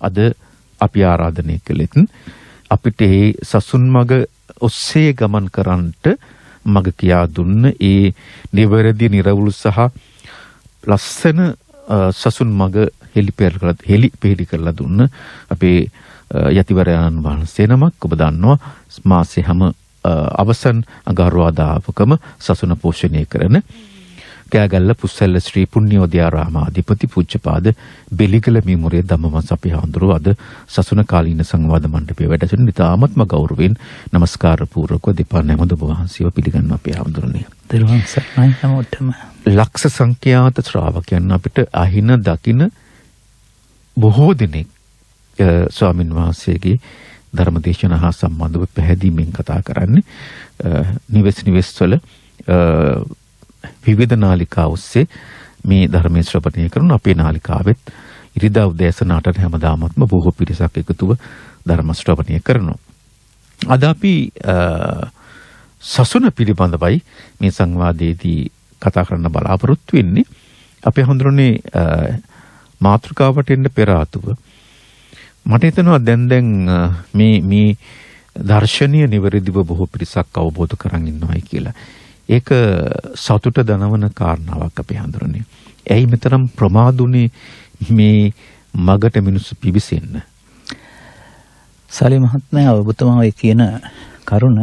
අද අපි ආරාධනය කළෙත් අපිට මේ සසුන් මඟ ඔස්සේ ගමන් කරන්නට මඟ කියා දුන්න ඒ නිවැරදි නිර්වුල් සහ ලස්සන සසුන් මඟ හෙළිපෙහෙළි කරලා දුන්න අපේ යතිවරයන් වහන්සේ නමක් ඔබ දන්නවා මාසේ හැම අවසන් අඟහරුවාදාවකම සසුන පෝෂණය කරන කෑගල්ල පුස්සල්ල ශ්‍රී පුණ්‍යෝදයාරාම අධිපති පූජ්‍යපාද බෙලිගල මිමුරේ ධම්මවංශ අපි හඳුරු අද සසුන කාලීන සංවාද මණ්ඩපයේ වැඩ සිටින ඉතාමත්ම ගෞරවයෙන් নমස්කාර පූර්වක දෙපා නැමද ඔබ වහන්සේව පිළිගන්නවා අපි හඳුරන්නේ. දරුවන් සර්ණයි හැමෝටම. ලක්ෂ සංඛ්‍යාත ශ්‍රාවකයන් අපිට අහින දකින බොහෝ දෙනෙක් ස්වාමින් වහන්සේගේ ධර්මදේශන හා සම්බන්ධව පැහැදීමෙන් කතා කරන්නේ නිවෙස් වල විවිධ නාලිකා ඔස්සේ මේ ධර්මයේ ශ්‍රවණය කරන අපේ නාලිකාවෙත් ඉරිදා උදෑසන 8ට හැමදාමත්ම බොහෝ පිරිසක් එකතුව ධර්ම ශ්‍රවණය කරනවා. අද අපි සසුන පිළිබඳවයි මේ සංවාදයේදී කතා කරන්න බලාපොරොත්තු වෙන්නේ. අපි හඳුරන්නේ මාතෘකාවට එන්න පෙර ආතුව මට හිතෙනවා දැන් මේ දර්ශනීය නිවැරදිව බොහෝ පිරිසක් අවබෝධ කරන් ඉන්නවායි කියලා. ඒක සතුට දනවන කාරණාවක් අපි හඳුරන්නේ. ඇයි මෙතරම් ප්‍රමාදුනේ මේ මගට මිනිස්සු පිවිසෙන්න? සලි මහත්මයා ඔබතුමා ඒ කියන කරුණ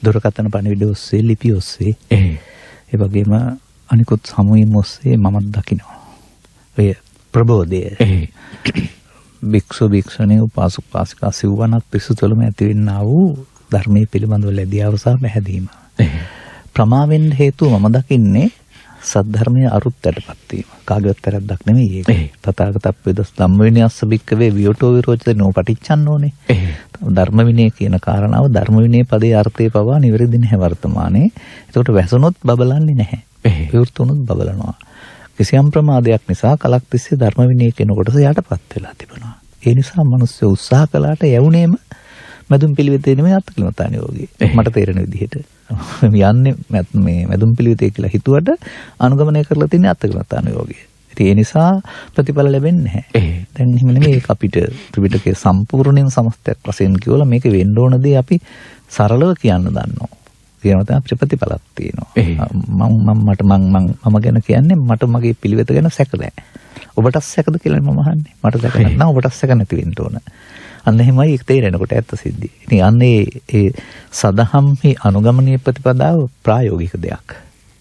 දුරකථන පණිවිඩ ඔස්සේ ලිපි ඔස්සේ ඒ වගේම අනිකුත් සමුයින් ඔස්සේ මමත් දකිනවා. ඔය ප්‍රබෝධය භික්ෂු භික්ෂුණී උපාසක උපාසිකා සිව්වනක් පිසු තුළම ඇතිවෙනා වූ ධර්මයේ පිළිබඳව ලැබියාව සහ පැහැදීම. ප්‍රමාවෙන් හේතුව මම දකින්නේ සද්ධර්මයේ අරුත්තටපත් වීම. කාගේවත් වැරද්දක් නෙමෙයි ඒක. තථාගතප්පේදස් ධම්ම විනයස්ස භික්කවේ වියටෝ විරෝචිත නෝපටිච්චන් ඕනේ. ධර්ම විනය කියන කාරණාව ධර්ම විනය පදේ අර්ථය පවා නිවැරදි නැහැ වර්තමානයේ. ඒකට වැසුනොත් බබලන්නේ නැහැ. විවෘතුනොත් බබලනවා. කිසියම් ප්‍රමාදයක් නිසා කලක් තිස්සේ ධර්ම විනය කියන කොටස යටපත් වෙලා තිබුණා. ඒ නිසා මිනිස්සු උත්සාහ කළාට යවුනේම මැදුම් පිළිවෙතේ නෙමෙයි අත්කලමතාන යෝගී. මට තේරෙන විදිහට යන්නේ මේ මැදුම් පිළිවෙතේ කියලා හිතුවට අනුගමනය කරලා තියෙන අත්කලමතාන යෝගී. ඉතින් ඒ නිසා ප්‍රතිඵල ලැබෙන්නේ නැහැ. දැන් එහෙම නෙමෙයි ඒක අපිට ත්‍රිපිටකයේ සම්පූර්ණයෙන් සමස්තයක් වශයෙන් කියවලා මේක වෙන්න ඕන දේ අපි සරලව කියන්න දන්නවා. කියනවා තමයි අපිට ප්‍රතිඵලක් තියෙනවා. මම ගැන කියන්නේ මට මගේ පිළිවෙත ගැන සැක නැහැ. ඔබට සැකද කියලා මම අහන්නේ. මට සැක නැත්නම් ඔබට සැක නැති වෙන්න ඕන. අන්න එහෙමයි ඒක තේරෙනකොට ඇත්ත සිද්ධි. ඉතින් අන්නේ ඒ සදහම්හි අනුගමනීය ප්‍රතිපදාව ප්‍රායෝගික දෙයක්.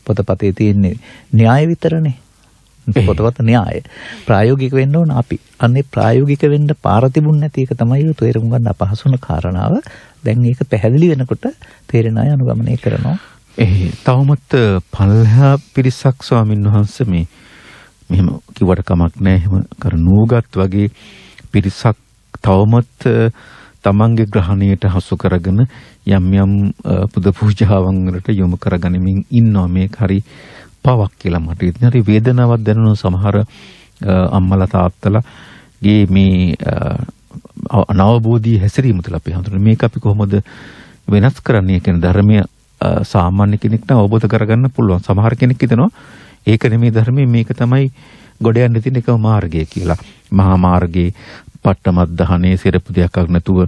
පොතපතේ තියෙන්නේ න්‍යාය විතරනේ. පොතපත න්‍යාය. ප්‍රායෝගික වෙන්න ඕන අපි. අන්නේ ප්‍රායෝගික වෙන්න පාර තිබුණ නැති එක තමයි තේරුම් ගන්න අපහසුන කාරණාව. දැන් මේක පැහැදිලි වෙනකොට තේරෙන අය අනුගමනය කරනවා. තවමත් පල්හා පිරිසක් ස්වාමින් වහන්සේ මේ මෙහෙම කිව්වට කමක් නැහැ. එහෙම කරනෝගත් වගේ පිරිසක් තවමත් තමන්ගේ ග්‍රහණයට හසු කරගෙන යම් පුද පූජාවන් වලට යොමු කරගනිමින් ඉන්නවා. මේක හරි පවක් කියලා මට හිතෙනවා. හරි වේදනාවක් දැනෙන සමහර අම්මලා තාත්තලාගේ මේ අනවබෝධී හැසිරීම තුළ අපි හඳුනන මේක අපි කොහොමද වෙනස් කරන්නේ කියන ධර්මයේ සාමාන්‍ය කෙනෙක්ට අවබෝධ කරගන්න පුළුවන්. සමහර කෙනෙක් හිතනවා ඒක නෙමෙයි ධර්මයේ මේක තමයි ගොඩ යන්න තියෙන එකම මාර්ගය කියලා. මහා මාර්ගයේ පට්ටමත් දහනේ සිරපු දෙයක් නැතුව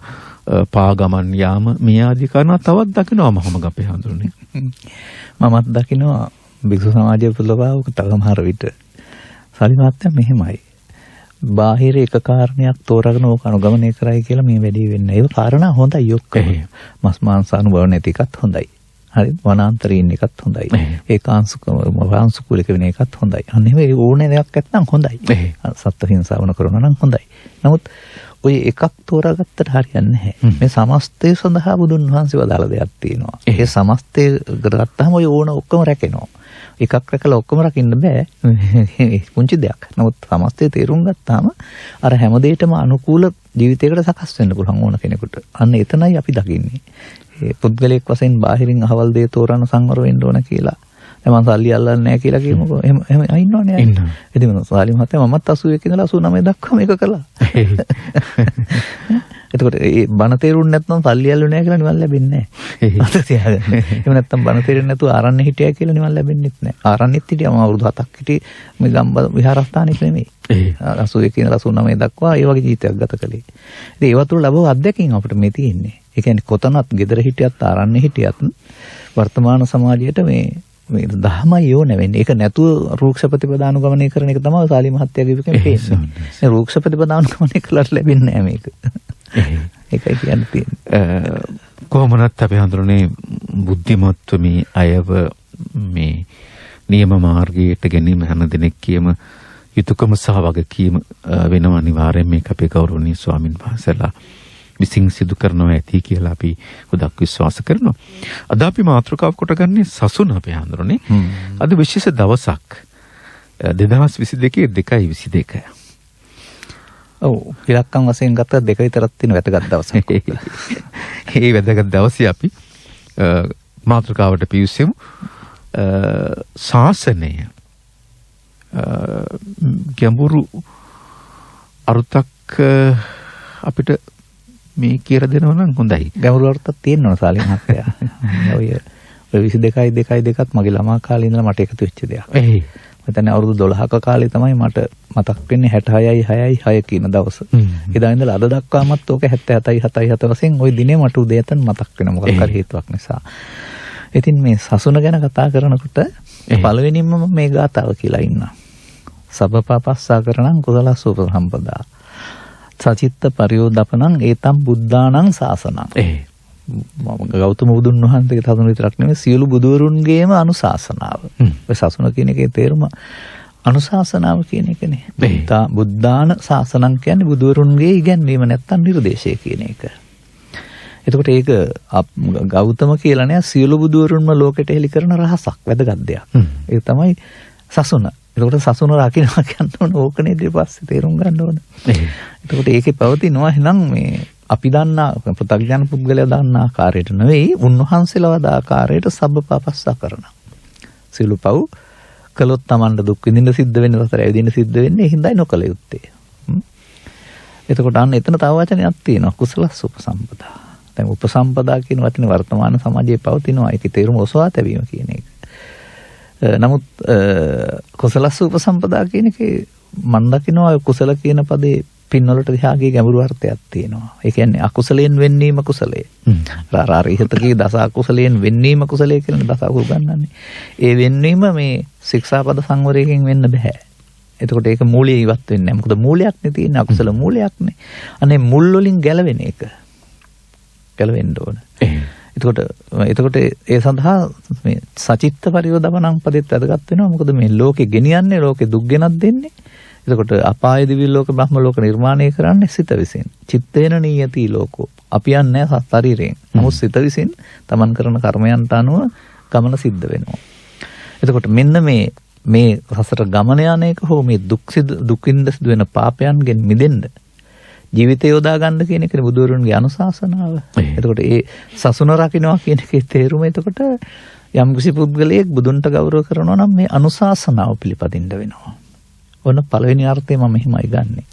පාගමන් යාම මේ ආදී කාරණා තවත් දකිනවා මම අපේ හඳුනන්නේ. මමත් දකිනවා භික්ෂු සමාජය පුලවාවක තවමහර විට සලිමාත්‍ය මෙහෙමයි. බාහිර එක කාරණයක් තෝරාගෙන ඕක අනුගමනය කරයි කියලා මේ වැඩේ වෙන්නේ. ඒක කාරණා හොඳයි ඔක්කොම. මස් මාංශ අනුභව නැති එකත් හොඳයි. හරි වනාන්තරේ ඉන්න එකත් හොඳයි. ඒකාංශුකූලික වෙන එකත් හොඳයි. අන්න ඒ ඕනේ දෙයක් නැත්නම් හොඳයි. සත්ත්ව හිංසාවන කරනවා නම් හොඳයි. නමුත් ඔය එකක් තෝරාගත්තට හරියන්නේ නැහැ. මේ සමස්තය සඳහා බුදුන් වහන්සේ වදාළ දෙයක් තියෙනවා. ඒ සමස්තය ගත්තාම ඔය ඕන ඔක්කොම රැකෙනවා. එකක් රැකලා ඔක්කොම රකින්න බෑ. පුංචි දෙයක්. නමුත් සමස්තය තේරුම් ගත්තාම අර හැම දෙයකටම අනුකූල ජීවිතයකට සකස් වෙන්න පුළුවන් ඕන කෙනෙකුට. අන්න එතනයි අපි දකින්නේ. ඒ පුද්ගලයෙක් වශයෙන් බාහිරින් අහවල් දේ තෝරන සංවර වෙන්න ඕන කියලා. දැන් මම සල්ලි අල්ලන්නේ නැහැ කියලා කියමුකෝ. එහෙම ඉන්නවනේ. ඉතින් මම සාලි මහත්තයා මමත් 81 ඉඳලා 89 දක්වා මේක කළා. එතකොට ඒ බණ තේරුන්නේ නැත්නම් සල්ලි ඇල්ලුනේ නැහැ කියලා නිවන් ලැබෙන්නේ නැහැ. අත තියාගන්න. එහෙම නැත්නම් බණ තේරෙන්නේ නැතුව ආරණ්‍ය හිටියා කියලා නිවන් ලැබෙන්නේ නැහැ. ආරණ්‍යෙත් හිටියම අවුරුදු 7ක් හිටියේ මේ ගම්බ විහාරස්ථානෙක නෙමෙයි. 81 ඉඳලා 89 දක්වා ඒ වගේ ජීවිතයක් ගත කළේ. ඉතින් ඒවත් තුළ ලැබුව අත්දැකීම් අපිට මේ තියෙන්නේ. ඒ කියන්නේ කොතනත් gedara හිටියත් ආරණ්‍ය හිටියත් වර්තමාන සමාජයට මේ දහමයි ඕන වෙන්නේ. ඒක නැතුව රූක්ෂ ප්‍රතිපදානුගමනය කරන එක තමයි සාලි මහත්තයා කියපු එකෙන් පේන්නේ. ඒ රූක්ෂ ප්‍රතිපදානුගමනය කළාට ලැබෙන්නේ නැහැ මේක. ඒකයි කියන්න තියෙන්නේ. කොහොමනත් අපි හඳුරන්නේ බුද්ධිමත්ව මේ අයව මේ නියම මාර්ගයට ගැනීම හැම දිනෙක කියම යුතුයකම සහ වගකීම වෙනව අනිවාර්යෙන් මේක අපේ ගෞරවනීය ස්වාමින් වහන්සේලා විසින් සිදු කරනවා ඇති කියලා අපි ගොඩක් විශ්වාස කරනවා. අද අපි මාතෘකාව කොටගන්නේ සසුන අපේ හඳුරන්නේ. අද විශේෂ දවසක් 2022 2/22. ඔව් ඉලක්කම් වශයෙන් ගත්ත 2 විතරක් තියෙන වැදගත් දවසක්. මේ වැදගත් දවසේ අපි මාතෘකාවට පිවිසෙමු. ශාසනය ගැඹුරු අරුතක් අපිට මේ කියලා දෙනවා නම් හොඳයි. ගැඹුරු අර්ථයක් තියෙනවා සාලි මහත්තයා. ඔය 22ත් මගේ ළමා කාලේ ඉඳලා මට එකතු වෙච්ච දෙයක්. එහේ. මම අවුරුදු 12ක කාලේ තමයි මට මතක් වෙන්නේ 66යි 6යි 6 කියන දවස. එදා ඉඳලා අද දක්වාමත් ඕක 77යි 7යි 7 වශයෙන් ওই දිනේ මට උදේතන් මතක් වෙන මොකක් හරි හේතුවක් නිසා. ඉතින් මේ සසුන ගැන කතා කරනකොට පළවෙනිම මේ ගාතාව කියලා ඉන්නවා. සබ්බපාපස්සා කරණං කුසලස්ස උපසම්පදා. සචිත්ත පරියෝදපනං ඒතම් බුද්ධානං ශාසනං. ගෞතම බුදුන් වහන්සේගේ සසුන විතරක් නෙමෙයි සියලු බුදුවරුන්ගේම අනුශාසනාව. ඔය සසුන කියන එකේ තේරුම අනුශාසනාව කියන එකනේ. බුද්ධාන ශාසනං කියන්නේ බුදුවරුන්ගේ ඉගැන්වීම නැත්තම් නිර්දේශය කියන එක. එතකොට ඒක ගෞතම කියලා නෑ සියලු බුදුවරුන්ම ලෝකෙට හෙළි කරන රහසක් වැදගත් දෙයක්. ඒක තමයි සසුන. එතකොට සසුන රකින්නවා කියන්න ඕකනේ ඊට පස්සේ තේරුම් ගන්න ඕන. එතකොට ඒකේ පවතිනවා එහෙනම් මේ අපි දන්නා පෘථග්ජන පුද්ගලයා දන්නා ආකාරයට නෙවෙයි උන්වහන්සේලා වද ආකාරයට සබ්බපාපස්සා කරන. සියලු පව් කළොත් Tamanට දුක් විඳින්න සිද්ධ වෙන්නේ සතර ඇවිදින්න සිද්ධ වෙන්නේ හිඳයි නොකල යුත්තේ. එතකොට අන්න එතන තව වචනයක් තියෙනවා කුසලස්ස උපසම්පදා. දැන් උපසම්පදා කියන වචනේ වර්තමාන සමාජයේ පවතිනවා. ඒකේ තේරුම ඔසවා තැබීම කියන එක. නමුත් කුසලස්ස උපසම්පදා කියන එකේ මම දකිනවා කුසල කියන පදේ පින්වලට දිහාගේ ගැඹුරු අර්ථයක් තියෙනවා. ඒ කියන්නේ අකුසලයෙන් වෙන්නීම කුසලයේ. අරිහතකේ දස අකුසලයෙන් වෙන්නීම කුසලයේ කියන දස අකුසල ගන්නන්නේ. ඒ වෙන්නීම මේ ශික්ෂාපද සංවරයෙන් වෙන්න බෑ. එතකොට ඒක මූලිය ඉවත් වෙන්නේ නැහැ. මොකද මූලයක් නේ තියෙන්නේ අකුසල මූලයක් නේ. අනේ මුල් වලින් ගැලවෙන එක. ගැලවෙන්න ඕන. එතකොට ඒ සඳහා මේ සචිත්ත පරියෝදපණං පදෙත් වැදගත් වෙනවා. මොකද මේ ලෝකෙ ගෙනියන්නේ ලෝකෙ දුක් ගෙනත් දෙන්නේ. එතකොට අපාය දිව්‍ය ලෝක බ්‍රහ්ම ලෝක නිර්මාණය කරන්නේ සිත විසින්. චිත්තේන නීයති ලෝකෝ. අපි යන්නේ ශරීරයෙන්. නමුත් සිත විසින් තමන් කරන කර්මයන්ට අනුව ගමන සිද්ධ වෙනවා. එතකොට මෙන්න මේ සසර ගමන යන එක හෝ මේ දුකින්ද සිදු වෙන පාපයන්ගෙන් මිදෙන්න ජීවිතය යොදා ගන්න කියන එකනේ බුදුවරුන්ගේ අනුශාසනාව. එතකොට ඒ සසුන රකින්නවා කියන එකේ තේරුම එතකොට යම් කිසි පුද්ගලයෙක් බුදුන්ට ගෞරව කරනවා නම් මේ අනුශාසනාව පිළිපදින්න වෙනවා. ඔන්න පළවෙනි අර්ථය මම මෙහිමයි ගන්නෙ.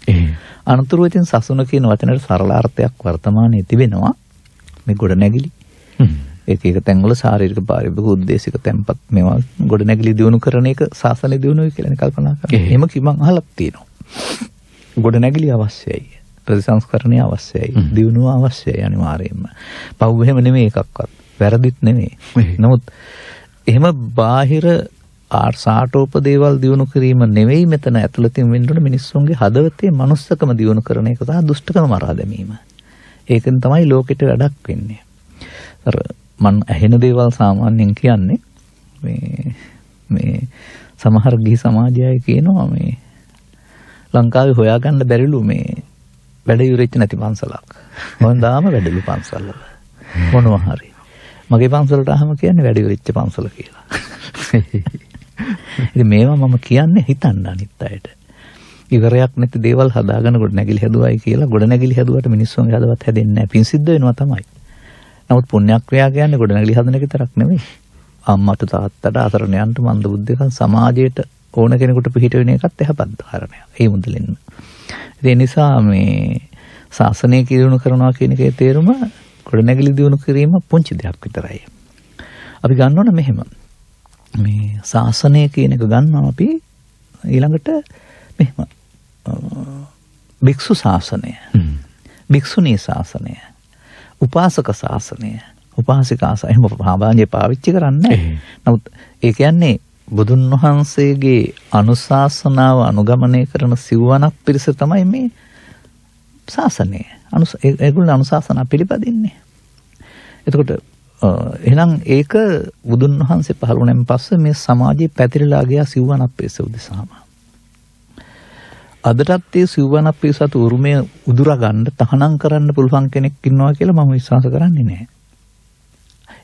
අනතුරු ඉතින් සසුන කියන වචනේට සරල අර්ථයක් වර්තමානයේ තිබෙනවා. මේ ගොඩනැගිලි. ඒක තැන්වල ශාරීරික පාරිභෝගික උද්දේශික තැන්පත් මේවා ගොඩනැගිලි දිනු කරන එක සාසනෙ දිනුවයි කියලා කල්පනා කරනවා. එහෙම කිමං අහලක් තියෙනවා. ගොඩනැගිලි අවශ්‍යයි. ප්‍රතිසංස්කරණය අවශ්‍යයි. දිනුව අවශ්‍යයි අනිවාර්යයෙන්ම. පව් එහෙම නෙමෙයි එකක්වත්. වැරදිත් නෙමෙයි. නමුත් එහෙම බාහිර සාටෝප දේවල් දිනු කිරීම නෙවෙයි මෙතන ඇතුළතින් වෙන්න මිනිස්සුන්ගේ හදවතේ මනුස්සකම දිනු කරන එක සහ දුෂ්ටකම මරා දැමීම. ඒකෙන් තමයි ලෝකෙට වැඩක් වෙන්නේ. අර මම ඇහෙන දේවල් සාමාන්‍යයෙන් කියන්නේ මේ සමහර ගිහි සමාජයයි කියනවා මේ ලංකාවේ හොයාගන්න බැරිලු මේ වැඩ ඉවරෙච්ච නැති පන්සලක්. මොන්දාම වැඩලු පන්සල. මොනවා හරි. මගේ පන්සලට අහම කියන්නේ වැඩ ඉවරෙච්ච පන්සල කියලා. ඉතින් මේවා මම කියන්නේ හිතන්න අනිත් අයට. ඉවරයක් නැති දේවල් හදාගෙන ගොඩනැගිලි හැදුවයි කියලා ගොඩනැගිලි හැදුවට මිනිස්සුන්ගේ හදවත් හැදෙන්නේ නැහැ. පින් සිද්ධ වෙනවා තමයි. නමුත් පුණ්‍යක්‍රියා කියන්නේ ගොඩනැගිලි හදන එක විතරක් නෙමෙයි. අම්මට තාත්තට අසරණයන්ට මන්දබුද්ධිකන් සමාජයට ඕන කෙනෙකුට පිහිට වෙන එකත් එහපත් ධාරණයක්. ඒ මුදලින්ම. ඒ නිසා මේ ශාසනය දියුණු කරනවා කියන එකේ තේරුම ගොඩනැගිලි දියුණු කිරීම පුංචි දෙයක් විතරයි. අපි ගන්න ඕන මෙහෙම. මේ ශාසනය කියන එක ගන්නවා අපි ඊළඟට මෙහෙම. භික්ෂු ශාසනය. භික්ෂුණී ශාසනය. උපාසක ශාසනය. උපාසිකා ශාසනය. එහෙම භාවනාවේ පාවිච්චි කරන්නේ නැහැ. නමුත් ඒ කියන්නේ බුදුන් වහන්සේගේ අනුශාසනාව අනුගමනය කරන සිව්වනක් පිරිස තමයි මේ ශාසනය. ඒගොල්ලෝ අනුශාසනා පිළිපදින්නේ. එතකොට එහෙනම් ඒක බුදුන් වහන්සේ පහළ වුණාන් පස්සේ මේ සමාජයේ පැතිරලා ගියා සිව්වනක් පිරිස උදෙසාම. අදටත් මේ සිව්වනක් පිරිසට උරුමය උදුරා ගන්න තහනම් කරන්න පුළුවන් කෙනෙක් ඉන්නවා කියලා මම විශ්වාස කරන්නේ නැහැ.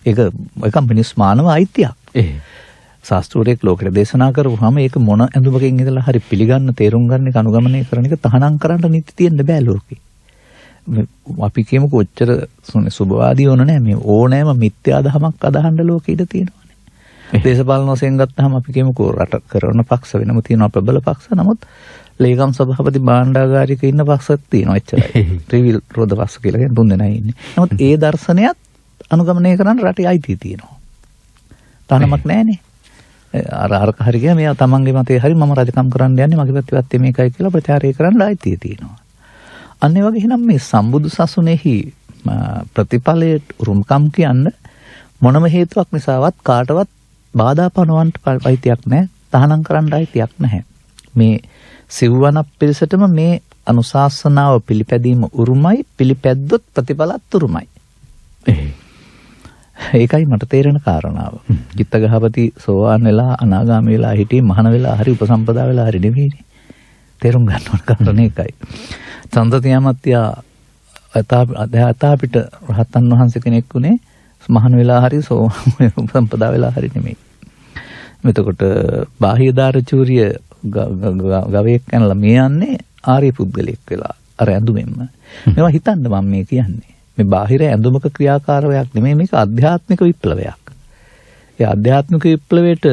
ඒක මිනිස් මානව අයිතියක්. ශාස්ත්‍රෝරේක් ලෝකෙට දේශනා කරපුවාම ඒක මොන ඇඳුමකින් ඉඳලා හරි පිළිගන්න තේරුම් ගන්න එක අනුගමනය කරන එක තහනම් කරන්න නීති තියෙන්න බෑ ලෝකේ. අපි කියමු කොච්චර සුබවාදී ඕන නැහැ මේ ඕනෑම මිත්‍යා දහමක් අදහන්න ලෝකෙ ඉඳ තියෙනවානේ. දේශපාලන වශයෙන් ගත්තාම අපි කියමුකෝ රට කරන පක්ෂ වෙනම තියෙනවා ප්‍රබල පක්ෂ. නමුත් ලේකම් සභාපති භාණ්ඩාගාරික ඉන්න පක්ෂයක් තියෙනවා එච්චරයි. ත්‍රිවිල් රෝද පක්ෂ කියලා කියන තුන් දෙනා ඉන්නේ. නමුත් ඒ දර්ශනයත් අනුගමනය කරන්න රටේ අයිතිය තියෙනවා. තහනමක් නැහැනේ. අරක හරි ගියා මෙයා තමන්ගේ මතේ හරි මම රජකම් කරන්න යන්නේ මගේ ප්‍රතිපත්තිය මේකයි කියලා ප්‍රචාරය කරන්න ආයිතිය තියෙනවා. අන්න ඒ වගේ එහෙනම් මේ සම්බුදු සසුනේහි ප්‍රතිඵලයේ උරුමකම් කියන්න මොනම හේතුවක් නිසාවත් කාටවත් බාධා පනවන්න අයිතියක් නැහැ. තහනම් කරන්න අයිතියක් නැහැ. මේ සිව්වනක් පිරිසටම මේ අනුශාසනාව පිළිපැදීම උරුමයි පිළිපැද්දොත් ප්‍රතිඵලත් උරුමයි. ඒකයි මට තේරෙන කාරණාව. චිත්තගහපති සෝවාන් වෙලා අනාගාමී වෙලා හිටියේ මහාන වෙලා හරි උපසම්පදා වෙලා හරි නෙවෙයිනේ. තේරුම් ගන්න ඕන කාරණා ඒකයි. චන්දතියමත්යා අතාපිට රහතන් වහන්සේ කෙනෙක් උනේ මහාන වෙලා හරි උපසම්පදා වෙලා හරි නෙමෙයි. එතකොට බාහ්‍ය දාරචූරිය ගවයෙක් කනලා මේ යන්නේ ආර්ය පුද්ගලෙක් වෙලා අර ඇඳුමෙන්ම. මේවා හිතන්න මම මේ කියන්නේ. මේ බාහිර ඇඳුමක ක්‍රියාකාරයක් නෙමෙයි මේක ආධ්‍යාත්මික විප්ලවයක්. ඒ ආධ්‍යාත්මික විප්ලවයට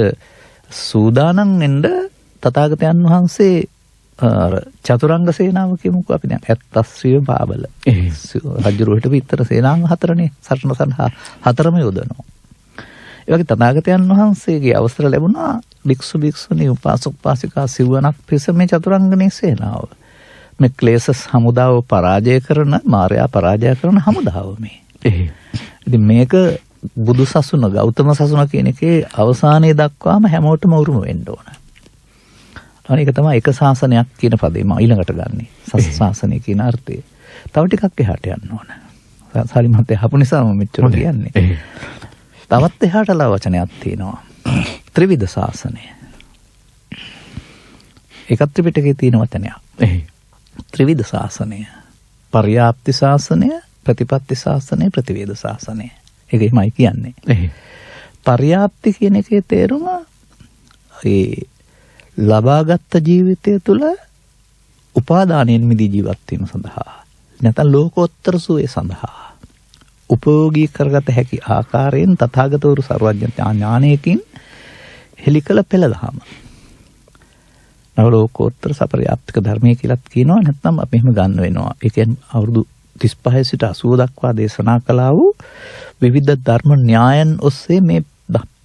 සූදානම් වෙන්න තථාගතයන් වහන්සේ චතුරංග සේනාව කියමුකෝ අපි දැන් ඇත්තස්ත්‍රිය බාබල. රජුරුවට විතර සේනාංග හතරනේ සරණ සඳහා හතරම යොදනවා. ඒ වගේ තථාගතයන් වහන්සේගේ අවසර ලැබුණා භික්ෂු භික්ෂුණී උපාසක උපාසිකා සිව්වනක් පිරිස මේ චතුරංගනේ සේනාව. මේ ක්ලේශස් හමුදාව පරාජය කරන මාර්යා පරාජය කරන හමුදාව මේ. ඉතින් මේක බුදු සසුන ගෞතම සසුන කියන එකේ අවසානයේ දක්වාම හැමෝටම උරුම වෙන්න ඕන. අනික තමයි එක ශාසනයක් කියන පදේ මම ඊළඟට ගන්නෙ. ශාසනය කියන අර්ථය. තව ටිකක් එහාට යන්න ඕන. සාලිමත් එහපු නිසා මම මෙච්චර කියන්නේ. තවත් එහාටලා වචනයක් තියෙනවා. ත්‍රිවිධ ශාසනය. ඒකත් ත්‍රිපිටකයේ තියෙන වචනයක්. ත්‍රිවිධ ශාසනය. පර්යාප්ති ශාසනය, ප්‍රතිපත්ති ශාසනය, ප්‍රතිවේද ශාසනය. ඒකෙමයි කියන්නේ. පර්යාප්ති කියන එකේ තේරුම ඒ ලබාගත් ජීවිතය තුළ උපාදානයෙන් මිදී ජීවත් වීම සඳහා නැත්නම් ලෝකෝත්තර සුවය සඳහා උපයෝගී කරගත හැකි ආකාරයෙන් තථාගතවරු සර්වඥතා ඥානයකින් හෙලිකල පෙළදහම. නවලෝකෝත්තර සපරියාප්තික ධර්මයේ කියලාත් කියනවා නැත්නම් අපි එහෙම ගන්න වෙනවා. ඒ කියන්නේ අවුරුදු 35 සිට 80 දක්වා දේශනා කළා වූ විවිධ ධර්ම න්‍යායන් ඔස්සේ මේ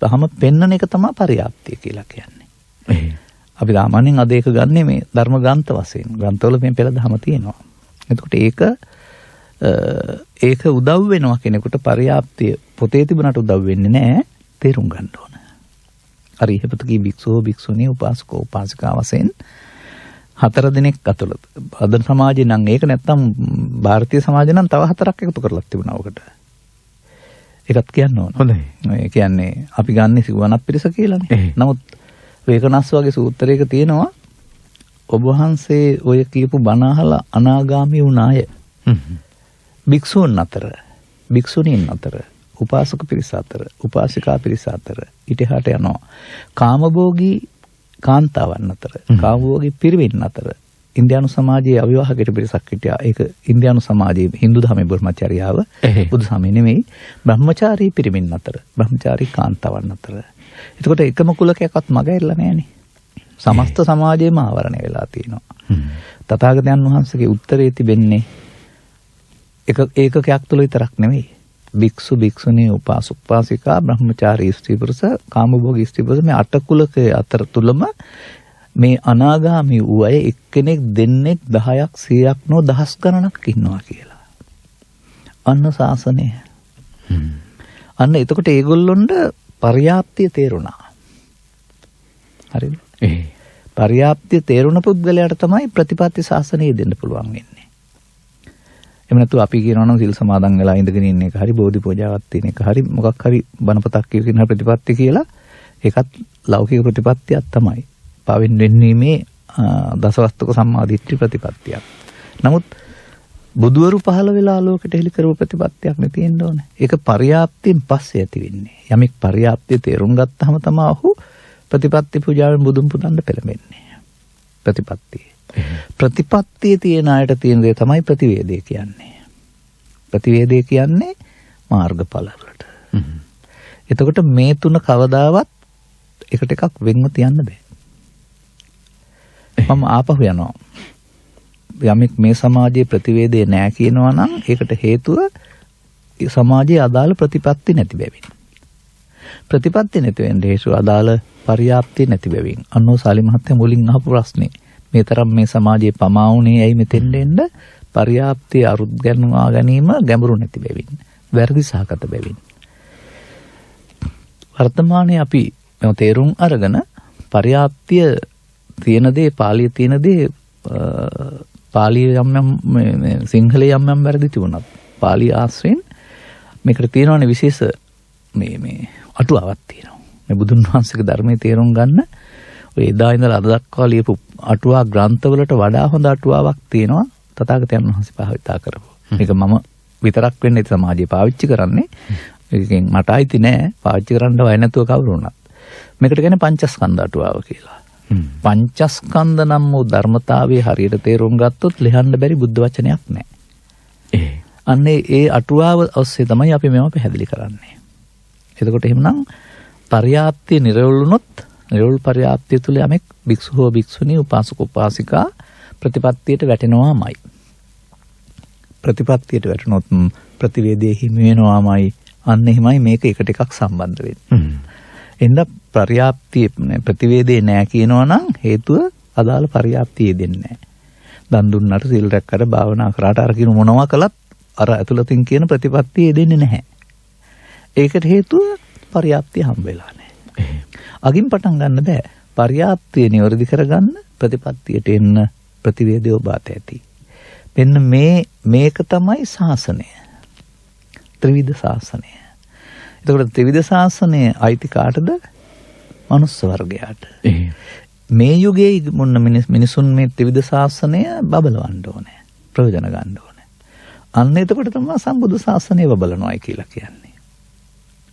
ධම පෙන්වන එක තමයි පරියාප්තිය කියලා කියන්නේ. අපි සාමාන්‍යයෙන් අද ඒක ගන්නෙ මේ ධර්ම ග්‍රන්ථ වශයෙන්. ග්‍රන්ථවල මේ පෙළදහම තියෙනවා. එතකොට ඒක උදව් වෙනවා කෙනෙකුට පරියාප්තිය පොතේ තිබුණාට උදව් වෙන්නේ නැහැ. තේරුම් ගන්න ඕන. හරි ඉහපතකී භික්ෂුව භික්ෂුණී උපාසකෝ උපාසිකා වශයෙන් 4 දෙනෙක් අතුළත අද සමාජේ නම් ඒක නැත්තම් ಭಾರತೀಯ සමාජේ නම් තව 4ක් එකතු කරලා තිබුණා ඔකට. ඒකත් කියන්න ඕන. හොඳයි. ඒ කියන්නේ අපි ගන්නේ සිවණක් පිරිස කියලානේ. නමුත් වේකනස් වගේ සූත්‍රයක තියෙනවා ඔබ වහන්සේ ඔය කියපු බණ අහලා අනාගාමී වුණාය. භික්ෂුන් අතර, භික්ෂුණීන් අතර, උපාසක පිරිස අතර, උපාසිකා පිරිස අතර ඊටහාට යනවා. කාමභෝගී කාන්තාවන් අතර, කාමභෝගී පිරිමින් අතර ඉන්දියානු සමාජයේ අවිවාහක පිරිසක් හිටියා. ඒක ඉන්දියානු සමාජයේ Hindu ධර්මයේ බ්‍රහ්මචර්යාව බුදු සමය නෙමෙයි. බ්‍රහ්මචාරී පිරිමින් අතර, බ්‍රහ්මචාරී කාන්තාවන් අතර. එතකොට එකම කුලකයක්වත් මග ඇරිලා නැහනේ. සමස්ත සමාජයේම ආවරණය වෙලා තියෙනවා. තථාගතයන් වහන්සේගේ උත්තරේ තිබෙන්නේ ඒකකයක් තුළ විතරක් නෙවෙයි. භික්ෂු භික්ෂුණී උපාසක උපාසිකා බ්‍රහ්මචාරී ස්ත්‍රී පුරුෂ කාමභෝගී ස්ත්‍රී පුරුෂ මේ අට කුලකයේ අතර තුලම මේ අනාගාමී වූ අය එක්කෙනෙක් දෙන්නෙක් 10ක් 100ක් නෝ දහස් ගණනක් ඉන්නවා කියලා. අන්න ශාසනය. අන්න එතකොට ඒගොල්ලොන්ට පර්යාප්තිය තේරුණා. හරිද? පර්යාප්තිය තේරුණ පුද්ගලයාට තමයි ප්‍රතිපත්ති ශාසනය දෙන්න පුළුවන් වෙන්නේ. එහෙම නැතු අපි කියනවා නම් සිල් සමාදන් වෙලා ඉඳගෙන ඉන්න එක හරි බෝධි පූජාවක් තියෙන එක හරි මොකක් හරි බණපතක් කියන ප්‍රතිපත්ති කියලා ඒකත් ලෞකික ප්‍රතිපත්තියක් තමයි. පාවෙන් වෙන්නේ දසවස්තුක සම්මාදිට්ඨි ප්‍රතිපත්තියක්. නමුත් බුදුවරු පහළ වෙලා ලෝකෙට හෙළි කරපු ප්‍රතිපත්තියක් නේ තියෙන්න ඕනේ. ඒක පර්යාප්තියෙන් පස්සේ ඇති වෙන්නේ. යමෙක් පර්යාප්තිය තේරුම් ගත්තාම තමයි ඔහු ප්‍රතිපත්ති පූජාවෙන් බුදුන් පුදන්න පෙළඹෙන්නේ. ප්‍රතිපත්තියේ තියෙන අයට තියෙන දේ තමයි ප්‍රතිවේදය කියන්නේ. ප්‍රතිවේදය කියන්නේ මාර්ගඵල වලට. එතකොට මේ තුන කවදාවත් එකට එකක් වෙන්ව තියන්න බෑ. මම ආපහු යනවා. යමෙක් මේ සමාජයේ ප්‍රතිවේදය නැහැ කියනවා නම් ඒකට හේතුව සමාජයේ අදාළ ප්‍රතිපත්ති නැති බැවින්. ප්‍රතිපත්ති නැති වෙන්නේ හේතුව අදාළ පර්යාප්තිය නැති බැවින්. අන්නෝ සාලි මහත්තයා මුලින් අහපු ප්‍රශ්නේ. මේ තරම් මේ සමාජයේ පමා වුණේ ඇයි මෙතෙන්ද එන්න? පර්යාප්තිය අරුත් ගන්නවා ගැනීම ගැඹුරු නැති බැවින්. වැරදි සහගත බැවින්. වර්තමානයේ අපි තේරුම් අරගෙන පර්යාප්තිය තියෙන දේ පාලියේ තියෙන දේ පාලිය යම් සිංහලයේ යම් වැරදි තිබුණත් පාලි ආශ්‍රයෙන් මේකට තියෙනවනේ විශේෂ මේ අටුවාවක් තියෙනවා. මේ බුදුන් වහන්සේගේ ධර්මයේ තේරුම් ගන්න ඔය එදා ඉඳලා අද දක්වා ලියපු අටුවා ග්‍රන්ථවලට වඩා හොඳ අටුවාවක් තියෙනවා තථාගතයන් වහන්සේ භාවිතා කරපු. මේක මම විතරක් වෙන්නේ සමාජයේ පාවිච්චි කරන්නේ. ඒකෙන් මට අයිති නෑ පාවිච්චි කරන්න වය නැතුව කවුරු වුණත්. මේකට කියන්නේ පංචස්කන්ධ අටුවාව කියලා. පංචස්කන්ධ නම් වූ ධර්මතාවයේ හරියට තේරුම් ගත්තොත් ලියන්න බැරි බුද්ධ වචනයක් නැහැ. අන්නේ ඒ අටුවාව ඔස්සේ තමයි අපි මේවා පැහැදිලි කරන්නේ. එතකොට එහෙනම් පර්යාප්තිය නිරවුලුනොත් නිරවුල් පර්යාප්තිය තුළ යමෙක් භික්ෂු හෝ භික්ෂුණී උපාසක උපාසිකා ප්‍රතිපත්තියට වැටෙනවාමයි. ප්‍රතිපත්තියට වැටුනොත් ප්‍රතිවේදයේ හිමි වෙනවාමයි. අන්න එහෙමයි මේක එකට එකක් සම්බන්ධ වෙන්නේ. එන්න පර්යාප්තිය ප්‍රතිවේදේ නැහැ කියනවා නම් හේතුව අදාළ පර්යාප්තිය දෙන්නේ නැහැ. දන් දුන්නට සිල් රැක්කට භාවනා කරාට අර කියන මොනවා කළත් අර ඇතුළතින් කියන ප්‍රතිපත්තිය දෙන්නේ නැහැ. ඒකට හේතුව පර්යාප්තිය හම්බ වෙලා නැහැ. අගින් පටන් ගන්න බෑ. පර්යාප්තිය නිවැරදි කරගන්න ප්‍රතිපත්තියට එන්න ප්‍රතිවේදය ඔබට ඇති. මෙන්න මේක තමයි ශාසනය. ත්‍රිවිධ ශාසනය. එතකොට ත්‍රිවිධ ශාසනය අයිති කාටද? මනුස්ස වර්ගයාට. මේ යුගයේ මොන මිනිසුන් මේ ත්‍රිවිධ ශාසනය බබලවන්න ඕනේ. ප්‍රයෝජන ගන්න ඕනේ. අන්න එතකොට තමයි සම්බුදු ශාසනය බබලනවායි කියලා කියන්නේ.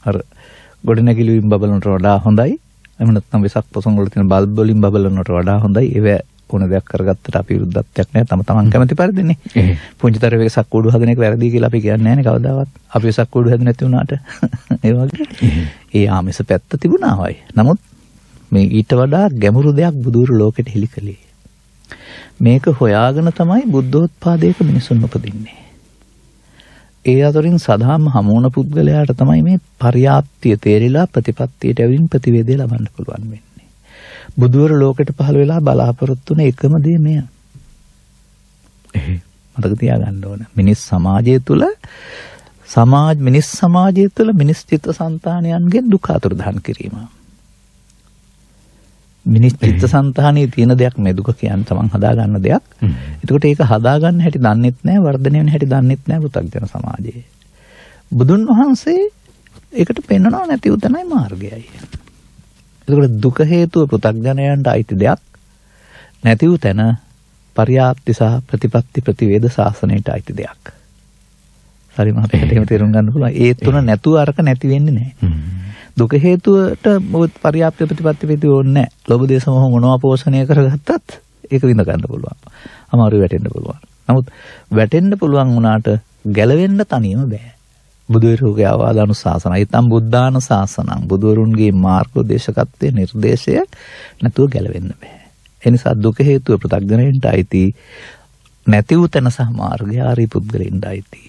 අර ගොඩනැගිලි වලින් බබලනට වඩා හොඳයි. එහෙම නැත්නම් වෙසක් පොසොන් වල තියෙන බල්බ් වලින් බබලනට වඩා හොඳයි. ඒව ඕන දෙයක් කරගත්තට අපි විරුද්ධත්වයක් නැහැ. තමන් කැමති පරිදිනේ. පුංචිතර වෙසක් කූඩු හදන එක වැරදි කියලා අපි කියන්නේ නැහැ නේ කවදාවත්. අපි වෙසක් කූඩු හැදුවේ නැති වුණාට. ඒ වගේ. ඒ ආමිස පැත්ත තිබුණා වයි. නමුත් මේ ඊට වඩා ගැඹුරු දෙයක් බුදුරු ලෝකෙට හෙළි කළේ. මේක හොයාගෙන තමයි බුද්ධෝත්පාදයක මිනිසුන් උපදින්නේ. ඒ අතරින් සදාම හමුවන පුද්ගලයාට තමයි මේ පර්යාප්තිය තේරිලා ප්‍රතිපත්තියට ඇවිත් ප්‍රතිවේදය ලබන්න පුළුවන් වෙන්නේ. බුදුවරු ලෝකෙට පහළ වෙලා බලාපොරොත්තු වෙන එකම දේ මෙය. මතක තියාගන්න ඕන. මිනිස් සමාජය තුළ මිනිස් සමාජය තුළ මිනිස් චිත්තසංතානයන්ගෙන් දුක අතුරුදහන් කිරීම. මිනිස් චිත්තසංතානයේ තියෙන දෙයක් මේ දුක කියන්නේ තමන් හදාගන්න දෙයක්. එතකොට ඒක හදාගන්න හැටි දන්නෙත් නැහැ, වර්ධනය වෙන හැටි දන්නෙත් නැහැ පුතග්ජන සමාජයේ. බුදුන් වහන්සේ ඒකට පෙන්වනවා නැති උතනයි මාර්ගයයි. එතකොට දුක හේතුව පුතග්ජනයන්ට අයිති දෙයක් නැති උතන පර්යාප්ති සහ ප්‍රතිපත්ති ප්‍රතිවේද ශාසනයට අයිති දෙයක්. හරි මහත්තයාට එහෙම තේරුම් ගන්න පුළුවන්. ඒ තුන නැතුව අරක නැති වෙන්නේ නැහැ. දුක හේතුවට පර්යාප්ති ප්‍රතිපත්ති ප්‍රතිවේද ඕනේ නැහැ. ලෝභ දේශ මොහ මොනවා පෝෂණය කරගත්තත් ඒක විඳ ගන්න පුළුවන්. අමාරු වැටෙන්න පුළුවන්. නමුත් වැටෙන්න පුළුවන් වුණාට ගැලවෙන්න තනියම බෑ. බුදුවරුන්ගේ ආවාදානුශාසනයි තම් බුද්ධාන ශාසනං බුදුවරුන්ගේ මාර්ගෝදේශකත්වයේ නිර්දේශය නැතුව ගැලවෙන්න බෑ. ඒ නිසා දුක හේතුව ප්‍රත්‍යඥයෙන්ට අයිති නැති වූ තැන සහ මාර්ගය ආරි පුද්ගලෙන්ට අයිති.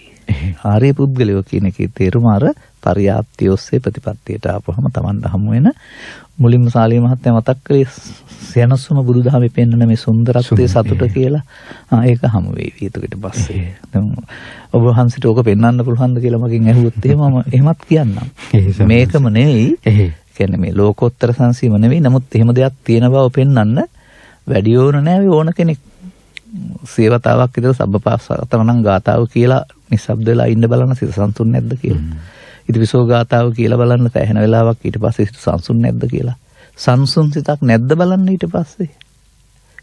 ආර්ය පුද්ගලයෝ කියන එකේ තේරුම අර පරියාප්තිය ඔස්සේ ප්‍රතිපත්තියට ආපුවම Tamanට හමු වෙන මුලින්ම සාලිය මහත්තයා මතක් කරේ සෙනසුම බුදුදහමේ පෙන්වන මේ සුන්දරත්වයේ සතුට කියලා. ඒක හමු වෙයි ඊට පස්සේ. දැන් ඔබ වහන්සේට ඕක පෙන්වන්න පුළුවන්ද කියලා මගෙන් ඇහුවොත් මම එහෙමත් කියන්නම්. මේකම නෙවෙයි. කියන්නේ මේ ලෝකෝත්තර සංසීම නෙවෙයි. නමුත් එහෙම දෙයක් තියෙන බව පෙන්වන්න වැඩි ඕන නෑ ඕන කෙනෙක්. සේවතාවක් විතර සබ්බපාසතරණං ගාතාව කියලා නිස්සබ්ද වෙලා ඉන්න බලන්න සිත සංසුන් නැද්ද කියලා. ඉතිවිසෝ ගාතාව කියලා බලන්න පැහැෙන වෙලාවක් ඊට පස්සේ සිත සංසුන් නැද්ද කියලා. සංසුන් සිතක් නැද්ද බලන්න ඊට පස්සේ.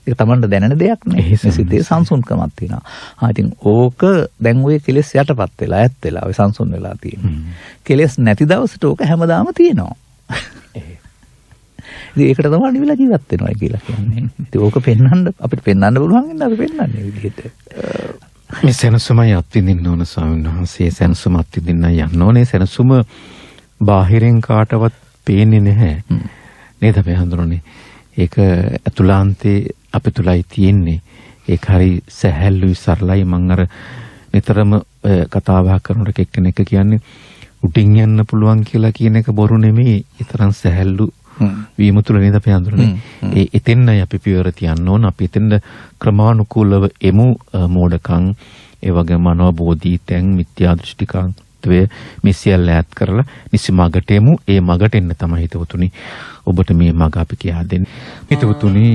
ඒක Tamanට දැනෙන දෙයක් නේ. මේ සිතේ සංසුන්කමක් තියෙනවා. ඉතින් ඕක දැන් ඔය කෙලෙස් යටපත් වෙලා ඈත් වෙලා ඔය සංසුන් වෙලා තියෙනවා. කෙලෙස් නැති දවසට ඕක හැමදාම තියෙනවා. ඉතින් ඒකට තමයි නිවිලා ජීවත් වෙනවා කියලා කියන්නේ. ඉතින් ඕක පෙන්වන්න අපිට පෙන්වන්න පුළුවන් ඉන්න අපි පෙන්වන්නේ විදිහට. මේ සෙනසුමයි අත්විඳින්න ඕන ස්වාමීන් වහන්සේ. සෙනසුම අත්විඳින්න යන්න ඕනේ. සෙනසුම බාහිරින් කාටවත් පේන්නේ නැහැ. නේද අපි හඳුනන්නේ. ඒක අතුලාන්තේ අපි තුලයි තියෙන්නේ. ඒක හරි සැහැල්ලුයි සරලයි. මම අර නිතරම කතා බහ කරනකොට එක්කෙනෙක් කියන්නේ උඩින් යන්න පුළුවන් කියලා කියන එක බොරු නෙමෙයි. ඊතරම් සැහැල්ලු වීම තුළ නේද අපි හඳුනන්නේ. ඒ එතෙන්යි අපි පියවර තියන්න ඕන. අපි එතෙන්ද ක්‍රමානුකූලව එමු. මෝඩකම් ඒ වගේම මනෝබෝධී තැන් මිත්‍යා දෘෂ්ටිකාන්තය මේ සියල්ල ඈත් කරලා නිසි මගට එමු. ඒ මගට එන්න තමයි හිතවතුනි ඔබට මේ මග අපි කියා දෙන්නේ. හිතවතුනි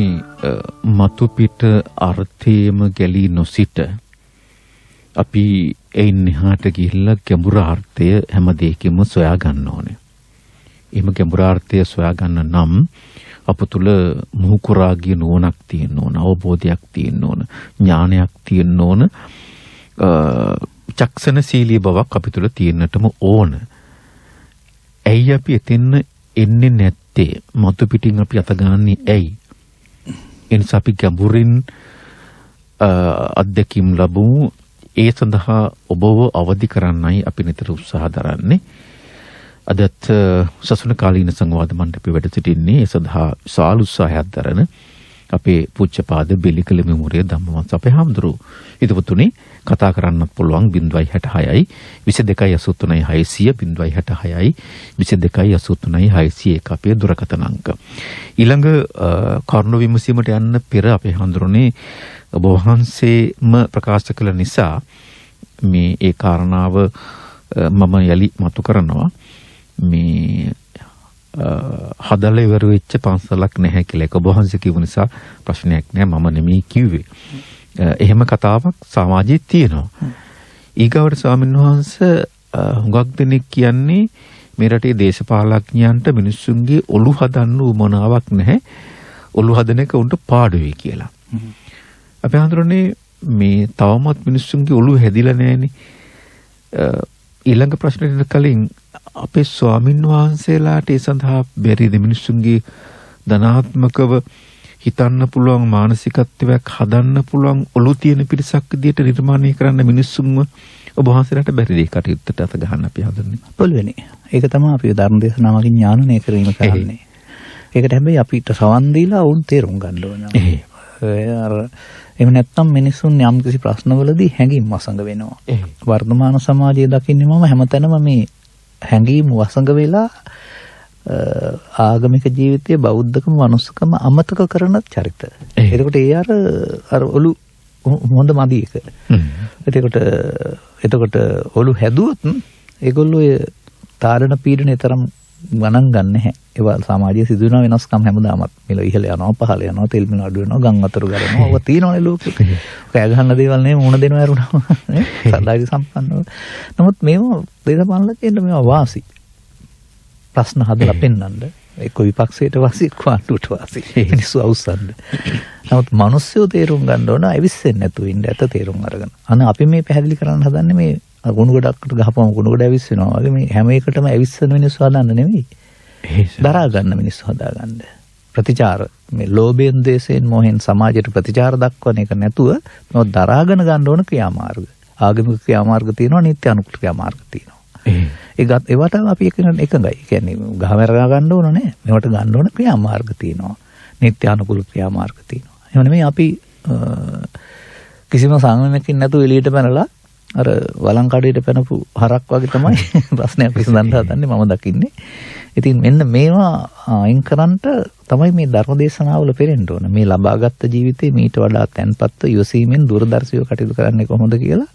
මතු පිට අර්ථයේම ගැලී නොසිට අපි එයින් එහාට ගිහිල්ලා ගැඹුරු අර්ථය හැම දෙයකින්ම සොයා ගන්න ඕනේ. එහෙම ගැඹුරාර්ථය සොයා ගන්න නම් අප තුල මුහුකුරාගිය නුවණක් තියෙන්න ඕන, අවබෝධයක් තියෙන්න ඕන, ඥානයක් තියෙන්න ඕන, චක්ෂණශීලී බවක් අපි තුල තියෙන්නටම ඕන. ඇයි අපි එතෙන්න එන්නේ නැත්තේ? මතු පිටින් අපි අතගාන්නේ ඇයි? එනිසා අපි ගැඹුරින් අත්දැකීම් ලැබුණු ඒ සඳහා ඔබව අවදි කරන්නයි අපි නිතර උත්සාහ දරන්නේ. අදත් සසුන කාලීන සංවාද මණ්ඩපේ වැඩ සිටින්නේ ඒ සඳහා විශාල උත්සාහයක් දරන අපේ පූජ්‍යපාද බෙලිකල මෙමුරිය ධම්මවංශ අපේ හාමුදුරුවෝ. හිතවතුනි කතා කරන්නත් පුළුවන් 066යි 22 83 600 066යි 22 83 601 අපේ දුරකථන අංක. ඊළඟ කරුණ විමසීමට යන්න පෙර අපේ හාමුදුරනේ ඔබ වහන්සේම ප්‍රකාශ කළ නිසා මේ ඒ කාරණාව මම යලි මතු කරනවා. මේ හදලා ඉවර වෙච්ච පන්සලක් නැහැ කියලා. ඒක ඔබ වහන්සේ කිව්ව නිසා ප්‍රශ්නයක් නෑ. මම නෙමෙයි කිව්වේ. එහෙම කතාවක් සමාජයේ තියෙනවා. ඊගවට ස්වාමීන් වහන්සේ හුඟක් දෙනෙක් කියන්නේ මේ රටේ දේශපාලඥයන්ට මිනිස්සුන්ගේ ඔලු හදන්න උවමනාවක් නැහැ. ඔලු හදන එක උන්ට පාඩුවේ කියලා. අපි හඳුරන්නේ මේ තවමත් මිනිස්සුන්ගේ ඔලු හැදිලා නැහැනේ. ඊළඟ ප්‍රශ්නෙට කලින් අපේ ස්වාමින් වහන්සේලාට ඒ සඳහා බැරිද මිනිස්සුන්ගේ ධනාත්මකව හිතන්න පුළුවන් මානසිකත්වයක් හදන්න පුළුවන් ඔලු තියෙන පිරිසක් විදියට නිර්මාණය කරන්න මිනිස්සුන්ව ඔබ වහන්සේලාට බැරිද ඒ කටයුත්තට අත ගහන්න අපි හදන්නේ? පුළුවනේ. ඒක තමයි අපි ධර්ම දේශනාවකින් ඥානනය කිරීම කරන්නේ. ඒකට හැබැයි අපිට සවන් දීලා වුන් තේරුම් ගන්න ඕන. එහෙම නැත්නම් මිනිසුන් යම්කිසි ප්‍රශ්නවලදී හැඟීම් වසඟ වෙනවා. වර්තමාන සමාජයේ දකින්නේ මම හැමතැනම මේ හැඟීම් වසඟ වෙලා ආගමික ජීවිතයේ බෞද්ධකම මනුස්සකම අමතක කරන චරිත. එතකොට ඒ අර ඔලු හොඳ මදි එක. එතකොට ඔලු හැදුවොත් ඒගොල්ලෝ ඒ තාරණ පීඩනය තරම් ගණන් ගන්න නැහැ. ඒවා සමාජයේ සිදුවන වෙනස්කම් හැමදාමත් මෙල ඉහළ යනවා පහළ යනවා තෙල් මිල අඩු වෙනවා ගම් අතරු ගලනවා. ඔක තියෙනවනේ ලෝකෙ. කෑ ගහන්න දේවල් නෙමෙයි මුණ දෙනවා ඇරුණා නේ. සදායි සම්පන්නව. නමුත් මේවා දේශපාලනකෙන්න මේවා වාසි. ප්‍රශ්න හදලා පෙන්නන්න. එක්ක විපක්ෂයට වාසි එක්ක ආණ්ඩුවට වාසි. මිනිස්සු අවුස්සන්න. නමුත් මිනිස්සු තේරුම් ගන්න ඕන ඇවිස්සෙන්නේ නැතුව ඉන්න ඇත තේරුම් අරගෙන. අනේ අපි මේ පැහැදිලි කරන්න හදන්නේ මේ ගුණ ගොඩක්කට ගහපම ගුණ ගොඩ ඇවිස්සෙනවා වගේ මේ හැම එකටම ඇවිස්සන මිනිස්සු හදන්න නෙවෙයි. දරා ගන්න මිනිස්සු හදාගන්න. ප්‍රතිචාර මේ ලෝභයෙන් දේශයෙන් මොහෙන් සමාජයට ප්‍රතිචාර දක්වන එක නැතුව මේව දරාගෙන ගන්න ඕන ක්‍රියාමාර්ග. ආගමික ක්‍රියාමාර්ග තියෙනවා නිත්‍ය අනුකූල ක්‍රියාමාර්ග තියෙනවා. ඒවට අපි එකඟයි. කියන්නේ ගහමර ගන්න ඕන නෑ. මේවට ගන්න ඕන ක්‍රියාමාර්ග තියෙනවා. නිත්‍ය අනුකූල ක්‍රියාමාර්ග තියෙනවා. එහෙම නෙමෙයි අපි කිසිම සංවේගකින් නැතුව එළියට පැනලා අර වළංකඩේට පැනපු හරක් වගේ තමයි ප්‍රශ්නයක් විසඳන්න හදන්නේ මම දකින්නේ. ඉතින් මෙන්න මේවා අයින් කරන්නට තමයි මේ ධර්ම දේශනාවල පෙරෙන්න ඕන. මේ ලබාගත් ජීවිතේ මීට වඩා තැන්පත්ව යොසීමෙන් දුරදර්ශීව කටයුතු කරන්නේ කොහොමද කියලා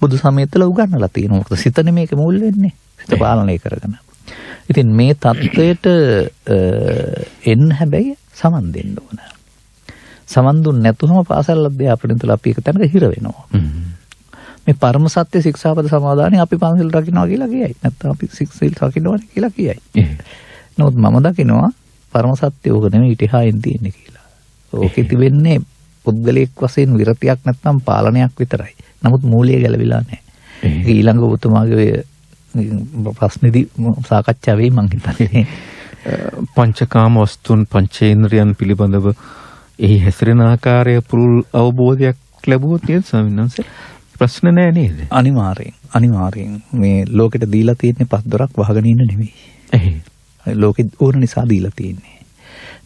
බුදු සමයතල උගන්වලා තියෙනවා. මොකද සිතනේ මේක මුල් වෙන්නේ. සිත පාලනය කරගෙන. ඉතින් මේ தത്വයට එන්න හැබැයි සමන් දෙන්න ඕන. සමන් දුන්නේ නැතුවම පාසල් අධ්‍යාපනය තුළ අපි එක තැනක හිර වෙනවා. මේ පරම සත්‍ය ශික්ෂාපද සමාදානේ අපි පන්සල් රකින්නවා කියලා කියයි. නැත්නම් අපි සිල් රකින්නවනේ කියලා කියයි. නමුත් මම දකිනවා පරම සත්‍ය ඕක නෙමෙයි ඉතිහායෙන් තියෙන්නේ කියලා. ඕකෙ තිබෙන්නේ පුද්ගලයෙක් වශයෙන් විරතියක් නැත්නම් පාලනයක් විතරයි. නමුත් මූලිය ගැලවිලා නැහැ. ඒක ඊළඟ ඔබතුමාගේ ප්‍රශ්නේදී සාකච්ඡා වෙයි මං හිතන්නේ. පංචකාම වස්තුන් පංචේන්ද්‍රයන් පිළිබඳව එහි හැසිරෙන ආකාරය පුරුල් අවබෝධයක් ලැබුවොත් නේද ස්වාමීන් වහන්සේ? ප්‍රශ්න නෑ නේද? අනිවාර්යෙන් මේ ලෝකෙට දීලා තියෙන්නේ පස් දොරක් වහගෙන ඉන්න නෙමෙයි. ලෝකෙ ඕන නිසා දීලා තියෙන්නේ.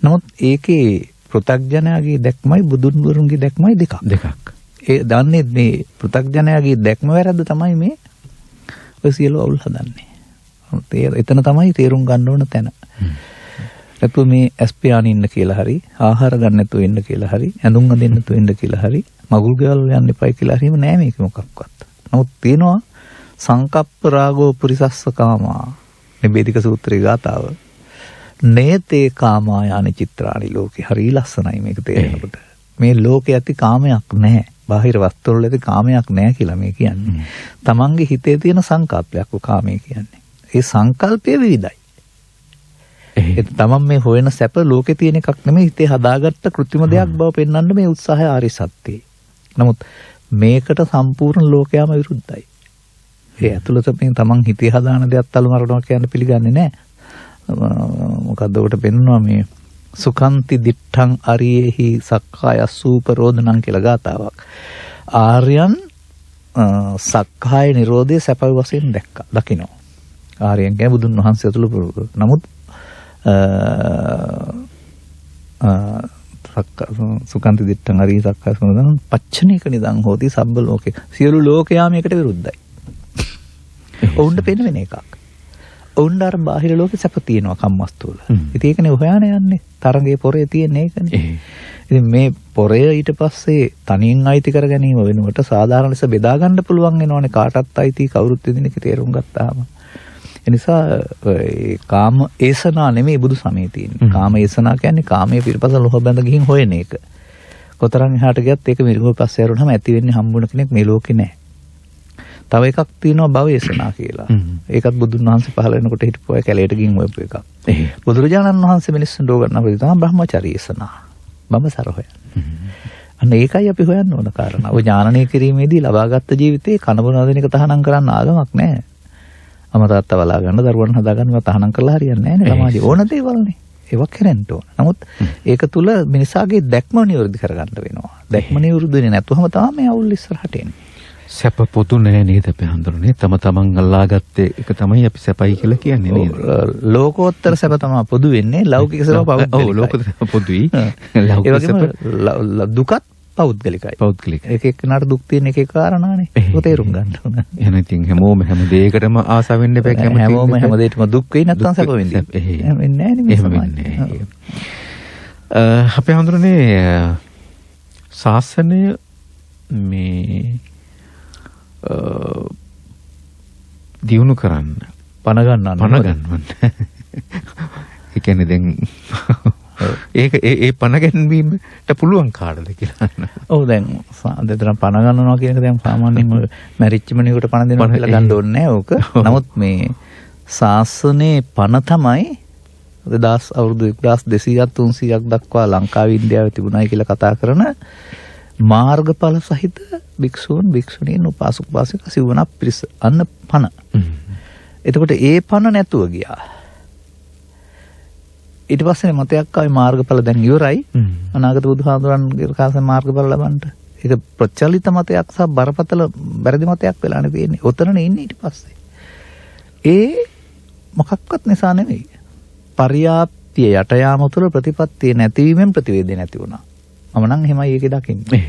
නමුත් ඒකේ පෘථග්ජනයාගේ දැක්මයි බුදුන් වරුන්ගේ දැක්මයි දෙකක්. ඒ දන්නේ මේ පෘථග්ජනයාගේ දැක්ම වැරද්ද තමයි මේ ඔය සියලු අවුල් හදන්නේ. එතන තමයි තේරුම් ගන්න ඕන තැන. නැත්නම් මේ ඇස්පියාන ඉන්න කියලා හරි ආහාර ගන්න නැතුව ඉන්න කියලා හරි ඇඳුම් අඳින්න නැතුව ඉන්න කියලා හරි මගුල් ගෙවල් යන්න එපයි කියලා හරිම නෑ මේක මොකක්වත්. නමුත් තියෙනවා සංකප්ප රාගෝ පුරිසස්ස කාමා නිබේධික සූත්‍රයේ ගාතාව. නේතේ කාමායානි චිත්‍රානි ලෝකේ හරි ලස්සනයි මේක තේරෙනකොට. මේ ලෝකේ ඇති කාමයක් නැහැ. බාහිර වස්තු වල ඇති කාමයක් නැහැ කියලා මේ කියන්නේ. තමන්ගේ හිතේ තියෙන සංකල්පයක් කාමය කියන්නේ. ඒ සංකල්පය විවිධයි. ඒ තමන් මේ හොයන සැප ලෝකේ තියෙන එකක් නෙමෙයි හිතේ හදාගත්ත કૃත්‍රිම දෙයක් බව පෙන්වන්න මේ උත්සාහය ආරි සත්‍යයි. නමුත් මේකට සම්පූර්ණ ලෝකයාම විරුද්ධයි. ඒ ඇතුළත මේ තමන් හිතේ හදාන දෙයක් තලු මරනවා කියන පිළිගන්නේ නැහැ. මොකද්ද ඔකට පෙන්වනවා මේ සුඛන්ති දිත්තං අරියේහි සක්කාය සූපරෝධනං කියලා ගාතාවක්. ආර්යයන් සක්කාය නිරෝධයේ සැප වශයෙන් දකිනවා. ආර්යයන් කියන්නේ බුදුන් වහන්සේ ඇතුළු පුරුදු. නමුත් සුඛන්ති දිත්තං අරිය සක්කාය සූපරෝධනං පච්චනේක නිදං හෝති සබ්බ ලෝකේ. සියලු ලෝකයා මේකට විරුද්ධයි. ඔවුන්ට පෙනෙන එකක්. ඔවුන්ට අර බාහිර ලෝකේ සැප තියෙනවා කම්මස්තු වල. ඉතින් ඒකනේ හොයාන යන්නේ. තරංගේ පොරේ තියෙන ඒකනේ. ඉතින් මේ පොරය ඊට පස්සේ තනියෙන් අයිති කර ගැනීම වෙනුවට සාධාරණ ලෙස බෙදා ගන්න පුළුවන් වෙනවනේ කාටත් අයිති කවුරුත් විදින එක තේරුම් ගත්තාම. ඒ නිසා කාම ඒසනා නෙමෙයි බුදු සමයේ තියෙන්නේ. කාම ඒසනා කියන්නේ කාමයේ පිටපස ලොහ බැඳ ගිහින් හොයන එක. කොතරම් එහාට ගියත් ඒක මිරිඟුව පස්සේ යරුනම ඇති වෙන්නේ හම්බුන කෙනෙක් මේ ලෝකේ නැහැ. තව එකක් තියෙනවා භවයේසනා කියලා. ඒකත් බුදුන් වහන්සේ පහළ වෙනකොට හිටපු අය කැලේට ගින් හොයපු එකක්. බුදුරජාණන් වහන්සේ මිනිස්සුන්ට ඕගන්න අපිට තමයි බ්‍රහ්මචාරීසනා. බඹසර හොයන. අන්න ඒකයි අපි හොයන්න ඕන කාරණා. ඔය ඥානනය කිරීමේදී ලබාගත් ජීවිතේ කනබුන දෙන එක තහනම් කරන්න ආගමක් නැහැ. අමතාත්ත බලා ගන්න දරුවන් හදා ගන්න තහනම් කරලා හරියන්නේ නැහැ නේ. සමාජයේ ඕන දේවල්නේ. ඒවක් කරන්න ඕන. නමුත් ඒක තුල මිනිසාගේ දැක්ම නිවැරදි කරගන්න වෙනවා. දැක්ම නිවැරදි වෙන්නේ නැතුවම තමයි මේ අවුල් ඉස්සරහට එන්නේ. සැප පොදු නෑ නේද අපි හඳුරන්නේ. තම තමන් අල්ලාගත්තේ එක තමයි අපි සැපයි කියලා කියන්නේ නේද? ලෝකෝත්තර සැප තමයි පොදු වෙන්නේ. ලෞකික සැප පෞද්ගලිකයි. ඔව් ලෝකෝත්තර සැප පොදුයි. ලෞකික සැප දුකත් පෞද්ගලිකයි. එක එක්කනට දුක් තියෙන එක කාරණානේ. ඒක තේරුම් ගන්න ඕන. එහෙනම් ඉතින් හැමෝම හැම දෙයකටම ආසාව වෙන්න බෑ කැමති. හැමෝම හැම දෙයකටම දුක් වෙයි නැත්නම් සැප වෙන්නේ. එහෙම වෙන්නේ නැහැ නේ. අපි හඳුරන්නේ ශාසනය මේ දියුණු කරන්න පණ ගන්නවන්න. ඒ කියන්නේ දැන් ඒක ඒ පණ ගැනීමට පුළුවන් කාටද කියලා. ඔව් දැන් දෙතරම් පණ ගන්නවා කියන එක දැන් සාමාන්‍යයෙන් මැරිච්ච මිනිහෙකුට පණ දෙනවා කියලා ගන්න ඕනේ නැහැ ඕක. නමුත් මේ ශාසනයේ පණ තමයි අවුරුදු 1200ක් 300ක් දක්වා ලංකාවේ ඉන්දියාවේ තිබුණායි කියලා කතා කරන මාර්ගඵල සහිත භික්ෂූන් භික්ෂුණීන් උපාසක උපාසික සිවණක් පිරිස අන්න පණ. එතකොට ඒ පණ නැතුව ගියා. ඊට පස්සේ මතයක් ආවේ මාර්ගඵල දැන් ඉවරයි. අනාගත බුදුහාමුදුරන්ගේ කාසෙන් මාර්ගඵල ලබන්න. ඒක ප්‍රචලිත මතයක් සහ බරපතල වැරදි මතයක් වෙලානේ තියෙන්නේ. ඔතනනේ ඉන්නේ ඊට පස්සේ. ඒ මොකක්වත් නිසා නෙවෙයි. පරියාප්තිය යට යාම තුළ ප්‍රතිපත්තිය නැතිවීමෙන් ප්‍රතිවේදේ නැති වුණා. මම නම් එහෙමයි ඒකේ දකින්නේ.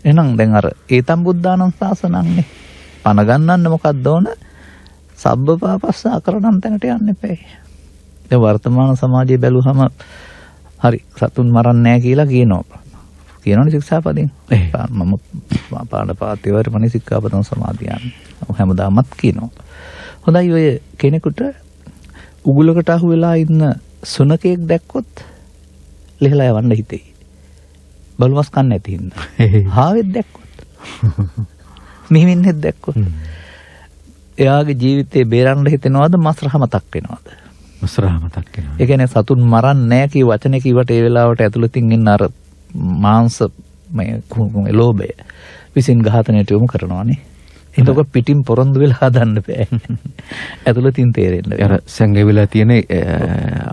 එහෙනම් දැන් අර ඒතම් බුද්ධානම් ශාසනන්නේ පණ ගන්නන්න මොකක්ද ඕන? සබ්බපාපස්ස අකරණම් තැනට යන්න එපා. දැන් වර්තමාන සමාජයේ බැලුවම හරි සතුන් මරන්නේ නැහැ කියලා කියනවා. කියනවනේ ශික්ෂාපදයෙන්. මම පාණපාතේවරමනේ ශික්ෂාපදං සමාදියාමි. හැමදාමත් කියනවා. හොඳයි ඔය කෙනෙකුට උගුලකට අහු වෙලා ඉන්න සුනකෙක් දැක්කොත් ලෙහලා යවන්න හිතෙයි. බලුමස් කන්න නැති හින්දා. හාවෙක් දැක්කොත් මිහිමින්නෙක් දැක්කොත් එයාගේ ජීවිතේ බේරන්න හිතෙනවද මස් රහ මතක් වෙනවද? මස් රහ මතක් වෙනවා. ඒ කියන්නේ සතුන් මරන්නේ නැහැ කිය වචනේ කිව්වට ඒ වෙලාවට ඇතුළතින් ඉන්න අර මාංශ මේ ලෝභය විසින් ඝාතනයට යොමු කරනවානේ. ඒක පිටින් පොරොන්දු වෙලා හදන්න බෑ. ඇතුළතින් තේරෙන්න. අර සංගෙවිලා තියෙන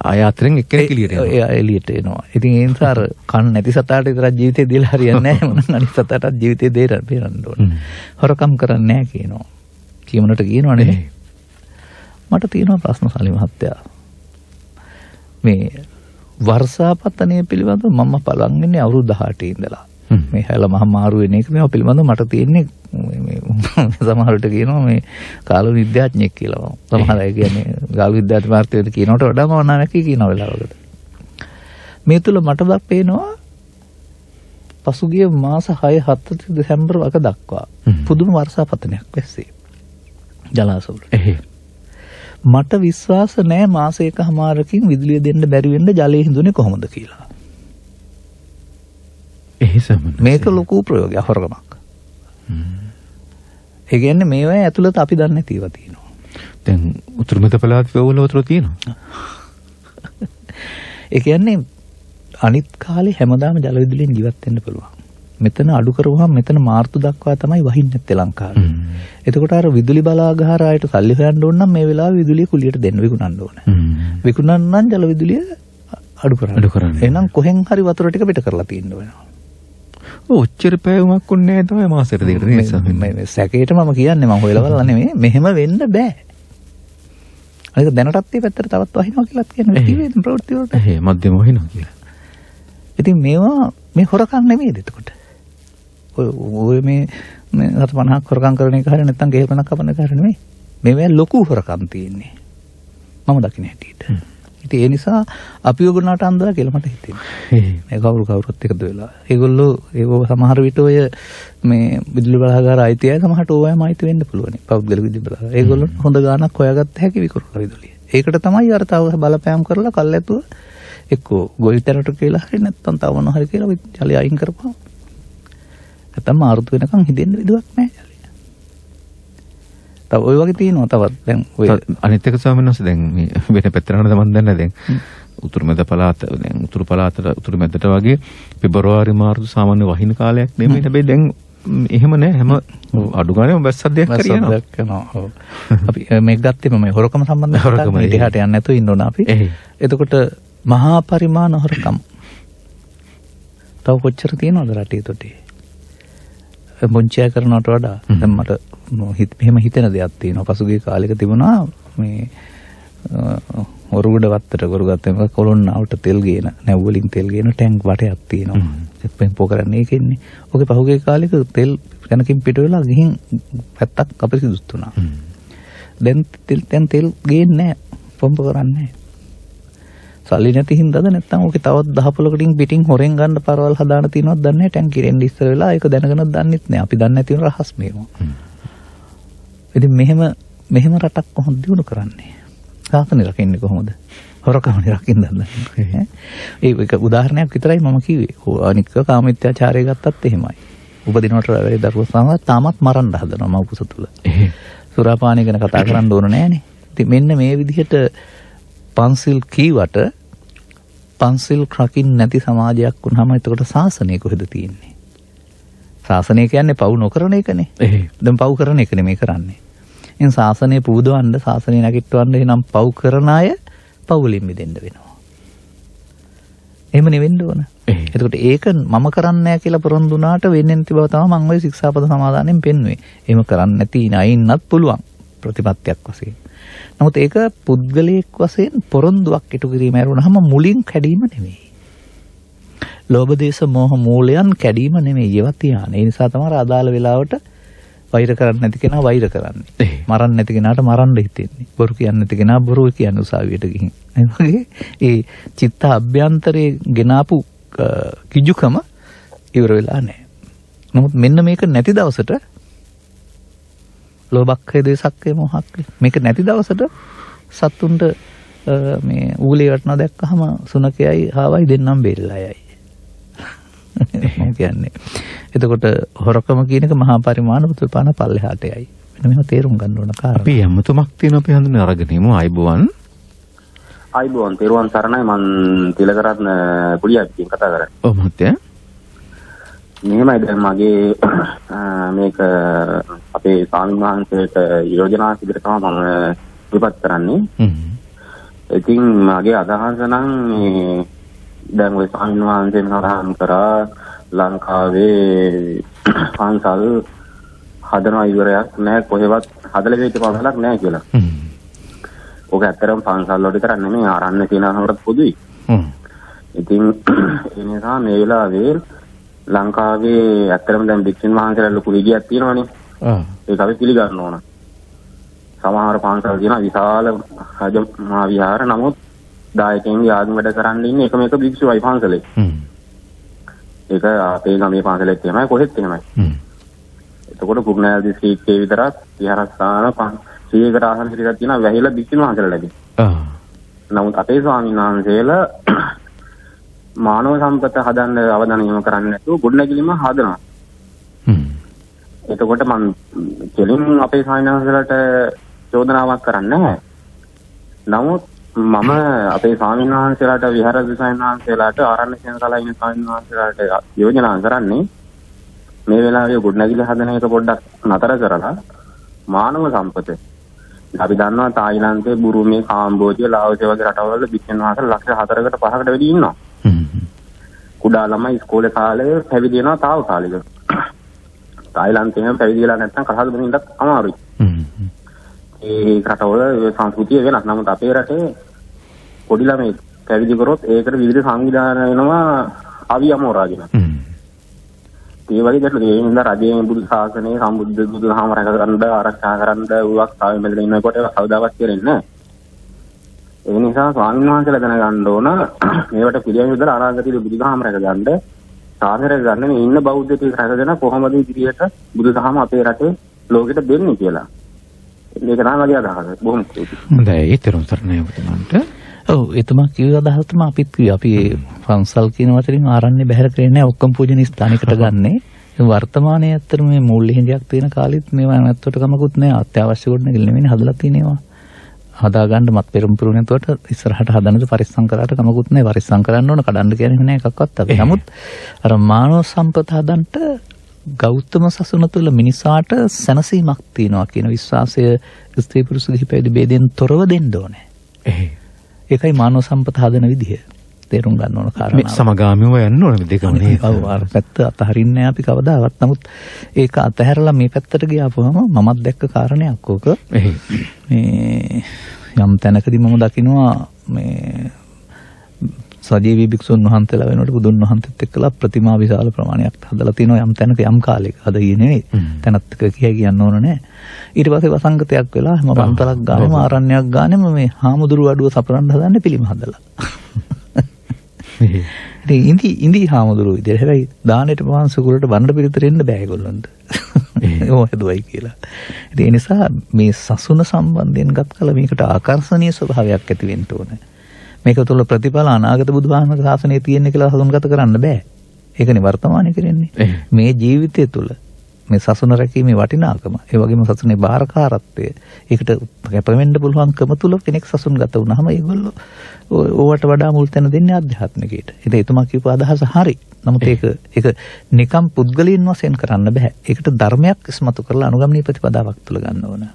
අය අතරින් එක්කෙනෙක් එළියට එනවා. එයා එළියට එනවා. ඉතින් ඒ නිසා අර කන් නැති සතාට විතරක් ජීවිතේ දීලා හරියන්නේ නැහැ. මොන අනිත් සතාටත් ජීවිතේ දෙන්න ඕන. හොරකම් කරන්නේ නැහැ කියනවා. කියමනට කියනවනේ. මට තියෙනවා ප්‍රශ්න සාලි මහත්තයා. මේ වර්ෂාපතනය පිළිබඳව මම බලන් ඉන්නේ අවුරුදු 18 ඉඳලා. මේ හැල මහ මාරු වෙන එක මේවා පිළිබඳව මට තියෙන්නේ මේ සමහරවිට කියනවා මේ කාල විද්‍යාඥයෙක් කියලා. සමහර අය කියන්නේ කාල විද්‍යාඥ මාර්ථයට කියනකට වඩා මම නැකී කියන වෙලාවකට. මේ තුල මට පේනවා පසුගිය මාස 6-7 දෙසැම්බර් වක දක්වා පුදුම වර්ෂාපතනයක් වැස්සේ. ජලාශවල. මට විශ්වාස නැහැ මාසයකමාරකින් විදුලිය දෙන්න බැරි වෙන්න ජලය හිඳුනේ කොහොමද කියලා. මේක ලොකු ප්‍රයෝගයක් හොරගමක්. ඒ කියන්නේ මේවා ඇතුළත අපි දන්නේ නැතිව තියෙනවා. දැන් උතුරු මැද පළාත් වල වතුර තියෙනවා. ඒ කියන්නේ අනිත් කාලේ හැමදාම ජල විදුලියෙන් ජීවත් වෙන්න පුළුවන්. මෙතන අඩු කරුවහම මෙතන මාර්තු දක්වා තමයි වහින්නේ නැත්තේ ලංකාවේ. එතකොට අර විදුලි බලාගාර ආයත සල්ලි හොයන්න ඕන නම් මේ වෙලාවේ විදුලිය කුලියට දෙන්න විකුණන්න ඕන. විකුණන්න නම් ජල විදුලිය අඩු කරන්න. එහෙනම් කොහෙන් හරි වතුර ටික පිට කරලා තියෙන්න වෙනවා. ඔච්චර පැයුමක් උන්නේ නැහැ තමයි මාසෙට දෙකට නේ. මේ සැකේට මම කියන්නේ මම හොයලා බලලා නෙමෙයි. මෙහෙම වෙන්න බෑ. අනික දැනටත් මේ පැත්තට තවත් වහිනවා කියලාත් කියන්නේ කිව්වේ ප්‍රවෘත්ති වලට. මධ්‍යම වහිනවා කියලා. ඉතින් මේවා මේ හොරකම් නෙමෙයිද එතකොට? ඔය මේ 50ක් හොරකම් කරන එක හරිය නැත්නම් ගෙහෙල් පණක් කපන එක හරිය නෙමෙයි. මේවා ලොකු හොරකම් තියෙන්නේ. මම දකින්න හැටියට. ඉතින් ඒ නිසා අපි ඔයගොල්ලන්ට අන්දලා කියලා මට හිතෙනවා. මේ කවුරුත් එකතු වෙලා. ඒගොල්ලෝ ඒක සමහර විට ඔය මේ විදුලි බලාගාර අයිතිය සමහරට ඕවෑම අයිති වෙන්න පුළුවන්. පෞද්ගලික විදුලි බලාගාර. ඒගොල්ලෝ හොඳ ගාණක් හොයාගත්ත හැකි විකුණන විදුලිය. ඒකට තමයි අර තව බලපෑම් කරලා කල්ැතුව එක්කෝ ගොවිතැනට කියලා හරි නැත්නම් තව මොන හරි කියලා ජලය අයින් කරපුවා. නැත්නම් මාරුතු වෙනකන් හිතෙන්න විදුවක් නැහැ ජලය. තව ඔය වගේ තියෙනවා තවත් දැන් ඔය අනිත් එක ස්වාමීන් වහන්සේ දැන් මේ වෙන පැත්තකට මම දන්නේ දැන් උතුරු මැද පළාත දැන් උතුරු පළාතට උතුරු මැදට වගේ පෙබරවාරි මාර්තු සාමාන්‍ය වහින කාලයක් නෙමෙයි. හැබැයි දැන් එහෙම නෑ හැම අඩු ගානේ බැස්සක් දෙයක් කරනවා. අපි මේක ගත්තේ මම හොරකම සම්බන්ධව ඉතිහාට යන්න නැතුව ඉන්න ඕන අපි. එතකොට මහා පරිමාණ හොරකම් තව කොච්චර තියෙනවද රටේ තොටේ? මොන්චය කරනවට වඩා දැන් මට මෙහෙම හිතෙන දෙයක් තියෙනවා. පසුගිය කාලෙක තිබුණා මේ ඔරුගඩ වත්තට ගොරුගත්තම කොළොන්නාවට තෙල් ගේන නැව් වලින් තෙල් ගේන ටැංක් වටයක් තියෙනවා. එක්පෙන් පොකරන්නේ ඒකෙන්නේ. ඔගේ පහුගිය කාලෙක තෙල් කනකින් පිට වෙලා ගිහින් පැත්තක් අපිරිසිදුත් වුණා. දැන් තෙල් ගේන්නේ නැහැ. පොම්ප කරන්නේ නැහැ. සල්ලි නැති හින්දාද නැත්නම් ඔකේ තවත් 10-15කටින් පිටින් හොරෙන් ගන්න පරවල් හදාන තියෙනවද දන්නේ නැහැ. ටැංක් කිරෙන්න ඉස්සර වෙලා ඒක දැනගෙනත් දන්නෙත් නැහැ. අපි දන්නේ නැති වෙන රහස් මේවා. ඉතින් මෙහෙම රටක් කොහොමද දිනු කරන්නේ? සාසනෙ රකින්නේ කොහොමද? හොරකමනේ රකින්න දන්නේ. ඒක උදාහරණයක් විතරයි මම කිව්වේ. අනික කාමීත්‍යාචාරය ගත්තත් එහෙමයි. උපදිනවට වැඩි දරුවෝ තාමත් මරන්න හදනවා මව් කුස තුල. සුරාපානය ගැන කතා කරන්න ඕන නෑනේ. ඉතින් මෙන්න මේ විදිහට පන්සිල් කීවට පන්සිල් රකින්න නැති සමාජයක් වුණාම එතකොට සාසනය කොහෙද තියෙන්නේ? සාසනය කියන්නේ පව් නොකරන එකනේ. දැන් පව් කරන එක නෙමෙයි කරන්නේ. එන් සාසනය පුබුදවන්න සාසනය නැගිටවන්න එහෙනම් පව් කරන අය පව්ලින් මිදෙන්න වෙනවා. එහෙම නෙවෙන්න ඕන. එතකොට ඒක මම කරන්නේ නැහැ කියලා පොරොන්දු වුණාට වෙන්නේ නැති බව තමයි මම ওই ශික්ෂාපද සමාදානෙන් පෙන්වුවේ. එහෙම කරන්නේ නැති නයින්නත් පුළුවන් ප්‍රතිපත්තියක් වශයෙන්. නමුත් ඒක පුද්ගලයෙක් වශයෙන් පොරොන්දුවක් ඉටු කිරීම ඇරුණාම මුලින් කැඩීම නෙමෙයි. ලෝභ දේශ මොහ මූලයන් කැඩීම නෙමෙයි ඒවා තියාන. ඒ නිසා තමයි අදාළ වෙලාවට වෛර කරන්නේ නැති කෙනා වෛර කරන්නේ. මරන්නේ නැති කෙනාට මරන්න හිතෙන්නේ. බොරු කියන්නේ නැති කෙනා බොරු කියන්නේ උසාවියට ගිහින්. ඒ වගේ ඒ චිත්ත අභ්‍යන්තරයේ ගෙනාපු කිජුකම ඉවර වෙලා නැහැ. නමුත් මෙන්න මේක නැති දවසට ලෝභක්ඛය දේශක්ඛය මොහක්ඛය මේක නැති දවසට සත්තුන්ට මේ ඌලේ වටනවා දැක්කහම සුනකයයි හාවයි දෙන්නම් බෙල්ලයයි. මම කියන්නේ. එතකොට හොරකම කියන එක මහා පරිමාණ ප්‍රතිපාන පල්ලෙහාට යයි. මෙන්න මේක තේරුම් ගන්න ඕන කාරණා. අපි යම්තුමක් තියෙන අපි හඳුනන අරගෙනීම ආයිබෝවන්. ආයිබෝවන් තෙරුවන් සරණයි මන් තිලකරත්න පුලියක්ගෙන් කතා කරන්නේ. ඔව් මහත්තයා. මෙහෙමයි දැන් මගේ මේක අපේ ස්වාමීන් වහන්සේට යෝජනා ඉදිරියට තමයි මම ඉපත් කරන්නේ. ඉතින් මගේ අදහස නම් මේ දැන් ඔය ස්වාමීන් වහන්සේ සඳහන් කරා ලංකාවේ පන්සල් හදනවා ඉවරයක් නැහැ කොහෙවත් හදලා වෙච්ච පන්සලක් නැහැ කියලා. ඔක ඇත්තටම පන්සල් වල විතර නෙමෙයි ආරණ්‍ය සේනාසනවලත් පොදුයි. ඉතින් ඒ නිසා මේ වෙලාවේ ලංකාවේ ඇත්තටම දැන් භික්ෂුන් වහන්සේලා ලොකු විජයක් තියෙනවනේ. ඒක අපි පිළිගන්න ඕන. සමහර පන්සල් තියෙනවා විශාල රජ මහා විහාර නමුත් දායකයන්ගේ ආගම වැඩ කරන්න ඉන්නේ එකම එක භික්ෂුවයි පන්සලේ. ඒක අපේ ගමේ පන්සලෙත් එහෙමයි කොහෙත් එහෙමයි. එතකොට පුග්නෑල් දිස්ත්‍රික්කයේ විතරක් විහාරස්ථාන 100කට ආසන්න පිටක් තියෙනවා වැහිලා භික්ෂුන් වහන්සේලාගෙන්. නමුත් අපේ ස්වාමීන් වහන්සේලා මානව සම්පත හදන්න අවධානය යොමු කරන්නේ නැතුව ගොඩනැගිලිම හදනවා. එතකොට මම කෙලින් අපේ ස්වාමීන් වහන්සේලාට චෝදනාවක් කරන්නේ නැහැ. නමුත් මම අපේ ස්වාමීන් වහන්සේලාට විහාර ස්වාමීන් වහන්සේලාට ආරණ්‍ය සේනාසලා ඉන්න ස්වාමීන් වහන්සේලාට යෝජනා කරන්නේ මේ වෙලාවේ ගොඩනැගිලි හදන එක පොඩ්ඩක් නතර කරලා මානව සම්පත අපි දන්නවා තායිලන්තේ බුරුමේ කාම්බෝජිය ලාओस වගේ රටවල භික්ෂුන් වහන්සේලා ලක්ෂ 4කට 5කට වැඩි ඉන්නවා. කුඩා ළමයි ඉස්කෝලේ කාලේ පැවිදි වෙනවා තාවකාලිකව. තායිලන්තේ පැවිදි වෙලා නැත්නම් කහල් බඳින්නත් අමාරුයි. ඒ රටවල සංස්කෘතිය වෙනස්. නමුත් අපේ රටේ පොඩි ළමයි පැවිදි කරොත් ඒකට විවිධ සංවිධාන වෙනවා අවියම හොරාගෙන. ඒ වගේ දෙයක් නේ ඉඳලා රජයේ බුදු ශාසනයේ සම්බුද්ධ බුදුහාම රැකගන්න ආරක්ෂා කරන්න උවක් සාවෙ මෙතන ඉන්නකොට කවදාවත් කරෙන්නේ නැහැ. ඒ නිසා ස්වාමීන් වහන්සේලා දැනගන්න ඕන මේවට පිළියම් යොදලා අනාගතයේ බුදුදහම රැකගන්න සාධර ගන්න මේ ඉන්න බෞද්ධ ටික රැකගෙන කොහොමද ඉදිරියට බුදුදහම අපේ රටේ ලෝකෙට දෙන්නේ කියලා. මේක තමයි මගේ අදහස. බොහොම ස්තුතියි. හොඳයි ඊතරම් තරණය ඔබතුමාට. ඔව් එතුමා කිව්ව අදහස තමයි අපිත් කිව්වේ. අපි පන්සල් කියන වචنين ආරණ්‍ය බැහැර කරන්නේ නැහැ. ඔක්කොම පූජනීය ස්ථානයකට ගන්නෙ. වර්තමානයේ ඇත්තට මේ මූල්‍ය හිඟයක් තියෙන කාලෙත් මේවා නැත්තට කමකුත් නැහැ. අත්‍යවශ්‍ය කොට නෙගිල නෙමෙයි හදලා තියෙනවා. හදාගන්න මත් පෙරම්පුරු නැතුවට ඉස්සරහට හදන්නද පරිස්සම් කරාට කමකුත් නැහැ. පරිස්සම් කරන්න ඕන කඩන්න කියන්නේ නැහැ එකක්වත් අපි. නමුත් අර මානව සම්පත හදන්නට ගෞතම සසුන තුළ මිනිසාට සැනසීමක් තියෙනවා කියන විශ්වාසය ස්ත්‍රී පුරුෂ කිසි පැවිදි ભેදයෙන් තොරව දෙන්න ඕනේ. ඒකයි මානව සම්පත හදන විදිහ. තේරුම් ගන්න ඕන කාරණා. මේ සමගාමීව යන්න ඕන දෙකම නේ. ඔව් අර පැත්ත අතහරින්නේ අපි කවදාවත්. නමුත් ඒක අතහැරලා මේ පැත්තට ගියාපුවම මමත් දැක්ක කාරණයක් ඕක. මේ යම් තැනකදී මම දකිනවා මේ සජීවී භික්ෂුන් වහන්සේලා වෙනකොට බුදුන් වහන්සේත් එක්කලා ප්‍රතිමා විශාල ප්‍රමාණයක් හදලා තිනවා යම් තැනක යම් කාලයක. අද ඊයේ නෙවෙයි. තැනත් එක කියන්න ඕන නෑ. ඊට පස්සේ වසංගතයක් වෙලා හැම පන්තලක් ගානෙම ආරණ්‍යයක් ගානෙම මේ හාමුදුරු අඩුව සපරන්න හදන්නේ පිළිම හදලා. ඉතින් ඉන්දි හාමුදුරුවෝ විදියට හැබැයි දානෙට වහන්සේකුලට බණ්ඩ පිළිතර එන්න බෑ ඒගොල්ලන්ට. ඕක හදුවයි කියලා. ඉතින් ඒ නිසා මේ සසුන සම්බන්ධයෙන් ගත් කල මේකට ආකර්ෂණීය ස්වභාවයක් ඇති වෙන්න ඕනේ. මේක තුළ ප්‍රතිඵල අනාගත බුදුහාමක ශාසනයේ තියෙන කියලා සසුන්ගත කරන්න බෑ. ඒකනේ වර්තමානයේ කරන්නේ. මේ ජීවිතය තුළ මේ සසුන රැකීමේ වටිනාකම, ඒ වගේම සසුනේ බාරකාරත්වය, ඒකට කැපවෙන්න පුළුවන්කම තුළ කෙනෙක් සසුන්ගත වුණාම ඒගොල්ලෝ ඕවට වඩා මුල් තැන දෙන්නේ ආධ්‍යාත්මිකයට. ඉතින් එතුමා කියපු අදහස හරි. නමුත් ඒක නිකම් පුද්ගලයන් වශයෙන් කරන්න බෑ. ඒකට ධර්මයක් ඉස්මතු කරලා අනුගමනීය ප්‍රතිපදාවක් තුළ ගන්න ඕන.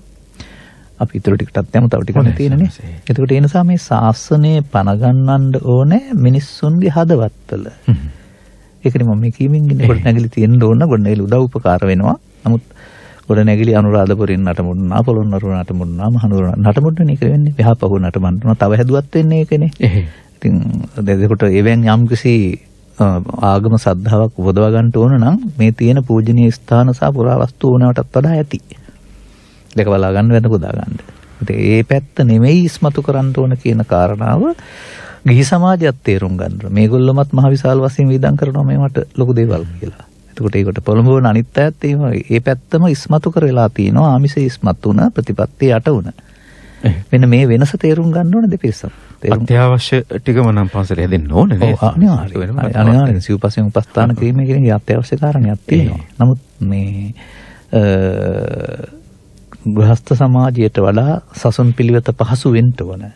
අපි ඊටු ටිකටත් යමු තව ටිකක් තියෙනනේ. එතකොට ඒ නිසා මේ ශාසනය පණ ගන්නන්න ඕනේ මිනිස්සුන්ගේ හදවත්වල. ඒකනේ මම මේ කියමින් ඉන්නේ ගොඩනැගිලි තියෙන්න ඕන ගොඩනැගිලි උදව් උපකාර වෙනවා. නමුත් ගොඩනැගිලි අනුරාධපුරින් නටමුන්නා පොළොන්නරුව නටමුන්නා මහනුවර නටමුන්න එක වෙන්නේ. වහපහුව නටමන්නවා. තව හැදුවත් වෙන්නේ ඒකනේ. ඉතින් එතකොට එවෙන් යම් කිසි ආගම සද්ධාාවක් උපදවා ගන්න ඕන නම් මේ තියෙන පූජනීය ස්ථාන සහ පුරාවස්තු ඕනවටත් වඩා ඇති. දෙක බලා ගන්න වෙන පුදා ගන්න. ඒ පැත්ත නෙමෙයි ඉස්මතු කරන්න ඕන කියන කාරණාව ගිහි සමාජයත් තේරුම් ගන්න. මේගොල්ලොමත් මහ විශාල වශයෙන් විඳන් කරනවා මේවට ලොකු දේවල් කියලා. එතකොට ඒකට පොළඹවන අනිත් අයත් ඒ පැත්තම ඉස්මතු කරලා තිනවා. ආමිෂ ඉස්මතු වුණ ප්‍රතිපත්තිය යට වුණ. මෙන්න මේ වෙනස තේරුම් ගන්න ඕන දෙපෙස්සම. අත්‍යවශ්‍ය ටිකම නම් පන්සල හැදෙන්න ඕනේ නේද? අනිවාර්යයෙන් සිව්පසෙන් උපස්ථාන කිරීම කියන්නේ අත්‍යවශ්‍ය කාරණයක් තියෙනවා. නමුත් මේ ගෘහස්ත සමාජයට වඩා සසුන් පිළිවෙත පහසු වෙන්න ඕන.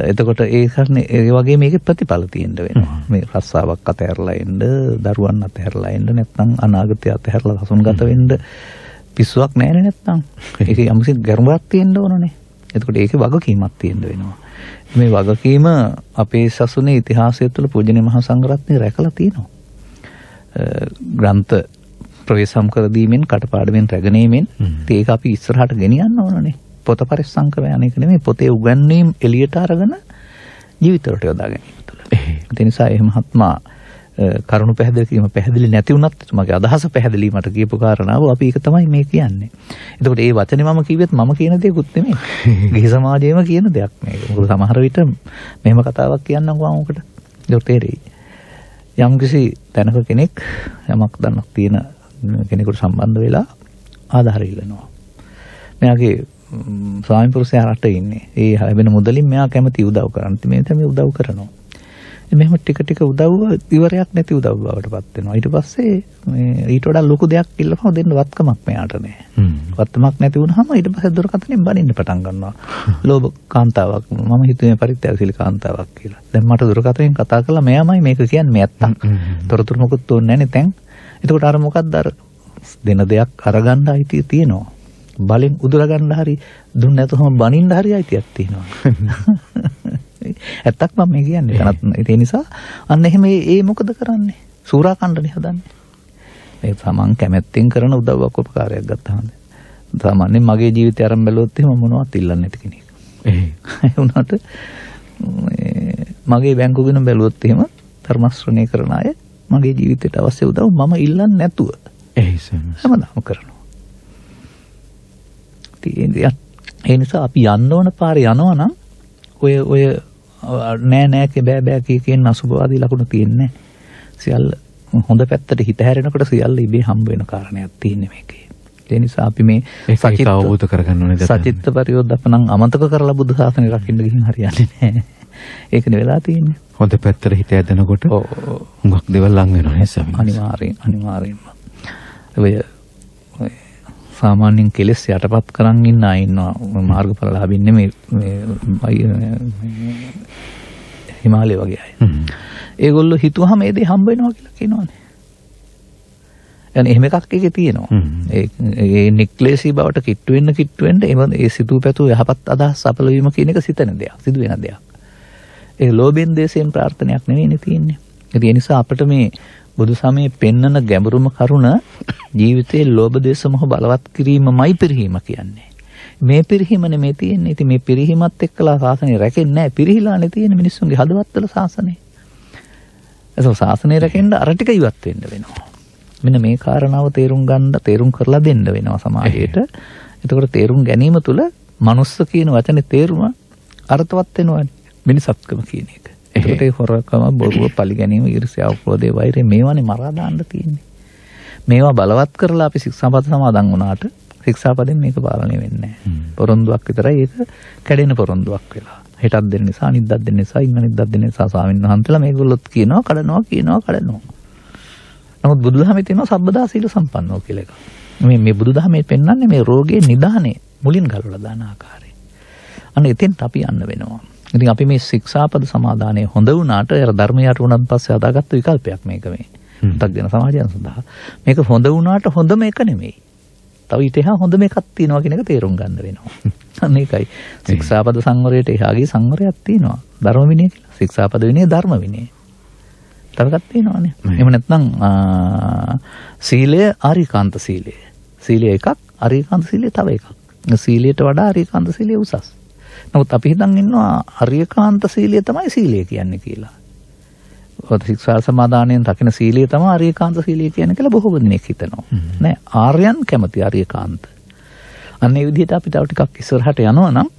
එතකොට ඒ කරන්නේ ඒ වගේ මේකේ ප්‍රතිඵල තියෙන්න වෙනවා. මේ රස්සාවක් අතහැරලා එන්න, දරුවන් අතහැරලා එන්න, නැත්නම් අනාගතය අතහැරලා සසුන් ගත වෙන්න පිස්සුවක් නැහැනේ නැත්නම්. ඒකේ යම්කිසි ගැඹුරක් තියෙන්න ඕනනේ. එතකොට ඒකේ වගකීමක් තියෙන්න වෙනවා. මේ වගකීම අපේ සසුනේ ඉතිහාසය තුළ පූජනීය මහා සංඝරත්නය රැකලා තියෙනවා. ග්‍රන්ථ ප්‍රවේශම් කර දීමෙන් කටපාඩමින් රැගෙනීමෙන් ඒක අපි ඉස්සරහට ගෙනියන්න ඕනනේ. පොත පරිස්සම් කර යන එක නෙමෙයි පොතේ උගන්වීම් එළියට අරගෙන ජීවිතවලට යොදා ගැනීම තුළ. ඒ නිසා එහෙම මහත්මා කරුණු පැහැදිලි නැති වුණත් මගේ අදහස පැහැදිලි මට කියපු කාරණාව අපි ඒක තමයි මේ කියන්නේ. එතකොට මේ වචනේ මම කිව්වෙත් මම කියන දේකුත් නෙමෙයි. ගිහි සමාජයේම කියන දෙයක් මේක. මොකද සමහර විට මෙහෙම කතාවක් කියන්නකෝ මම උකට. ඒක තේරෙයි. යම්කිසි තැනක කෙනෙක් යමක් දන්නක් තියෙන කෙනෙකුට සම්බන්ධ වෙලා ආධාර ඉල්ලනවා. මෙයාගේ ස්වාමි පුරුෂයා රට ඉන්නේ. ඒ ලැබෙන මුදලින් මෙයා කැමති උදව් කරන්න. මේ තමයි උදව් කරනවා. මෙහෙම ටික ටික උදව්ව ඉවරයක් නැති උදව් බවටපත් වෙනවා. ඊට පස්සේ මේ ඊට වඩා ලොකු දෙයක් ඉල්ලපුවා දෙන්න වත්කමක් මෙයාට නැහැ. වත්කමක් නැති වුනහම ඊට පස්සේ දුරකථනයෙන් බනින්න පටන් ගන්නවා. ලෝභ කාන්තාවක් මම හිතුවේ පරිත්‍යාගශීලී කාන්තාවක් කියලා. දැන් මට දුරකථනයෙන් කතා කළා මෙයාමයි මේක කියන්නේ නැත්තම්. තොරතුරු මොකුත් ඕනේ නැනේ දැන්. එතකොට අර මොකක්ද අර දෙන දෙයක් අරගන්න අයිතිය තියෙනවා. බලෙන් උදුර ගන්න හරි දුන්න නැතුවම බනින්න හරි අයිතියක් තියෙනවා. ඇත්තක් මම මේ කියන්නේ. ඒ නිසා අන්න එහෙම ඒ මොකද කරන්නේ? සූරා කණ්ඩනේ හදන්නේ. මේ තමන් කැමැත්තෙන් කරන උදව්වක් උපකාරයක් ගත්තාම. සාමාන්‍යයෙන් මගේ ජීවිතය අරන් බැලුවොත් එහෙම මොනවත් ඉල්ලන්නේ නැති කෙනෙක්. ඒ වුණාට මගේ බැංකු ගිණුම බැලුවොත් එහෙම ධර්ම ශ්‍රවණය කරන අය මගේ ජීවිතයට අවශ්‍ය උදව් මම ඉල්ලන්නේ නැතුව හැමදාම කරනවා. ඒ නිසා අපි යන්න ඕන පාරේ යනවා නම් ඔය නෑ කියන අසුභවාදී ලකුණු තියෙන්නේ. සියල්ල හොඳ පැත්තට හිත හැරෙනකොට සියල්ල ඉබේ හම්බ වෙන කාරණයක් තියෙන්නේ මේකේ. ඒ නිසා අපි මේ සචිත්ත අවබෝධ කරගන්න ඕනේ. සචිත්ත පරියෝධපණං අමතක කරලා බුදු සාසනය රකින්න ගිහින් හරියන්නේ නෑ. ඒකනේ වෙලා තියෙන්නේ. හොඳ පැත්තට හිත ඇදෙනකොට හුඟක් දේවල් ලං වෙනවා නේද? අනිවාර්යෙන්ම. ඔය සාමාන්‍යයෙන් කෙලෙස් යටපත් කරන් ඉන්න අය ඉන්නවා. මාර්ගඵලලාභින් නෙමෙයි මේ හිමාලය වගේ අය. ඒගොල්ලෝ හිතුවහම ඒ දේ හම්බ වෙනවා කියලා කියනවානේ. يعني එහෙම එකක් එකේ තියෙනවා. ඒ නික්ලේශී බවට කිට්ටු වෙන්න ඒ සිතූ පැතූ යහපත් අදහස් සඵල වීම කියන එක සිතන දෙයක්, සිදු වෙන දෙයක්. ඒ ලෝභෙන් දේශයෙන් ප්‍රාර්ථනයක් නෙවෙයිනේ තියෙන්නේ. ඒ නිසා අපිට මේ බුදු සමයේ පෙන්නන ගැඹුරුම කරුණ ජීවිතයේ ලෝභ දේශ මොහ බලවත් කිරීමමයි පිරිහීම කියන්නේ. මේ පිරිහීම නෙමෙයි තියෙන්නේ. ඉතින් මේ පිරිහීමත් එක්කලා සාසනය රැකෙන්නේ නැහැ. පිරිහිලානේ තියෙන්නේ මිනිස්සුන්ගේ හදවත්වල සාසනය. ඒක සාසනය රැකෙන්න අර ටික ඉවත් වෙන්න වෙනවා. මෙන්න මේ කාරණාව තේරුම් කරලා දෙන්න වෙනවා සමාජයට. එතකොට තේරුම් ගැනීම තුළ මනුස්ස කියන වචනේ තේරුම අර්ථවත් වෙනවානේ. මිනිසත්කම කියන එක. එතකොට ඒ හොරකම, බොරුව, පලි ගැනීම, ඊර්ෂ්‍යාව, ක්‍රෝධය, වෛරය මේවානේ මරා දාන්න තියෙන්නේ. මේවා බලවත් කරලා අපි ශික්ෂාපද සමාදන් වුණාට ශික්ෂාපදෙන් මේක පාලනය වෙන්නේ නැහැ. පොරොන්දුවක් විතරයි ඒක කැඩෙන පොරොන්දුවක් වෙලා. හෙටක් දෙන්න නිසා, අනිද්දාක් දෙන්න නිසා, ඉන්නනිද්දාක් දෙන්න නිසා ස්වාමීන් වහන්සේලා මේගොල්ලොත් කියනවා කඩනවා. නමුත් බුදුදහමේ තියෙනවා සබ්බදා සීල සම්පන්නෝ කියලා එකක්. මේ බුදුදහමේ පෙන්වන්නේ මේ රෝගයේ නිදානේ මුලින් ගලවලා දාන ආකාරය. අන්න එතෙන්ට අපි යන්න වෙනවා. ඉතින් අපි මේ ශික්ෂාපද සමාදානයේ හොඳ වුණාට අර ධර්මයට උනත් පස්සේ අදාගත්ත විකල්පයක් මේක මේ. පු탁ජන සමාජයන් සඳහා. මේක හොඳ වුණාට හොඳම එක නෙමෙයි. තව ඊට එහා හොඳම එකක් තියෙනවා කියන එක තේරුම් ගන්න වෙනවා. අන්න ඒකයි. ශික්ෂාපද සංවරයට එහාගේ සංවරයක් තියෙනවා. ධර්ම විනය කියලා. ශික්ෂාපද විනය ධර්ම විනය. තව එකක් තියෙනවානේ. එහෙම නැත්නම් සීලය ආරිකාන්ත සීලය. සීලය එකක්, ආරිකාන්ත සීලය තව එකක්. සීලයට වඩා ආරිකාන්ත සීලය උසස්. නමුත් අපි හිතන් ඉන්නවා ආරිකාන්ත සීලය තමයි සීලය කියන්නේ කියලා. ශික්ෂා සමාදානයෙන් දකින සීලය තමයි ආර්යකාන්ත සීලය කියන්නේ කියලා බොහෝ දෙනෙක් හිතනවා. නෑ ආර්යයන් කැමති ආර්යකාන්ත. අන්න ඒ විදිහට අපි තව ටිකක් ඉස්සරහට යනවා නම්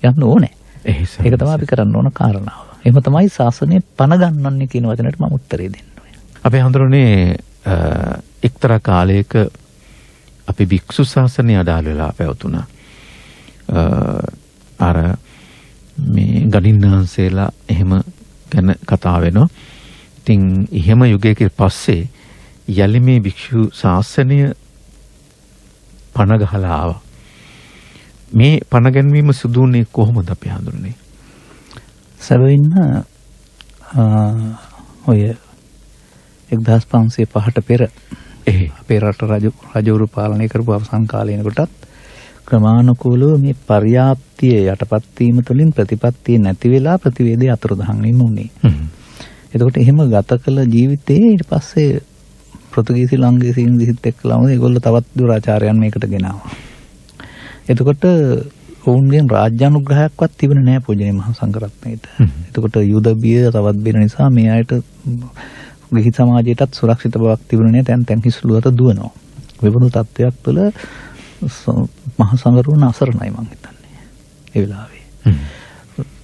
යන්න ඕනේ. ඒක තමයි අපි කරන්න ඕන කාරණාව. එහෙම තමයි ශාසනය පණ ගන්නන්නේ කියන වචනයට මම උත්තරේ දෙන්නේ. අපි හඳුරන්නේ එක්තරා කාලයක අපි භික්ෂු ශාසනය අඩාල වෙලා පැවතුණා. අර මේ ගණින්නාන්සේලා එහෙම ගැන කතා වෙනවා. ඉතින් එහෙම යුගයකින් පස්සේ යලි මේ භික්ෂු ශාසනය පණ ගහලා ආවා. මේ පණ ගැනීම සිදුුනේ කොහොමද අපි හඳුනන්නේ? සැබවින්ම ඔය 1505ට පෙර අපේ රට රජවරු පාලනය කරපු අවසන් කාලේ කොටත් ක්‍රමානුකූලව මේ පර්යාප්තිය යටපත් වීම තුළින් ප්‍රතිපත්තිය නැති වෙලා ප්‍රතිවේදයේ අතුරුදහන් වීම උනේ. එතකොට එහෙම ගත කළ ජීවිතේ ඊට පස්සේ පෘතුගීසි ලංකේසීන් දිහිත් එක්කලාම ඒගොල්ලෝ තවත් දුරාචාරයන් මේකට ගෙනාවා. එතකොට ඔවුන්ගෙන් රාජ්‍යානුග්‍රහයක්වත් තිබුණේ නැහැ පූජනීය මහා සංඝරත්නයට. එතකොට යුද බිය තවත් බින නිසා මේ අයට ගිහි සමාජයටත් සුරක්ෂිත බවක් තිබුණේ නැහැ. තැන් හිස්ලුවට දුවනවා. විපුණු තත්ත්වයක් තුළ මහා සංඝරුවන අසරණයි මං හිතන්නේ. ඒ වෙලාවේ.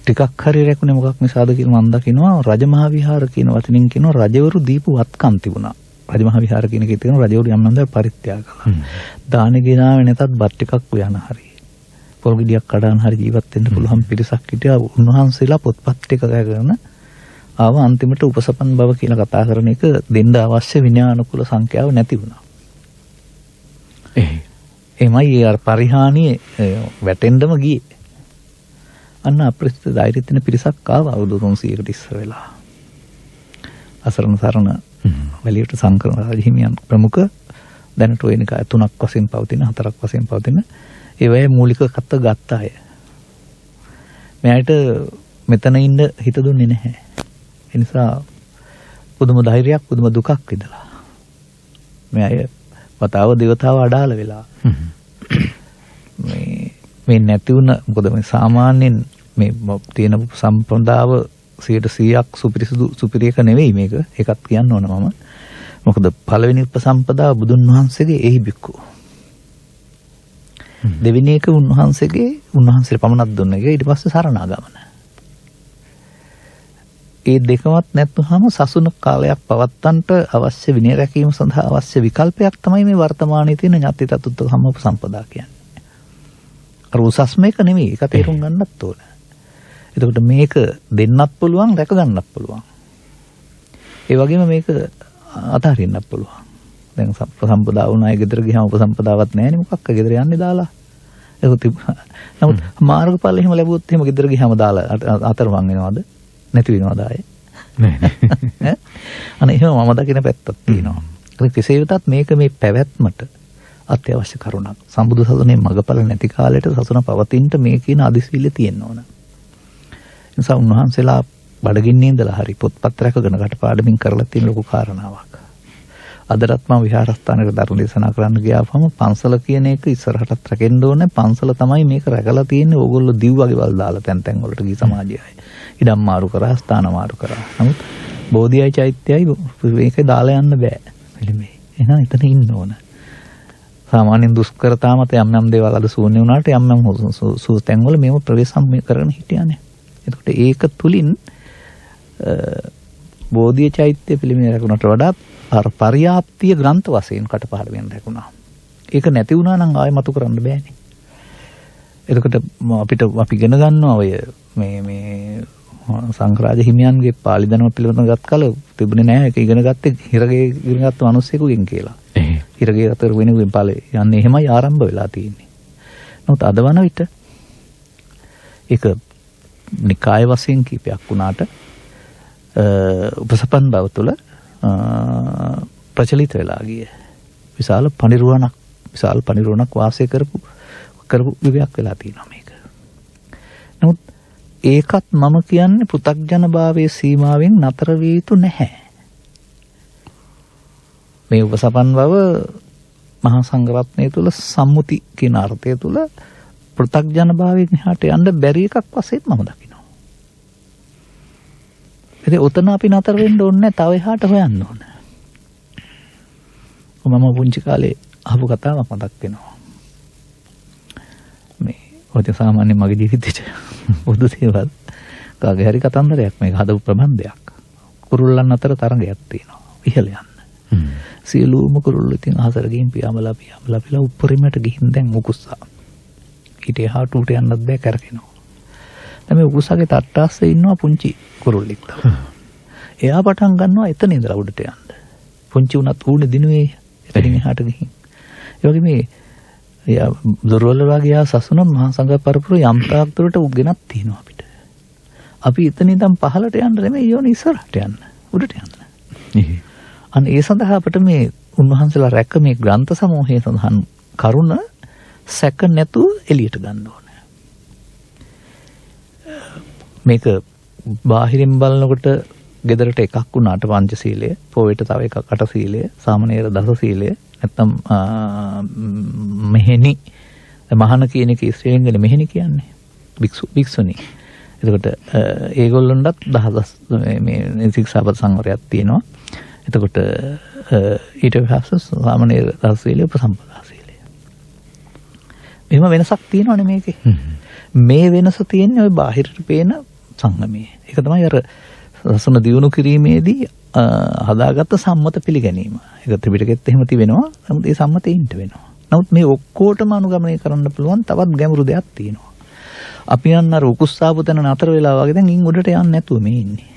ටිකක් හරි රැකුනේ මොකක් නිසාද කියලා මම දකිනවා රජමහා විහාර කියන වචනින් කියනවා රජවරු දීපු වත්කම් තිබුණා. රජමහා විහාර කියන එකේ තියෙන රජවරු යම් නම් පරිත්‍යාග කළා. දාන ගෙනාවේ නැතත් බත් ටිකක් උයන හරි. පොල් ගෙඩියක් කඩන හරි ජීවත් වෙන්න පුළුවන් පිරිසක් හිටියා. උන්වහන්සේලා පොත්පත් ටික කරන ආව අන්තිමට උපසපන් බව කියලා කතා කරන එක දෙන්න අවශ්‍ය විනයානුකූල සංඛ්‍යාව නැති වුණා. එමයි අර පරිහානිය වැටෙන්නම ගියේ. අන්න අප්‍රසිද්ධ ධෛර්ය තියෙන පිරිසක් ආවා අවුරුදු 300කට ඉස්සර වෙලා. අසරණ සරණ වැලියට සංකර රජහිමියන් ප්‍රමුඛ දැනට ওই නිකාය 3ක් වශයෙන් පවතින 4ක් වශයෙන් පවතින ඒවයේ මූලික කත ගත්ත අය. මෙයාට මෙතන ඉන්න හිත දුන්නේ නැහැ. ඒ නිසා පුදුම ධෛර්යයක් පුදුම දුකක් විඳලා. මෙයා වතාව දේවතාව අඩාල වෙලා. මේ නැති වුණ මොකද මේ සාමාන්‍යයෙන් මේ තියෙන සම්ප්‍රදාව 100%ක් සුපිරිසුදු සුපිරියක නෙවෙයි මේක. ඒකත් කියන්න ඕන මම. මොකද පළවෙනි උපසම්පදාව බුදුන් වහන්සේගේ එහි බික්කු. දෙවෙනි එක උන්වහන්සේ පමණක් දුන්න එක ඊට පස්සේ සරණාගමන. ඒ දෙකවත් නැත්නම් සසුන කාලයක් පවත්තන්ට අවශ්‍ය විනය රැකීම සඳහා අවශ්‍ය විකල්පයක් තමයි මේ වර්තමානයේ තියෙන ඥාති තතුත්ව සම්ප්‍රදාය කියන්නේ. අර උසස් මේක නෙමෙයි. ඒක තේරුම් ගන්නත් ඕන. එතකොට මේක දෙන්නත් පුළුවන් රැක ගන්නත් පුළුවන්. ඒ වගේම මේක අතහරින්නත් පුළුවන්. දැන් සම්ප්‍රදාය වුණායි ගෙදර ගියාම උපසම්පදාවක් නැහැ නේ මොකක්ද ගෙදර යන්නේ දාලා. ඒක තිබුණා. නමුත් මාර්ගඵල එහෙම ලැබුවොත් එහෙම ගෙදර ගියාම දාලා අතරමං වෙනවද? නැති වෙනවද ආයේ? නෑ. අනේ එහෙම මම දකින පැත්තක් තියෙනවා. ඒක කෙසේ වෙතත් මේක මේ පැවැත්මට අත්‍යවශ්‍ය කරුණක්. සම්බුදු සසුනේ මගපල නැති කාලයට සසුන පවතින්න මේ කියන අදිශීලය තියෙන්න ඕන. නිසා උන්වහන්සේලා බඩගින්නේ ඉඳලා හරි පොත්පත් රැකගෙන කටපාඩමින් කරලා තියෙන ලොකු කාරණාවක්. අදටත් මම විහාරස්ථානයක ධර්ම දේශනා කරන්න ගියාම පන්සල කියන එක ඉස්සරහටත් රැකෙන්න ඕනේ. පන්සල තමයි මේක රැකලා තියෙන්නේ. ඕගොල්ලෝ දිව්වගේ වල දාලා තැන් වලට ගිහි සමාජයයි. ඉඩම් මාරු කරා, ස්ථාන මාරු කරා. නමුත් බෝධියයි චෛත්‍යයයි මේක දාලා යන්න බෑ. එළිමේ. එහෙනම් එතන ඉන්න ඕන. සාමාන්‍යයෙන් දුෂ්කරතා මත යම් දේවල් අද ශූන්‍ය වුණාට යම් තැන් වල මේව ප්‍රවේශම් කරගෙන හිටියානේ. එතකොට ඒක තුලින් බෝධිය චෛත්‍ය පිළිමය රැකුණට වඩා පර්යාප්තිය ග්‍රන්ථ වශයෙන් කටපහළ වෙන රැකුණා. ඒක නැති වුණා නම් ආයෙ මතු කරන්න බෑනේ. එතකොට අපි ඉගෙන ගන්නවා ඔය මේ සංඝරාජ හිමියන්ගේ පාලි ධර්ම පිළිබඳව ගත් කල තිබුණේ නැහැ. ඒක ඉගෙන ගත්තේ හිරගේ ඉගෙන ගත්ත මිනිස්සෙකුගෙන් කියලා. හිරගේ අතර වෙනුවෙන් ඵලෙ යන්නේ එහෙමයි ආරම්භ වෙලා තියෙන්නේ. නමුත් අද වන විට ඒක නිකාය වශයෙන් කීපයක් වුණාට උපසපන් බව තුළ ප්‍රචලිත වෙලා ගිය විශාල පණිරුවණක් වාසය කරපු විවයක් වෙලා තියෙනවා මේක. නමුත් ඒකත් මම කියන්නේ පෘථග්ජන භාවයේ සීමාවෙන් නතර විය යුතු නැහැ. මේ උපසපන් බව මහා සංඝරත්නය තුළ සම්මුති කියන අර්ථය තුළ පෘථග්ජන භාවයෙන් එහාට යන්න බැරි එකක් වශයෙන් මම දකිනවා. ඉතින් උතන අපි නතර වෙන්න ඕනේ තව එහාට හොයන්න ඕනේ. මම පුංචි කාලේ අහපු කතාවක් මතක් වෙනවා. මේ ඔය සාමාන්‍ය මගේ ජීවිතේට පොදු දේවල් කාගේ හරි කතන්දරයක් මේක හදපු ප්‍රබන්ධයක්. කුරුල්ලන් අතර තරඟයක් තියෙනවා. ඉහළ යන්න. සියලුම කුරුල්ලෝ ඉතින් අහසට ගිහින් පියාඹලා උඩරිමට ගිහින් දැන් උකුස්සා. ඊට එහාට උට යන්නත් බෑ කරකිනවා. දැන් මේ උකුස්සගේ තට්ටාස්සේ ඉන්නවා පුංචි කුරුල්ලෙක් තමයි. එයා පටන් ගන්නවා එතන ඉඳලා උඩට යන්න. පුංචි උනත් ඌනේ දිනුවේ එතනින් එහාට ගිහින්. ඒ වගේ මේ යා දොරවල් වගේ ආ සසුන මහා සංඝ පරපුර යම් තාක් දුරට උගෙනක් තියෙනවා අපිට. අපි එතන ඉඳන් පහළට යන්න නෙමෙයි යෝනි ඉස්සරහට යන්න. උඩට යන්න. අන්න ඒ සඳහා අපිට මේ උන්වහන්සේලා රැක මේ ග්‍රන්ථ සමූහයේ සඳහන් කරුණ සැක නැතුව එළියට ගන්න ඕනේ. මේක බාහිරින් බලනකොට ගෙදරට එකක් වුණාට පංචශීලය, පොයට තව එකක් අටශීලය, සාමණේර දසශීලය, නැත්තම් මෙහෙණි මහාන කියන එක ශ්‍රේණියල මෙහෙණි කියන්නේ. භික්ෂුණී. එතකොට ඒගොල්ලන්ටත් දහස් මේ ශික්ෂාපද සංවරයක් තියෙනවා. එතකොට ඊට පස්සේ සාමණේර දසශීලය උපසම්පදා සීලය. මෙහෙම වෙනසක් තියෙනවනේ මේකේ. මේ වෙනස තියෙන්නේ ওই බාහිරට පේන සංගමයේ. ඒක තමයි අර රසන දියුණු කිරීමේදී හදාගත්ත සම්මත පිළිගැනීම. ඒක ත්‍රිපිටකෙත් එහෙම තිබෙනවා. නමුත් ඒ සම්මතෙින්ට වෙනවා. නමුත් මේ ඔක්කොටම අනුගමනය කරන්න පුළුවන් තවත් ගැඹුරු දෙයක් තියෙනවා. අපි යන්න අර උකුස්සාපු තැන නතර වෙලා වගේ දැන් ඉන් උඩට යන්නේ නැතුව මේ ඉන්නේ.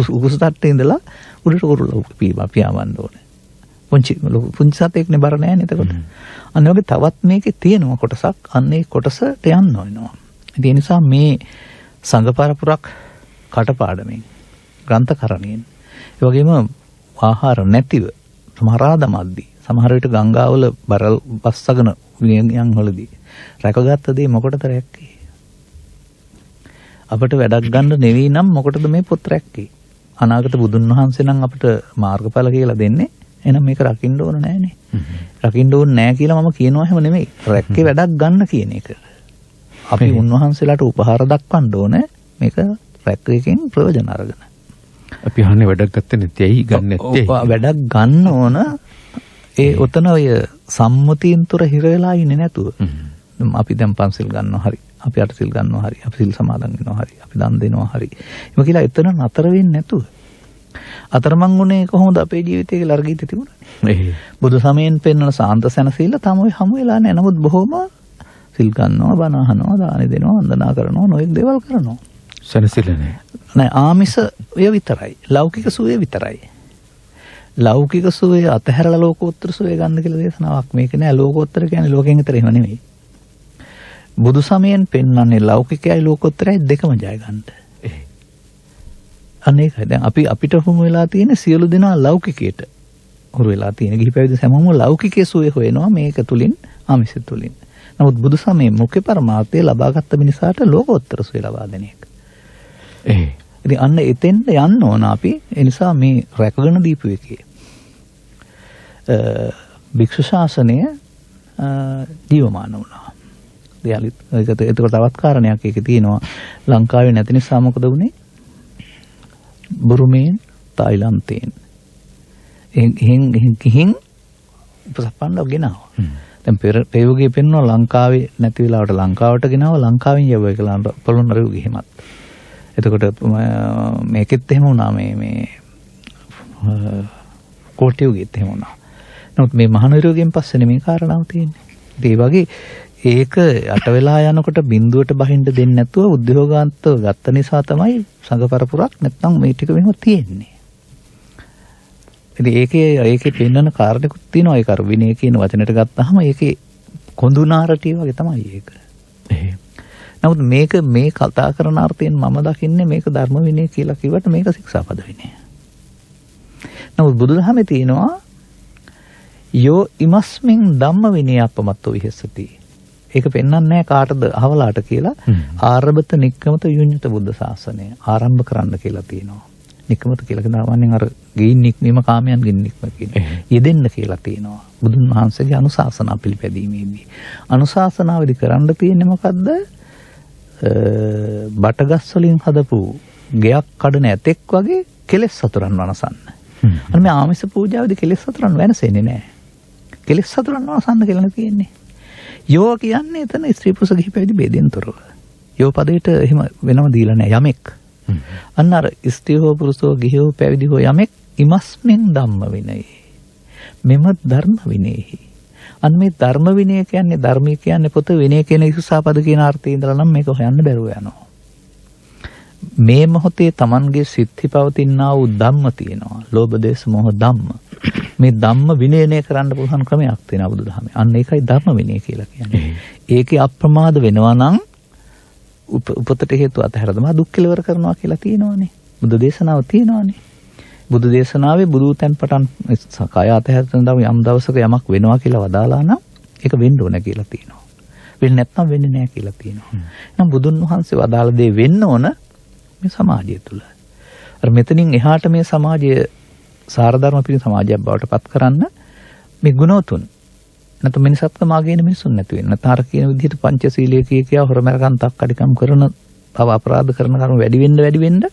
උකුස් තට්ටේ ඉඳලා උඩට කුරුල්ලා පියාඹන්න ඕනේ. පුංචි සතෙක්නේ බර නැහැ නේද එතකොට. අන්න වගේ තවත් මේකේ තියෙනවා කොටසක්. අන්න ඒ කොටසට යන්න වෙනවා. ඒ නිසා මේ සංඝ පරපුරක් කටපාඩමින් ග්‍රන්ථකරණයෙන් ඒ වගේම ආහාර නැතිව සමහරාද මද්දි සමහර විට ගංගාවල බරල් බස්සගෙන වියන් වලදී රැකගත්ත දේ මොකටද රැක්කේ? අපිට වැඩක් ගන්න නෙවෙයි නම් මොකටද මේ පොත් රැක්කේ? අනාගත බුදුන් වහන්සේ නම් අපිට මාර්ගඵල කියලා දෙන්නේ. එහෙනම් මේක රකින්න ඕන නෑනේ. රකින්න ඕන නෑ කියලා මම කියනවා එහෙම නෙමෙයි. රැක්කේ වැඩක් ගන්න කියන එක. අපි උන්වහන්සේලාට උපහාර දක්වන්න ඕනේ මේක රැක්කේකින් ප්‍රයෝජන අරගෙන. අපි අහන්නේ වැඩක් ගත්තේ නැති ඇයි ගන්න නැත්තේ? වැඩක් ගන්න ඕන ඒ උතන ඔය සම්මුතියින් තුර හිර වෙලා ඉන්නේ නැතුව. අපි දැන් පන්සිල් ගන්නවා හරි. අපි අටසිල් ගන්නවා හරි. අපි සිල් සමාදන් වෙනවා හරි. අපි දන් දෙනවා හරි. එහෙම කියලා එතන නතර වෙන්නේ නැතුව. අතරමං ගුණේ කොහොමද අපේ ජීවිතේ කියලා අර්ගීත තිබුණානේ. බුදු සමයෙන් පෙන්වන සාන්ත සැනසීල තමයි හමු වෙලා නැහැ. නමුත් බොහොම සිල් ගන්නවා, බණ අහනවා, දාන දෙනවා, වන්දනා කරනවා, නොයෙක් දේවල් කරනවා. සැනසීල නැහැ. නෑ ආමිෂ ඔය විතරයි. ලෞකික සුවය විතරයි. ලෞකික සුවය අතහැරලා ලෝකෝත්තර සුවය ගන්න කියලා දේශනාවක් මේක නෑ. ලෝකෝත්තර කියන්නේ ලෝකෙන් විතර එහෙම නෙමෙයි. බුදු සමයෙන් පෙන්වන්නේ ලෞකිකයයි ලෝකෝත්තරයයි දෙකම ජය ගන්නට. අනේකයි දැන් අපිට හුරු වෙලා තියෙන සියලු දෙනා ලෞකිකයට හුරු වෙලා තියෙන ගිහි පැවිදි සමම ලෞකිකයේ සුවය හොයනවා මේක තුලින් ආමිෂ තුලින්. නමුත් බුදු සමයේ මුඛ්‍ය පරමාර්ථය ලබාගත් මිනිසාට ලෝකෝත්තර සුවය ලබා දෙන එක. ඉතින් අන්න එතෙන්ට යන්න ඕන අපි. ඒ නිසා මේ රැකගෙන දීපු එකේ භික්ෂු ශාසනය ජීවමාන වුණා. එතකොට තවත් කාරණයක් ඒකේ තියෙනවා. ලංකාවේ නැති නිසා මොකද වුනේ? බුරුමෙන් තායිලන්තයෙන් එහෙන් උපසප්පන්නව ගෙනාවා. දැන් පෙරයුගේ පෙන්වන ලංකාවේ නැති වෙලාවට ලංකාවට ගෙනාවා. ලංකාවෙන් යවුවා කියලා පොළොන්නරුව ගිහිමත්. එතකොට මේකෙත් එහෙම වුණා මේ කෝටියුගෙත් එහෙම වුණා. නමුත් මේ මහනුවරගෙන් පස්සේ මේ කාරණාව තියෙන්නේ. ඒ වගේ ඒක අට වෙලා යනකොට බිඳුවට බහින්න දෙන්නේ නැතුව උද්‍යෝගාන්තව ගත්ත නිසා තමයි සංඝ පරපුරක් නැත්නම් මේ ටික මෙහෙම තියෙන්නේ. ඉතින් ඒකේ පෙන්වන කාරණේකුත් තියෙනවා. ඒක අර විනය කියන වචනෙට ගත්තාම ඒකේ කොඳුනාරටිය වගේ තමයි ඒක. නමුත් මේක මේ කතා කරන අර්ථයෙන් මම දකින්නේ මේක ධර්ම විනය කියලා කිව්වට මේක ශික්ෂාපද විනය. නමුත් බුදුදහමේ තියෙනවා යෝ ඉමස්මින් ධම්ම විනය අපමත්තෝ විහෙසති. ඒක පෙන්වන්නේ නැහැ කාටද අහවලාට කියලා. ආරබත නික්කමත යුඤ්ඤත බුද්ධ ශාසනය ආරම්භ කරන්න කියලා තියෙනවා. නික්කමත කියලා කියනවානේ අර ගින් නික්මීම කාමයන් ගින් නික්ම කියන්නේ. යෙදෙන්න කියලා තියෙනවා. බුදුන් වහන්සේගේ අනුශාසනා පිළිපැදීමේදී. අනුශාසනාවේදී කරන්න තියෙන්නේ මොකද්ද? බටගස් වලින් හදපු ගෙයක් කඩන ඇතෙක් වගේ කෙලෙස් සතරන් වනසන්න. අන්න මේ ආමිෂ පූජාවේදී කෙලෙස් සතරන් වෙනසෙන්නේ නැහැ. කෙලෙස් සතරන් වනසන්න කියලා තියෙන්නේ. යෝ කියන්නේ එතන ස්ත්‍රී පුරුෂ ගිහි පැවිදි ભેදෙන් තොරව. යෝ පදයට එහෙම වෙනම දීලා නැහැ යමෙක්. අන්න අර ස්ත්‍රී හෝ පුරුෂෝ ගිහි හෝ පැවිදි හෝ යමෙක් ඉමස්මෙන් ධම්ම විනයේ. මෙම ධර්ම විනයෙහි. අන්න මේ ධර්ම විනය කියන්නේ ධර්මී කියන්නේ පොත විනය කියන ඉස්සාපද කියන අර්ථයෙන් ඉඳලා නම් මේක හොයන්න බැරුව යනවා. මේ මොහොතේ Tamanගේ සිත්හි පවතිනා වූ ධම්ම තියෙනවා. ලෝභ දේශ මොහ ධම්ම. මේ ධම්ම විනයනය කරන්න පුළුවන් ක්‍රමයක් තියෙනවා බුදුදහමේ. අන්න ඒකයි ධර්ම විනය කියලා කියන්නේ. ඒකේ අප්‍රමාද වෙනවා නම් උපතට හේතු අතහැර දමා දුක් කෙලවර කරනවා කියලා තියෙනවානේ. බුදු දේශනාව තියෙනවානේ. බුදු දේශනාවේ බුදු තැන් පටන් කය අතහැරෙන යම් දවසක යමක් වෙනවා කියලා වදාලා නම් ඒක වෙන්න ඕන කියලා තියෙනවා. වෙන්නේ නැත්නම් වෙන්නේ නැහැ කියලා තියෙනවා. එහෙනම් බුදුන් වහන්සේ වදාළ දේ වෙන්න ඕන මේ සමාජය තුල. අර මෙතනින් එහාට මේ සමාජය සාරධර්ම පිරි සමාජයක් බවට පත් කරන්න මේ ගුණෝතුන් නැත්නම් මිනිසත්කම ආගෙන මිනිසුන් නැති වෙන්න. නැත්නම් අර කියන විදිහට පංචශීලයේ කියා හොරමරකම් තක්කඩිකම් කරන තව අපරාධ කරන කරුණු වැඩි වෙන්න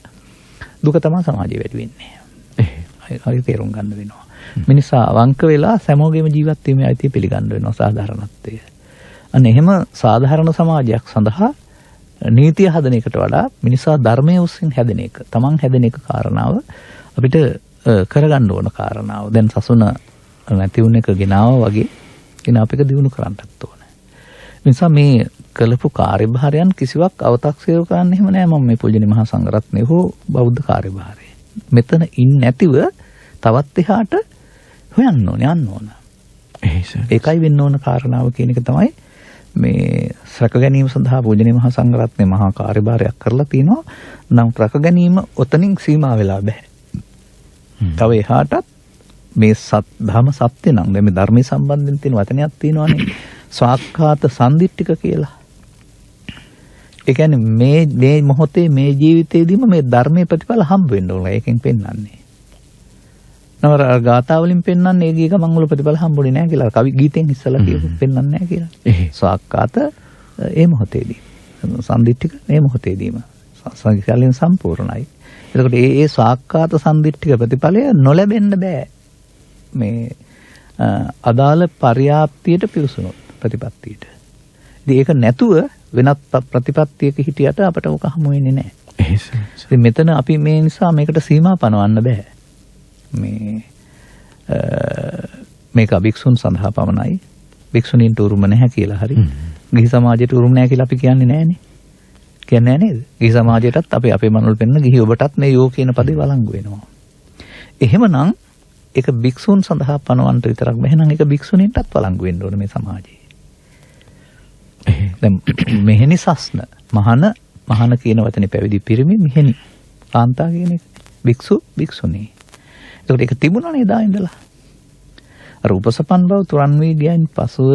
දුක තමයි සමාජයේ වැඩි වෙන්නේ. හරි තේරුම් ගන්න වෙනවා. මිනිසා අවංක වෙලා සමෝගෙම ජීවත් වීමේ අයිතිය පිළිගන්න වෙනවා සාධාරණත්වය. අන්න එහෙම සාධාරණ සමාජයක් සඳහා නීතිය හදන එකට වඩා මිනිසා ධර්මයේ උසින් හැදෙන එක, තමන් හැදෙන එක කාරණාව අපිට කරගන්න ඕන කාරණාව. දැන් සසුන නැති වුණ එක ගෙනාවා වගේ කියන අපිට දිනු කරන්නත් ඕන. නිසා මේ කළපු කාර්යභාරයන් කිසිවක් අව탁සිරු කරන්න එහෙම නෑ. මම මේ පූජනීය මහා සංඝරත්නය හෝ බෞද්ධ කාර්යභාරය. මෙතන ඉන්නේ නැතිව තවත් එහාට හොයන්න ඕනේ යන්න ඕන. ඒකයි වෙන්න ඕන කාරණාව කියන එක තමයි මේ රැක ගැනීම සඳහා පූජනීය මහා සංඝරත්නයේ මහා කාර්යභාරයක් කරලා තිනවා. නම් රැක ගැනීම ඔතනින් සීමා වෙලා බෑ. තව එහාටත් මේ ධර්ම සත්‍ය නම් මේ ධර්මයේ සම්බන්ධයෙන් තියෙන වචනයක් තියෙනවානේ ස්වාක්ඛාත සම්දිට්ඨික කියලා. ඒ කියන්නේ මේ මොහොතේ මේ ජීවිතේදීම මේ ධර්මයේ ප්‍රතිඵල හම්බ වෙන්න ඕන. ඒකෙන් පෙන්වන්නේ. නවර ගාථා වලින් පෙන්වන්නේ ඒ ගිය ගමන් වල ප්‍රතිඵල හම්බුනේ නැහැ කියලා. කවි ගීතෙන් ඉස්සලා කියපු පෙන්වන්නේ නැහැ කියලා. ස්වාක්ඛාත ඒ මොහොතේදී. සම්දිට්ඨික මේ මොහොතේදීම. සංකල්පයෙන් සම්පූර්ණයි. එතකොට ඒ ස්වාක්ඛාත සම්දිට්ඨික ප්‍රතිඵලය නොලැබෙන්න බෑ. මේ අදාළ පර්යාප්තියට පිවිසුනොත් ප්‍රතිපත්තියට. ඉතින් ඒක නැතුව වෙනත් ප්‍රතිපත්තියක හිටියට අපට ඔක හමු වෙන්නේ නැහැ. ඉතින් මෙතන අපි මේ නිසා මේකට සීමා පනවන්න බෑ. මේක භික්ෂුන් සඳහා පමණයි. භික්ෂුණීන්ට උරුම නැහැ කියලා හරි. ගිහි සමාජයට උරුම නැහැ කියලා අපි කියන්නේ නැහනේ. කියන්නේ නැහැ නේද? ගිහි සමාජයටත් අපේ මනුල් පෙන්න ගිහි ඔබටත් මේ යෝ කියන පදේ වළංගු වෙනවා. එහෙමනම් ඒක භික්ෂුන් සඳහා පනවන්න විතරක් බැහැ නම් ඒක භික්ෂුණීන්ටත් වළංගු වෙන්න ඕනේ මේ සමාජයේ. දැන් මෙහෙණි සස්න මහාන කියන වචනේ පැවිදි පිරිමි මෙහෙණි කාන්තා කියන එක භික්ෂු භික්ෂුණී. ඒකට ඒක තිබුණා නේද ආයෙඳලා. අර උපසපන් බව තුරන් වී ගියන් පසුව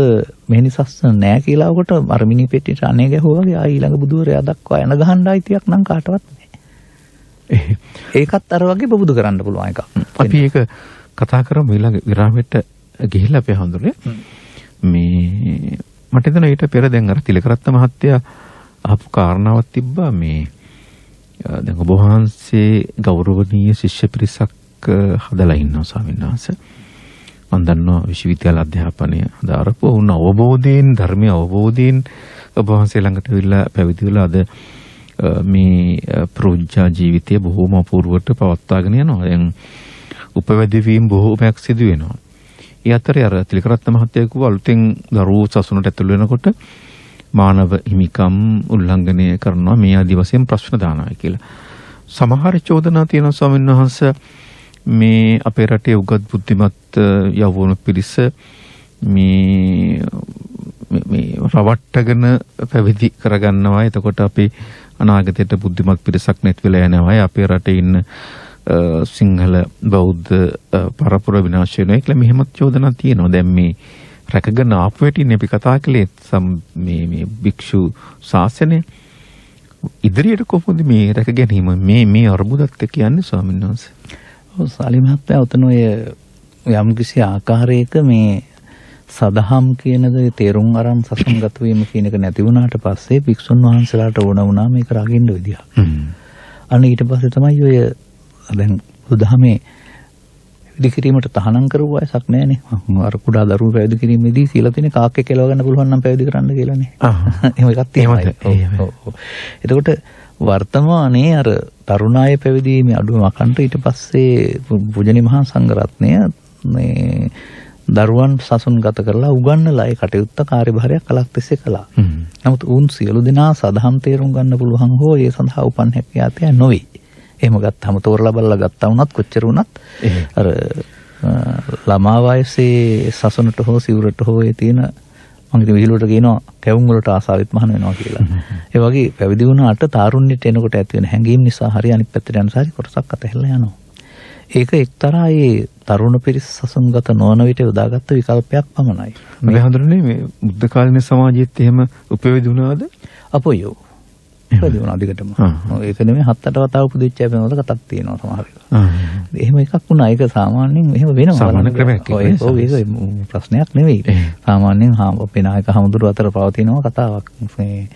මෙහෙණි සස්න නැහැ කියලා උකට අර මිනි පෙට්ටියට අනේ ගැහුවා වගේ ආයි ඊළඟ බුදුවරයා දක්වා එන ගහන්න අයිතියක් නම් කාටවත් නැහැ. ඒකත් අර වගේ බබුදු කරන්න පුළුවන් එකක්. අපි ඒක කතා කරමු ඊළඟ විරාමයට ගිහිල්ලා අපි හඳුනේ මේ මට හිතෙනවා ඊට පෙර දැන් අර තිලකරත්න මහත්තයා අහපු කාරණාවක් තිබ්බා මේ දැන් ඔබ වහන්සේ ගෞරවනීය ශිෂ්‍ය පිරිසක් හදලා ඉන්නවා ස්වාමීන් වහන්සේ. මම දන්නවා විශ්වවිද්‍යාල අධ්‍යාපනය හදාරපු උන් අවබෝධයෙන් ධර්මීය අවබෝධයෙන් ඔබ වහන්සේ ළඟට විල්ලා පැවිදි වෙලා අද මේ ප්‍රෝජ්ජා ජීවිතය බොහෝම අපූර්වට පවත්වාගෙන යනවා. දැන් උපවැදි වීම බොහෝමයක් සිදු වෙනවා. ඒ අතරේ අර තිලකරත්න මහත්තයා කිව්වා අලුතෙන් දරුවෝ සසුනට ඇතුළු වෙනකොට මානව හිමිකම් උල්ලංඝනය කරනවා මේ ආදි වශයෙන් ප්‍රශ්න දානවා කියලා. සමහර චෝදනා තියෙනවා ස්වාමීන් වහන්සේ මේ අපේ රටේ උගත් බුද්ධිමත් යවුණු පිරිස මේ රවට්ටගෙන පැවිදි කරගන්නවා. එතකොට අපි අනාගතයට බුද්ධිමත් පිරිසක් නැති වෙලා යනවා. අපේ රටේ ඉන්න සිංහල බෞද්ධ පරපුර විනාශ වෙනවා කියලා මෙහෙමත් චෝදනා තියෙනවා. දැන් මේ රැකගෙන ආපු වෙටින් අපි කතා කළේ මේ භික්ෂු ශාසනය ඉදිරියට කොහොමද මේ රැක ගැනීම මේ අරුබුදත් කියන්නේ ස්වාමීන් වහන්සේ? ඔව් සාලි මහත්තයා උතන ඔය යම්කිසි ආකාරයක මේ සදහම් කියන දේ තේරුම් අරන් සසංගත වීම කියන එක නැති වුණාට පස්සේ භික්ෂුන් වහන්සේලාට ඕන වුණා මේක රකින්න විදියක්. අන්න ඊට පස්සේ තමයි ඔය දැන් බුදුදහමේ පැවිදි කිරීමට තහනම් කරුව අයසක් නැහැනේ. අර කුඩා දරුවෝ පැවිදි කිරීමේදී කියලා තියෙන කාක්කේ කෙලව ගන්න පුළුවන් නම් පැවිදි කරන්න කියලානේ. එහෙම එකක් තියෙනවා. එතකොට වර්තමානයේ අර තරුණාය පැවිදීමේ අඩුව මකන්ට ඊට පස්සේ පූජනීය මහා සංඝරත්නය මේ දරුවන් සසුන්ගත කරලා උගන්වලා ඒ කටයුත්ත කාර්යභාරයක් කලක් තිස්සේ කළා. නමුත් උන් සියලු දෙනා සදහම් තේරුම් ගන්න පුළුවන් හෝ ඒ සඳහා උපන් හැකියාව නොවේ. එහෙම ගත්තාම තෝරලා බලලා ගත්තා වුණත් කොච්චර වුණත් අර ළමා වයසේ සසුනට හෝ සිවුරට හෝ ඒ තියෙන මම ඉතින් විහිළුවට කියනවා කැවුම් වලට ආසාවෙත් මහාන වෙනවා කියලා. ඒ වගේ පැවිදි වුණාට තාරුණ්‍යයට එනකොට ඇති වෙන හැඟීම් නිසා හරි අනිත් පැත්තට යන සාරි කොටසක් අතහැරලා යනවා. ඒක එක්තරා ඒ තරුණ පිරිස සසුන්ගත නොවන විට යොදාගත්ත විකල්පයක් පමණයි. මේ හඳුනන්නේ මේ බුද්ධ කාලීන සමාජයේත් එහෙම උපයෝගී වුණාද? අපොයෝ. පැවිදි වුණා දිගටම. ඒක නෙමෙයි 7-8 වතාව උපදිච්ච වෙනවල කතාවක් තියෙනවා සමහර වෙලාවට. එහෙම එකක් වුණා. ඒක සාමාන්‍යයෙන් එහෙම වෙනවා. සාමාන්‍ය ක්‍රමයක්. ඒක ප්‍රශ්නයක් නෙවෙයි. සාමාන්‍යයෙන් අපේ නායක හමුදුරු අතර පවතිනවා කතාවක්. මේ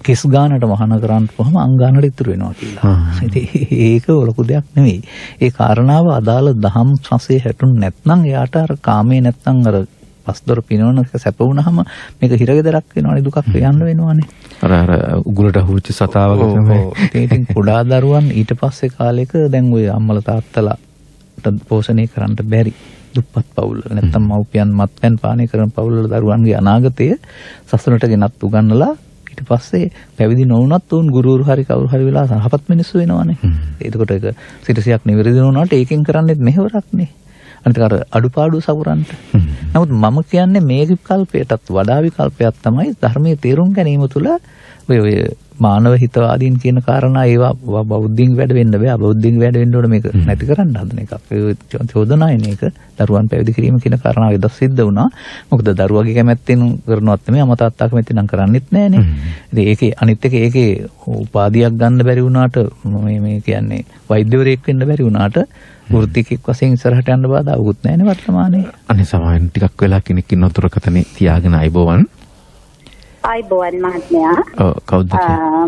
කිස් ගානට වහන කරන්න කොහොම අංගානට ඉතුරු වෙනවා කියලා. ඒක ලොකු දෙයක් නෙවෙයි. ඒ කාරණාව අදාළ දහම් රසයේ හැටුන් නැත්නම් එයාට අර කාමේ නැත්නම් අර පස්දොර පිනවන සැප වුණාම මේක හිරගෙදරක් වෙනවනේ දුකක් යන්න වෙනවනේ. අර උගුරට හුච්ච සතා වගේ තමයි. ඉතින් කුඩා දරුවන් ඊට පස්සේ කාලෙක දැන් ওই අම්මලා තාත්තලාට පෝෂණය කරන්න බැරි දුප්පත් පවුල් නැත්නම් මව්පියන් මත්පැන් පානය කරන පවුල් වල දරුවන්ගේ අනාගතය සසුනට ගෙනත් උගන්වලා ඊට පස්සේ පැවිදි නොවුනත් උන් ගුරුවරු හරි කවුරු හරි වෙලා සහපත් මිනිස්සු වෙනවනේ. එතකොට ඒක සිටසියක් නිවැරදි වුණාට ඒකෙන් කරන්නේත් මෙහෙවරක් නේ. අනිත් අර අඩුපාඩු සවරන්ට. නමුත් මම කියන්නේ මේ විකල්පයටත් වඩා විකල්පයක් තමයි ධර්මයේ තේරුම් ගැනීම තුළ ඔය මානව හිතවාදීන් කියන කාරණා ඒවා බෞද්ධින් වැඩ වෙන්න බෑ. බෞද්ධින් වැඩ වෙන්න ඕන මේක නැති කරන්න හදන එකක්. ඒ චෝදනායන එක දරුවන් පැවිදි කිරීම කියන කාරණාව එදා සිද්ධ වුණා. මොකද දරුවගේ කැමැත්තෙන් කරනවත් නෙමෙයි අම්මා තාත්තා කැමැත්තෙන් නම් කරන්නෙත් නෑනේ. ඉතින් ඒකේ අනිත් එක ඒකේ උපාධියක් ගන්න බැරි වුණාට මේ කියන්නේ වෛද්‍යවරයෙක් වෙන්න බැරි වුණාට වෘත්තිකෙක් වශයෙන් ඉස්සරහට යන්න බාධාවුත් නැහැනේ වර්තමානයේ. අනේ සමාවෙන් ටිකක් වෙලා කෙනෙක් ඉන්න උතුරකතනේ තියාගෙන අයබෝවන්. අයබෝවන් මහත්මයා. ඔව් කවුද?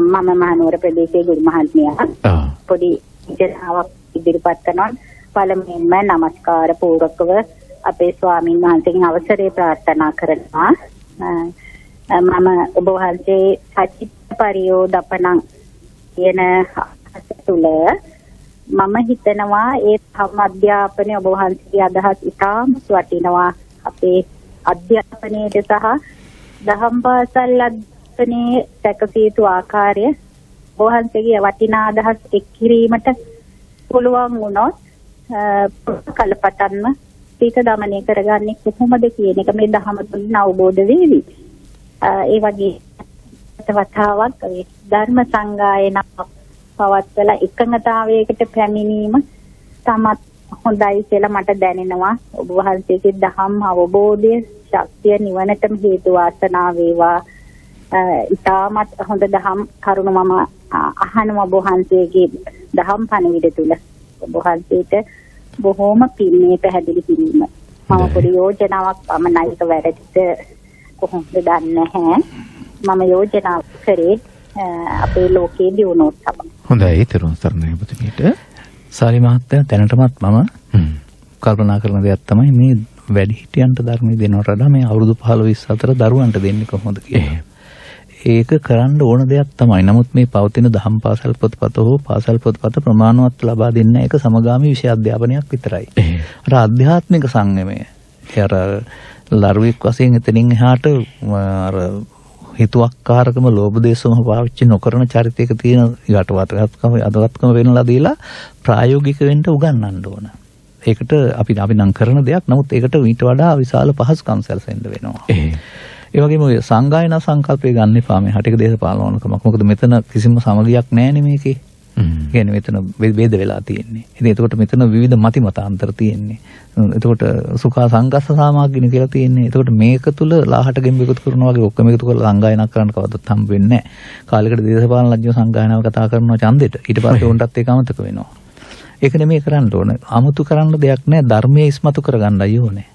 මම මහනුවර ප්‍රදේශයේ ගුරු මහත්මයා. පොඩි ඉතිහාසයක් ඉදිරිපත් කරනවා. පළමුවෙන්ම নমස්කාර පූර්වකව අපේ ස්වාමීන් වහන්සේගෙන් අවසරය ප්‍රාර්ථනා කරනවා. මම ඔබ වහන්සේ සචිත්ත පරියෝදපණං කියන තුල මම හිතනවා ඒ ධර්ම අධ්‍යාපනයේ ඔබ වහන්සේගේ අදහස් ඉතාම වටිනවා. අපේ අධ්‍යාපනයේද සහ දහම් පාසල් අධ්‍යාපනයේ සැකසිය යුතු ආකාරය ඔබ වහන්සේගේ වටිනා අදහස් එක් කිරීමට පුළුවන් වුණොත් කලපටන්ම ඒක දමනය කරගන්නේ කොහොමද කියන එක මේ දහම තුලින් අවබෝධ වෙවි. ඒ වගේ වතාවක් ධර්ම සංගායනාවක් පවත්වලා එකඟතාවයකට පැමිණීම තමත් හොඳයි කියලා මට දැනෙනවා. ඔබ වහන්සේගේ දහම් අවබෝධය ශක්තිය නිවනටම හේතු වාසනා වේවා. ඉතාමත් හොඳ දහම් කරුණ මම අහනවා ඔබ වහන්සේගේ දහම් පණිවිඩ තුල. ඔබ වහන්සේට බොහෝම පින්නේ පැහැදිලි කිරීම. මම පොඩි යෝජනාවක් පමණයි ඒක වැරදිද කොහොමද දන්නේ නැහැ. මම යෝජනා කරේ අපේ ලෝකයේ දියුණුවට තමයි. හොඳයි තෙරුවන් සරණයි ඔබතුමීට. සාරි මහත්තයා දැනටමත් මම කල්පනා කරන දෙයක් තමයි මේ වැඩිහිටියන්ට ධර්මයේ දෙනවට වඩා මේ අවුරුදු 15 අතර දරුවන්ට දෙන්නේ කොහොමද කියලා. ඒක කරන්න ඕන දෙයක් තමයි. නමුත් මේ පවතින දහම් පාසල් පොත්පත හෝ පාසල් පොත්පත ප්‍රමාණවත් ලබා දෙන්න එක සමගාමී විෂය අධ්‍යාපනයක් විතරයි. අර ආධ්‍යාත්මික සංයමය. අර ලරුවෙක් වශයෙන් එතනින් එහාට අර හිතුවක්කාරකම ලෝභ දේශම පාවිච්චි නොකරන චරිතයක තියෙන යටවත්කම වෙනලා දීලා ප්‍රායෝගික වෙන්න උගන්වන්න ඕන. ඒකට අපි නම් කරන දෙයක්. නමුත් ඒකට ඊට වඩා විශාල පහසුකම් සැලසෙන්න වෙනවා. ඒ වගේම ඔය සංගායනා සංකල්පය ගන්න එපා මේ හටික දේශපාලනකමක්. මොකද මෙතන කිසිම සමගියක් නැහැනේ මේකේ. කියන්නේ මෙතන ભેද වෙලා තියෙන්නේ. ඉතින් එතකොට මෙතන විවිධ මතිමතාන්තර තියෙන්නේ. එතකොට සුඛා සංගස්ස සාමාග්ගින කියලා තියෙන්නේ. එතකොට මේක තුල ලාහට ගෙම්බ එකතු කරනවා වගේ ඔක්කොම එකතු කරලා සංගායනා කරන්න කවදත් හම්බ වෙන්නේ නැහැ. කාලයකට දේශපාලනඥයෝ සංගායනාව කතා කරනවා ඡන්දෙට. ඊට පස්සේ උන්ටත් ඒක අමතක වෙනවා. ඒක නෙමෙයි කරන්න ඕන. 아무තු කරන්න දෙයක් නැහැ. ධර්මයේ ඉස්මතු කරගන්නයි ඕනේ.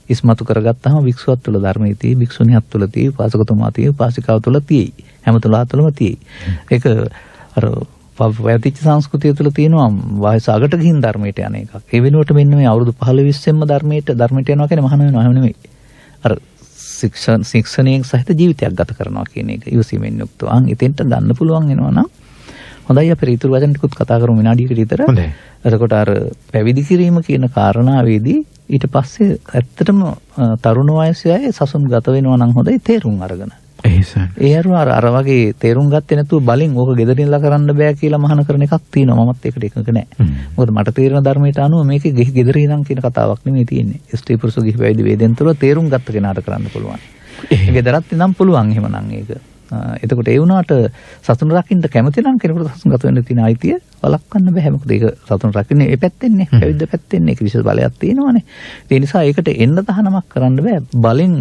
ඉස්මතු කරගත්තාම වික්ෂුවත් තුළ ධර්මයේ තියෙයි, භික්ෂුණියක් තුළ තියෙයි, උපාසකතුමා තියෙයි, උපාසිකාව තුළ තියෙයි. හැම තුලා තුළම තියෙයි. ඒක අර පැවතිච්ච සංස්කෘතිය තුළ තියෙනවා වයස අගට ගිහින් ධර්මයට යන එකක්. ඒ වෙනුවට මෙන්න මේ අවුරුදු 15-20ෙන්ම ධර්මයට යනවා කියන්නේ මහාන වෙනවා එහෙම නෙමෙයි. අර ශික්ෂණයෙන් සහිත ජීවිතයක් ගත කරනවා කියන එක ඉවසීමෙන් යුක්තව. එතෙන්ට ගන්න පුළුවන් වෙනවා නම් හොඳයි අපි ඊතුරු වචන ටිකත් කතා කරමු විනාඩියකට විතර. හොඳයි. එතකොට අර පැවිදි කිරීම කියන කාරණාවේදී ඊට පස්සේ ඇත්තටම තරුණ වයසේ අය සසුන් ගත වෙනවා නම් හොඳයි තේරුම් අරගෙන. ඒ අර වගේ තේරුම් ගත්තේ නැතුව බලෙන් ඕක ගෙදරින්ලා කරන්න බෑ කියලා මහාන කරන එකක් තියෙනවා. මමත් ඒකට එකඟ නැහැ. මොකද මට තේරෙන ධර්මයට අනුව මේකේ ගෙදරින් නම් කියන කතාවක් නෙමෙයි තියෙන්නේ. ස්ත්‍රී පුරුෂ ගිහි පැවිදි වේදෙන් තුළ තේරුම් ගත්ත කෙනාට කරන්න පුළුවන්. ගෙදරත් නම් පුළුවන් එහෙමනම් ඒක. එතකොට ඒ වුණාට සතුන් රකින්න කැමති නම් කෙනෙකුට සතුන් ගත වෙන්න තියෙන අයිතිය වළක්වන්න බෑ. මොකද ඒක සතුන් රකින්නේ ඒ පැත්තෙන්නේ පැවිද්ද පැත්තෙන්නේ ඒක විශේෂ බලයක් තියෙනවානේ. ඒ නිසා ඒකට එන්න තහනමක් කරන්න බෑ. බලෙන්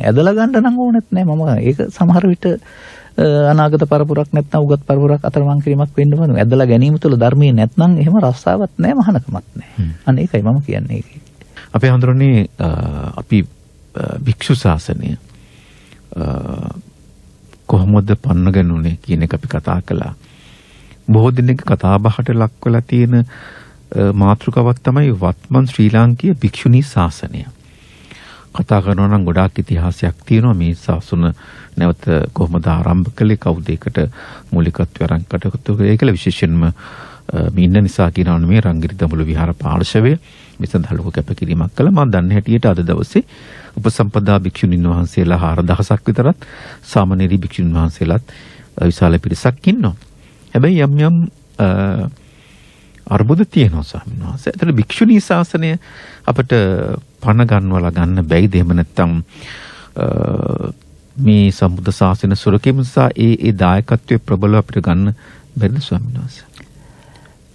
ඇදලා ගන්න නම් ඕනෙත් නෑ. මම ඒක සමහර විට අනාගත පරපුරක් නැත්නම් උගත් පරපුරක් අතරමං කිරීමක් වෙන්න බෑ. ඇදලා ගැනීම තුළ ධර්මයේ නැත්නම් එහෙම රස්සාවක් නෑ මහානකමක් නෑ. අන්න ඒකයි මම කියන්නේ ඒකේ. අපේ හඳුරන්නේ අපි භික්ෂු ශාසනය කොහොමද පන්නගනුනේ කියන එක අපි කතා කළා. බොහෝ දිනක කතා බහට ලක් වෙලා තියෙන මාතෘකාවක් තමයි වත්මන් ශ්‍රී ලාංකීය භික්ෂුණී ශාසනය. කතා කරනවා නම් ගොඩාක් ඉතිහාසයක් තියෙනවා මේ ශාසන නැවත කොහොමද ආරම්භ කළේ කවුද ඒකට මූලිකත්වය අරන් කටයුතු කළේ කියලා විශේෂයෙන්ම මේ ඉන්න නිසා කියනවා මේ රංගිරි දඹුලු විහාර පාර්ශවය මේ සඳහා ලොකු කැපකිරීමක් කළා. මම දන්නේ හැටියට අද දවසේ උපසම්පදා භික්ෂුණීන් වහන්සේලා 4000ක් විතරත් සාමණේරී භික්ෂුණීන් වහන්සේලාත් විශාල පිරිසක් ඉන්නවා. හැබැයි යම් අර්බුද තියෙනවා ස්වාමීන් වහන්සේ. ඒතර භික්ෂුණී ශාසනය අපිට පණ ගන්නවලා ගන්න බැයිද? එහෙම නැත්නම් මේ සම්බුද්ධ ශාසන සුරකීම නිසා ඒ දායකත්වයේ ප්‍රබලව අපිට ගන්න බැරිද ස්වාමීන් වහන්සේ?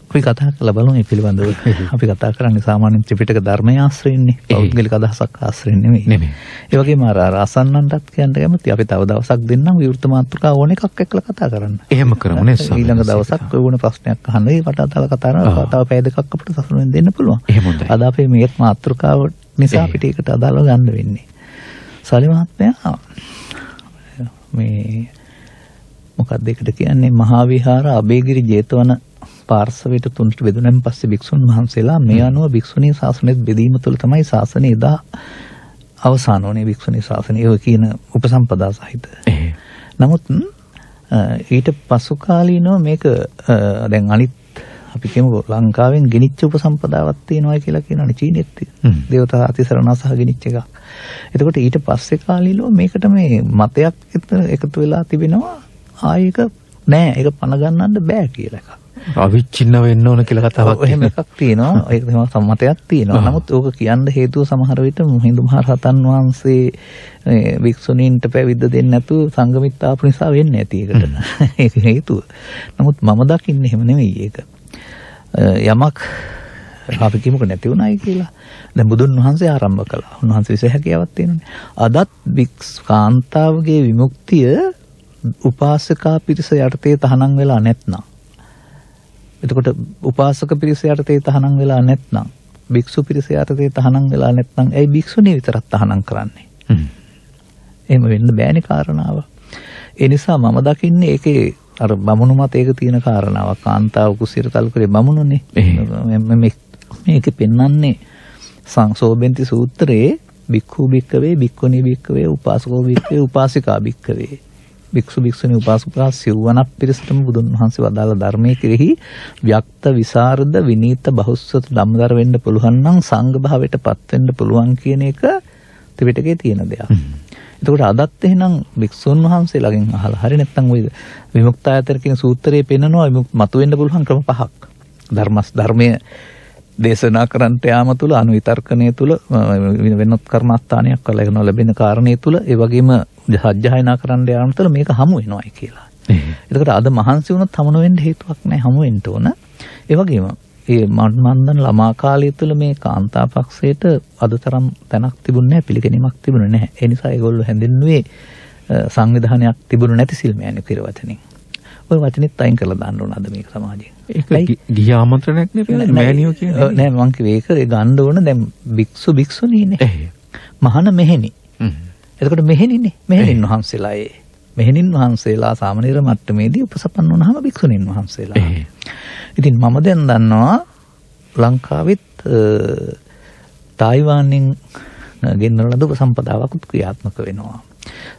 අපි කතා කරලා බලමු මේ පිළිබඳව. අපි කතා කරන්නේ සාමාන්‍ය ත්‍රිපිටක ධර්මය ආශ්‍රයෙන්නේ. පෞද්ගලික අදහසක් ආශ්‍රයෙන් නෙමෙයි. ඒ වගේම අර අසන්නන්ටත් කියන්න කැමති. අපි තව දවසක් දෙන්නම් විවෘත මාතෘකා ඕන එකක් එක්කලා කතා කරන්න. එහෙම කරමු නේ ස්වාමීන් වහන්සේ. ඊළඟ දවසක් ඕන ප්‍රශ්නයක් අහන්න ඒ වටාතල කතා කරනවා. තව පැය දෙකක් අපිට සසුනෙන් දෙන්න පුළුවන්. එහෙම හොඳයි. අද අපේ මේ මාතෘකාව නිසා අපිට ඒකට අදාළව ගන්න වෙන්නේ. සාලි මහත්මයා මේ මොකක්ද ඒකට කියන්නේ මහා විහාර අබේගිරි ජේතවන පාර්ශවයට තුනට බෙදුනන් පස්සේ භික්ෂුන් වහන්සේලා මේ අනුව භික්ෂුණී ශාසනයත් බෙදීම තුළ තමයි ශාසනය එදා අවසාන වුණේ. භික්ෂුණී ශාසනය ඒ කියන උපසම්පදා සහිත. නමුත් ඊට පසු කාලීනව මේක දැන් අනිත් අපි කියමු ලංකාවෙන් ගෙනිච්ච උපසම්පදාවක් තියෙනවා කියලා කියනවනේ චීනෙත් තියෙනවා. දේවතා අතිසරණ සහ ගෙනිච්ච එකක්. එතකොට ඊට පස්සේ කාලීනව මේකට මේ මතයක් එකතු වෙලා තිබෙනවා. ආයෙක නෑ ඒක පණ ගන්නන්න බෑ කියලා එකක්. අවිච්ඡින්න වෙන්න ඕන කියලා කතාවක් එහෙම එකක් තියෙනවා. ඒක තමයි සම්මතයක් තියෙනවා. නමුත් ඕක කියන්න හේතුව සමහර විට හින්දු මහ රහතන් වහන්සේ වික්ෂුණීන්ට පැවිද්ද දෙන්නේ නැතුව සංගමිත් ආපු නිසා වෙන්නේ නැති එකට. ඒක හේතුව. නමුත් මම දකින්නේ එහෙම නෙවෙයි ඒක. යමක් අපි කිමුක නැති උනායි කියලා. දැන් බුදුන් වහන්සේ ආරම්භ කළා. උන්වහන්සේ විශේෂ හැකියාවක් තියෙනනේ. අදත් කාන්තාවගේ විමුක්තිය උපාසකා පිරිස යටතේ තහනම් වෙලා නැත්නම් එතකොට උපාසක පිරිස යටතේ තහනම් වෙලා නැත්නම් භික්ෂු පිරිස යටතේ තහනම් වෙලා නැත්නම් ඇයි භික්ෂුණී විතරක් තහනම් කරන්නේ? එහෙම වෙන්න බෑනේ කාරණාව. ඒ නිසා මම දකින්නේ ඒකේ අර බමුණු මත ඒක තියෙන කාරණාවක්. කාන්තාව කුසිරතල් කරේ බමුණුනේ. මේකේ පෙන්වන්නේ සංසෝබෙන්ති සූත්‍රයේ භික්ඛු භික්ඛවේ භික්ඛුණී භික්ඛවේ උපාසකෝ භික්ඛවේ උපාසිකා භික්ඛවේ භික්ෂු භික්ෂුණී උපාසකා සිව්වනක් පිරිසටම බුදුන් වහන්සේ වදාළ ධර්මයේ කෙරෙහි ව්‍යක්ත විසරද විනීත බහුස්සත ධම්මදර වෙන්න පුළුවන් නම් සංඝ භාවයටපත් වෙන්න පුළුවන් කියන එක ත්‍රිපිටකයේ තියෙන දෙයක්. එතකොට අදත් එහෙනම් භික්ෂුන් වහන්සේලාගෙන් අහලා හරි නැත්නම් ওই විමුක්තායතර කියන සූත්‍රයේ පෙන්නනවා මතුවෙන්න පුළුවන් ක්‍රම පහක්. ධර්මයේ දේශනා කරන්ට යාම තුළ අනුවිතර්කණය තුළ වෙනත් කර්මස්ථානයක් කරලා ගන්න ලැබෙන කාරණේ තුළ ඒ වගේම සත්‍යයනා කරන්න යාම තුළ මේක හමු වෙනවායි කියලා. එතකොට අද මහන්සි වුණොත් හමු වෙන්න හේතුවක් නැහැ, හමු වෙන්න ඕන. ඒ වගේම මේ මන්දන් ළමා කාලය තුළ මේ කාන්තා පක්ෂයට අදතරම් තැනක් තිබුණේ නැහැ, පිළිගැනීමක් තිබුණේ නැහැ. ඒ නිසා ඒගොල්ලෝ හැඳින්නුවේ සංවිධානයක් තිබුණේ නැති සිල්මයන්ගේ කියලා වචනින්. ඔය වචනෙත් අයින් කරලා දාන්න ඕන අද මේක සමාජයේ. ඒක ගිහි ආමන්ත්‍රණයක් නෙවෙයි මෑණියෝ කියන්නේ. නෑ මං කිව්වේ ඒක ගන්න ඕන දැන් භික්ෂු භික්ෂුණීනේ. මහාන මෙහෙණි. එතකොට මෙහෙණිනේ. මෙහෙණින් වහන්සේලා ඒ මෙහෙණින් වහන්සේලා සාමණේර මට්ටමේදී උපසපන්න වුණාම භික්ෂුණීන් වහන්සේලා. ඉතින් මම දැන් දන්නවා ලංකාවෙත් තායිවානෙන් ගෙන්නන ලද උපසම්පදාවක් ක්‍රියාත්මක වෙනවා.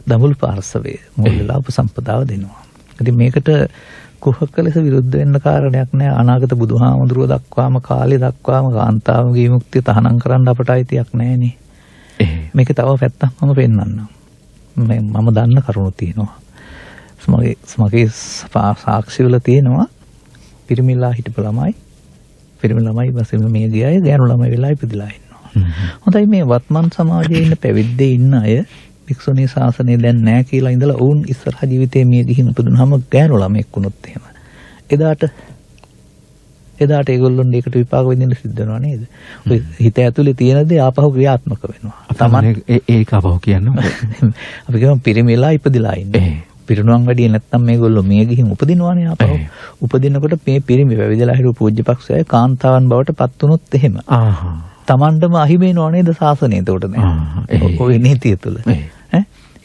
දඹුල් පාර්ශවයේ මුල් වෙලා උපසම්පදාව දෙනවා. ඉතින් මේකට කුහක ලෙස විරුද්ධ වෙන්න කාරණයක් නැහැ. අනාගත බුදුහාමුදුරුව දක්වාම කාලේ දක්වාම කාන්තාවගේ විමුක්තිය තහනම් කරන්න අපට අයිතියක් නැහැනේ. මේකේ තව පැත්තක් මම පෙන්නන්නම්. මම දන්න කරුණු තියෙනවා. මගේ සාක්ෂිවල තියෙනවා පිරිමිලා හිටපු ළමයි බසෙම මේ ගියයි ගෑනු ළමයි වෙලා ඉපදිලා ඉන්නවා. හොඳයි මේ වත්මන් සමාජයේ ඉන්න පැවිද්දේ ඉන්න අය භික්ෂුණී ශාසනය දැන් නැහැ කියලා ඉඳලා වුන් ඉස්සරහ ජීවිතේ මේ ගිහින් උපදුනහම ගෑනු ළමෙක් වුණොත් එහෙම. එදාට ඒගොල්ලොන්ට ඒකට විපාක වෙන්න සිද්ධ වෙනවා නේද? ඔය හිත ඇතුලේ තියෙන දේ ආපහු ක්‍රියාත්මක වෙනවා. තමන් ඒක ආපහු කියන්නේ අපි කියමු පිරිමිලා ඉපදිලා ඉන්නේ. පිරිනුවම් වැඩි නැත්නම් මේගොල්ලෝ මේ ගිහින් උපදිනවානේ ආපහු. උපදිනකොට මේ පිරිමි වැවිදලා හිටු පූජ්‍යපක්ෂය කාන්තාවන් බවට පත් වුණොත් එහෙම. තමන්ටම අහිමේනව නේද ශාසනය එතකොට නෑ. ඔය නීතිය තුල.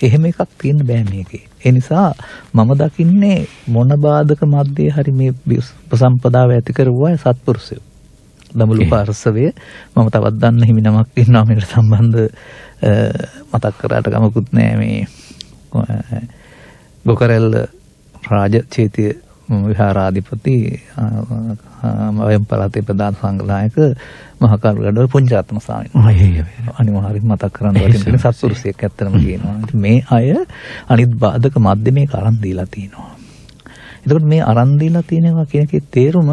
එහෙම එකක් තියෙන්න බෑ මේකේ. ඒ නිසා මම දකින්නේ මොන බාධක මැද්දේ හරි මේ උපසම්පදාව ඇති කරුවා සත්පුරුෂයෝ. දඹුලු පාර්ශවයේ මම තවත් දන්න හිමිනමක් ඉන්නවා මේකට සම්බන්ධ මතක් කරාට ගමකුත් නෑ මේ ගොකරැල්ල රාජචේතිය විහාරාධිපති වයම් පළාතේ ප්‍රධාන සංඝනායක මහා කරුගඩොල් පුංචාත්ම ස්වාමීන් වහන්සේ. අනිවාර්යෙන් මතක් කරන්න වටින සත්පුරුෂයෙක් ඇත්තටම කියනවා. මේ අය අනිත් බාධක මැද්දේ අරන් දීලා තිනවා. එතකොට මේ අරන් දීලා තියෙනවා කියන එකේ තේරුම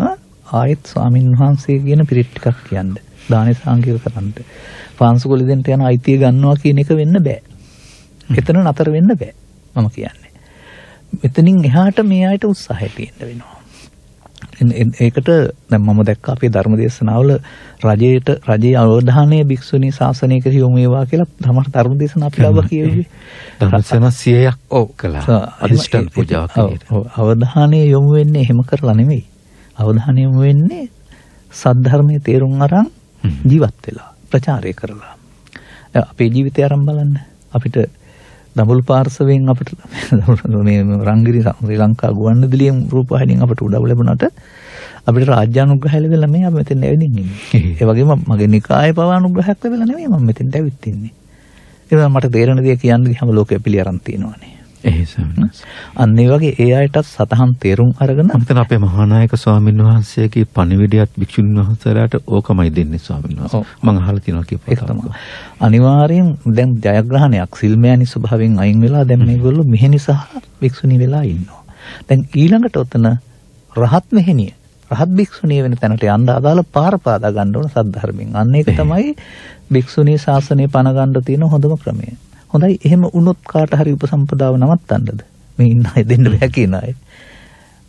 ආයත් ස්වාමීන් වහන්සේ කියන පිරිත් ටිකක් කියන්නේ. දානේ සාංගික කරන්ට. පාංශුකොළි දෙන්න යන අයිතිය ගන්නවා කියන එක වෙන්න බෑ. එතන නතර වෙන්න බෑ. මම කියන්නේ. මෙතනින් එහාට මේ අයට උත්සාහය තියෙන්න වෙනවා. ඒකට දැන් මම දැක්ක අපේ ධර්ම දේශනාවල රජයේ අවධානය භික්ෂුණී ශාසනය කෙරෙහි යොමු වේවා කියලා තමයි ධර්ම දේශනා අපි ලාභ කියෙන්නේ. ධර්මසේන 100ක් කළා. අදිෂ්ඨාන පූජාවක් විදියට. අවධානය යොමු වෙන්නේ එහෙම කරලා නෙමෙයි. අවධානය යොමු වෙන්නේ සද්ධර්මයේ තේරුම් අරන් ජීවත් වෙලා ප්‍රචාරය කරලා. අපේ ජීවිතය අරන් බලන්න. අපිට දඹුල් පාර්ශවයෙන් අපිට මේ රංගිරි ශ්‍රී ලංකා ගුවන්විදුලියෙන් රූපවාහිනියෙන් අපිට උදව් ලැබුණාට අපිට රාජ්‍යානුග්‍රහය ලැබෙලා මේ අපි මෙතෙන් ඇවිදින් ඉන්නේ. ඒ වගේම මගේ නිකායේ පවා අනුග්‍රහයක් ලැබෙලා නෙමෙයි මම මෙතෙන්ට ඇවිත් ඉන්නේ. ඒක මට තේරෙන දේ කියන්න ගියාම ලෝකෙ පිළි අරන් තිනවනේ. අන්න ඒ වගේ ඒ අයටත් සතහන් තේරුම් අරගෙන මෙතන අපේ මහානායක ස්වාමීන් වහන්සේගේ පණිවිඩයත් භික්ෂුන් වහන්සේලාට ඕකමයි දෙන්නේ ස්වාමීන් වහන්සේ. මම අහලා තියෙනවා කියපුවා. අනිවාර්යෙන් දැන් ජයග්‍රහණයක් සිල්මයානි ස්වභාවයෙන් අයින් වෙලා දැන් මේගොල්ලෝ මෙහෙණි සහ භික්ෂුණී වෙලා ඉන්නවා. දැන් ඊළඟට ඔතන රහත් මෙහෙණිය රහත් භික්ෂුණිය වෙන තැනට යන්න අදාළ පාර පාදා ගන්න ඕන සද්ධර්මයෙන්. අන්න ඒක තමයි භික්ෂුණී ශාසනය පණ ගන්න තියෙන හොඳම ක්‍රමය. හොඳයි එහෙම වුණොත් කාට හරි උපසම්පදාව නවත්තන්නද මේ ඉන්න අය දෙන්න බෑ කියන අය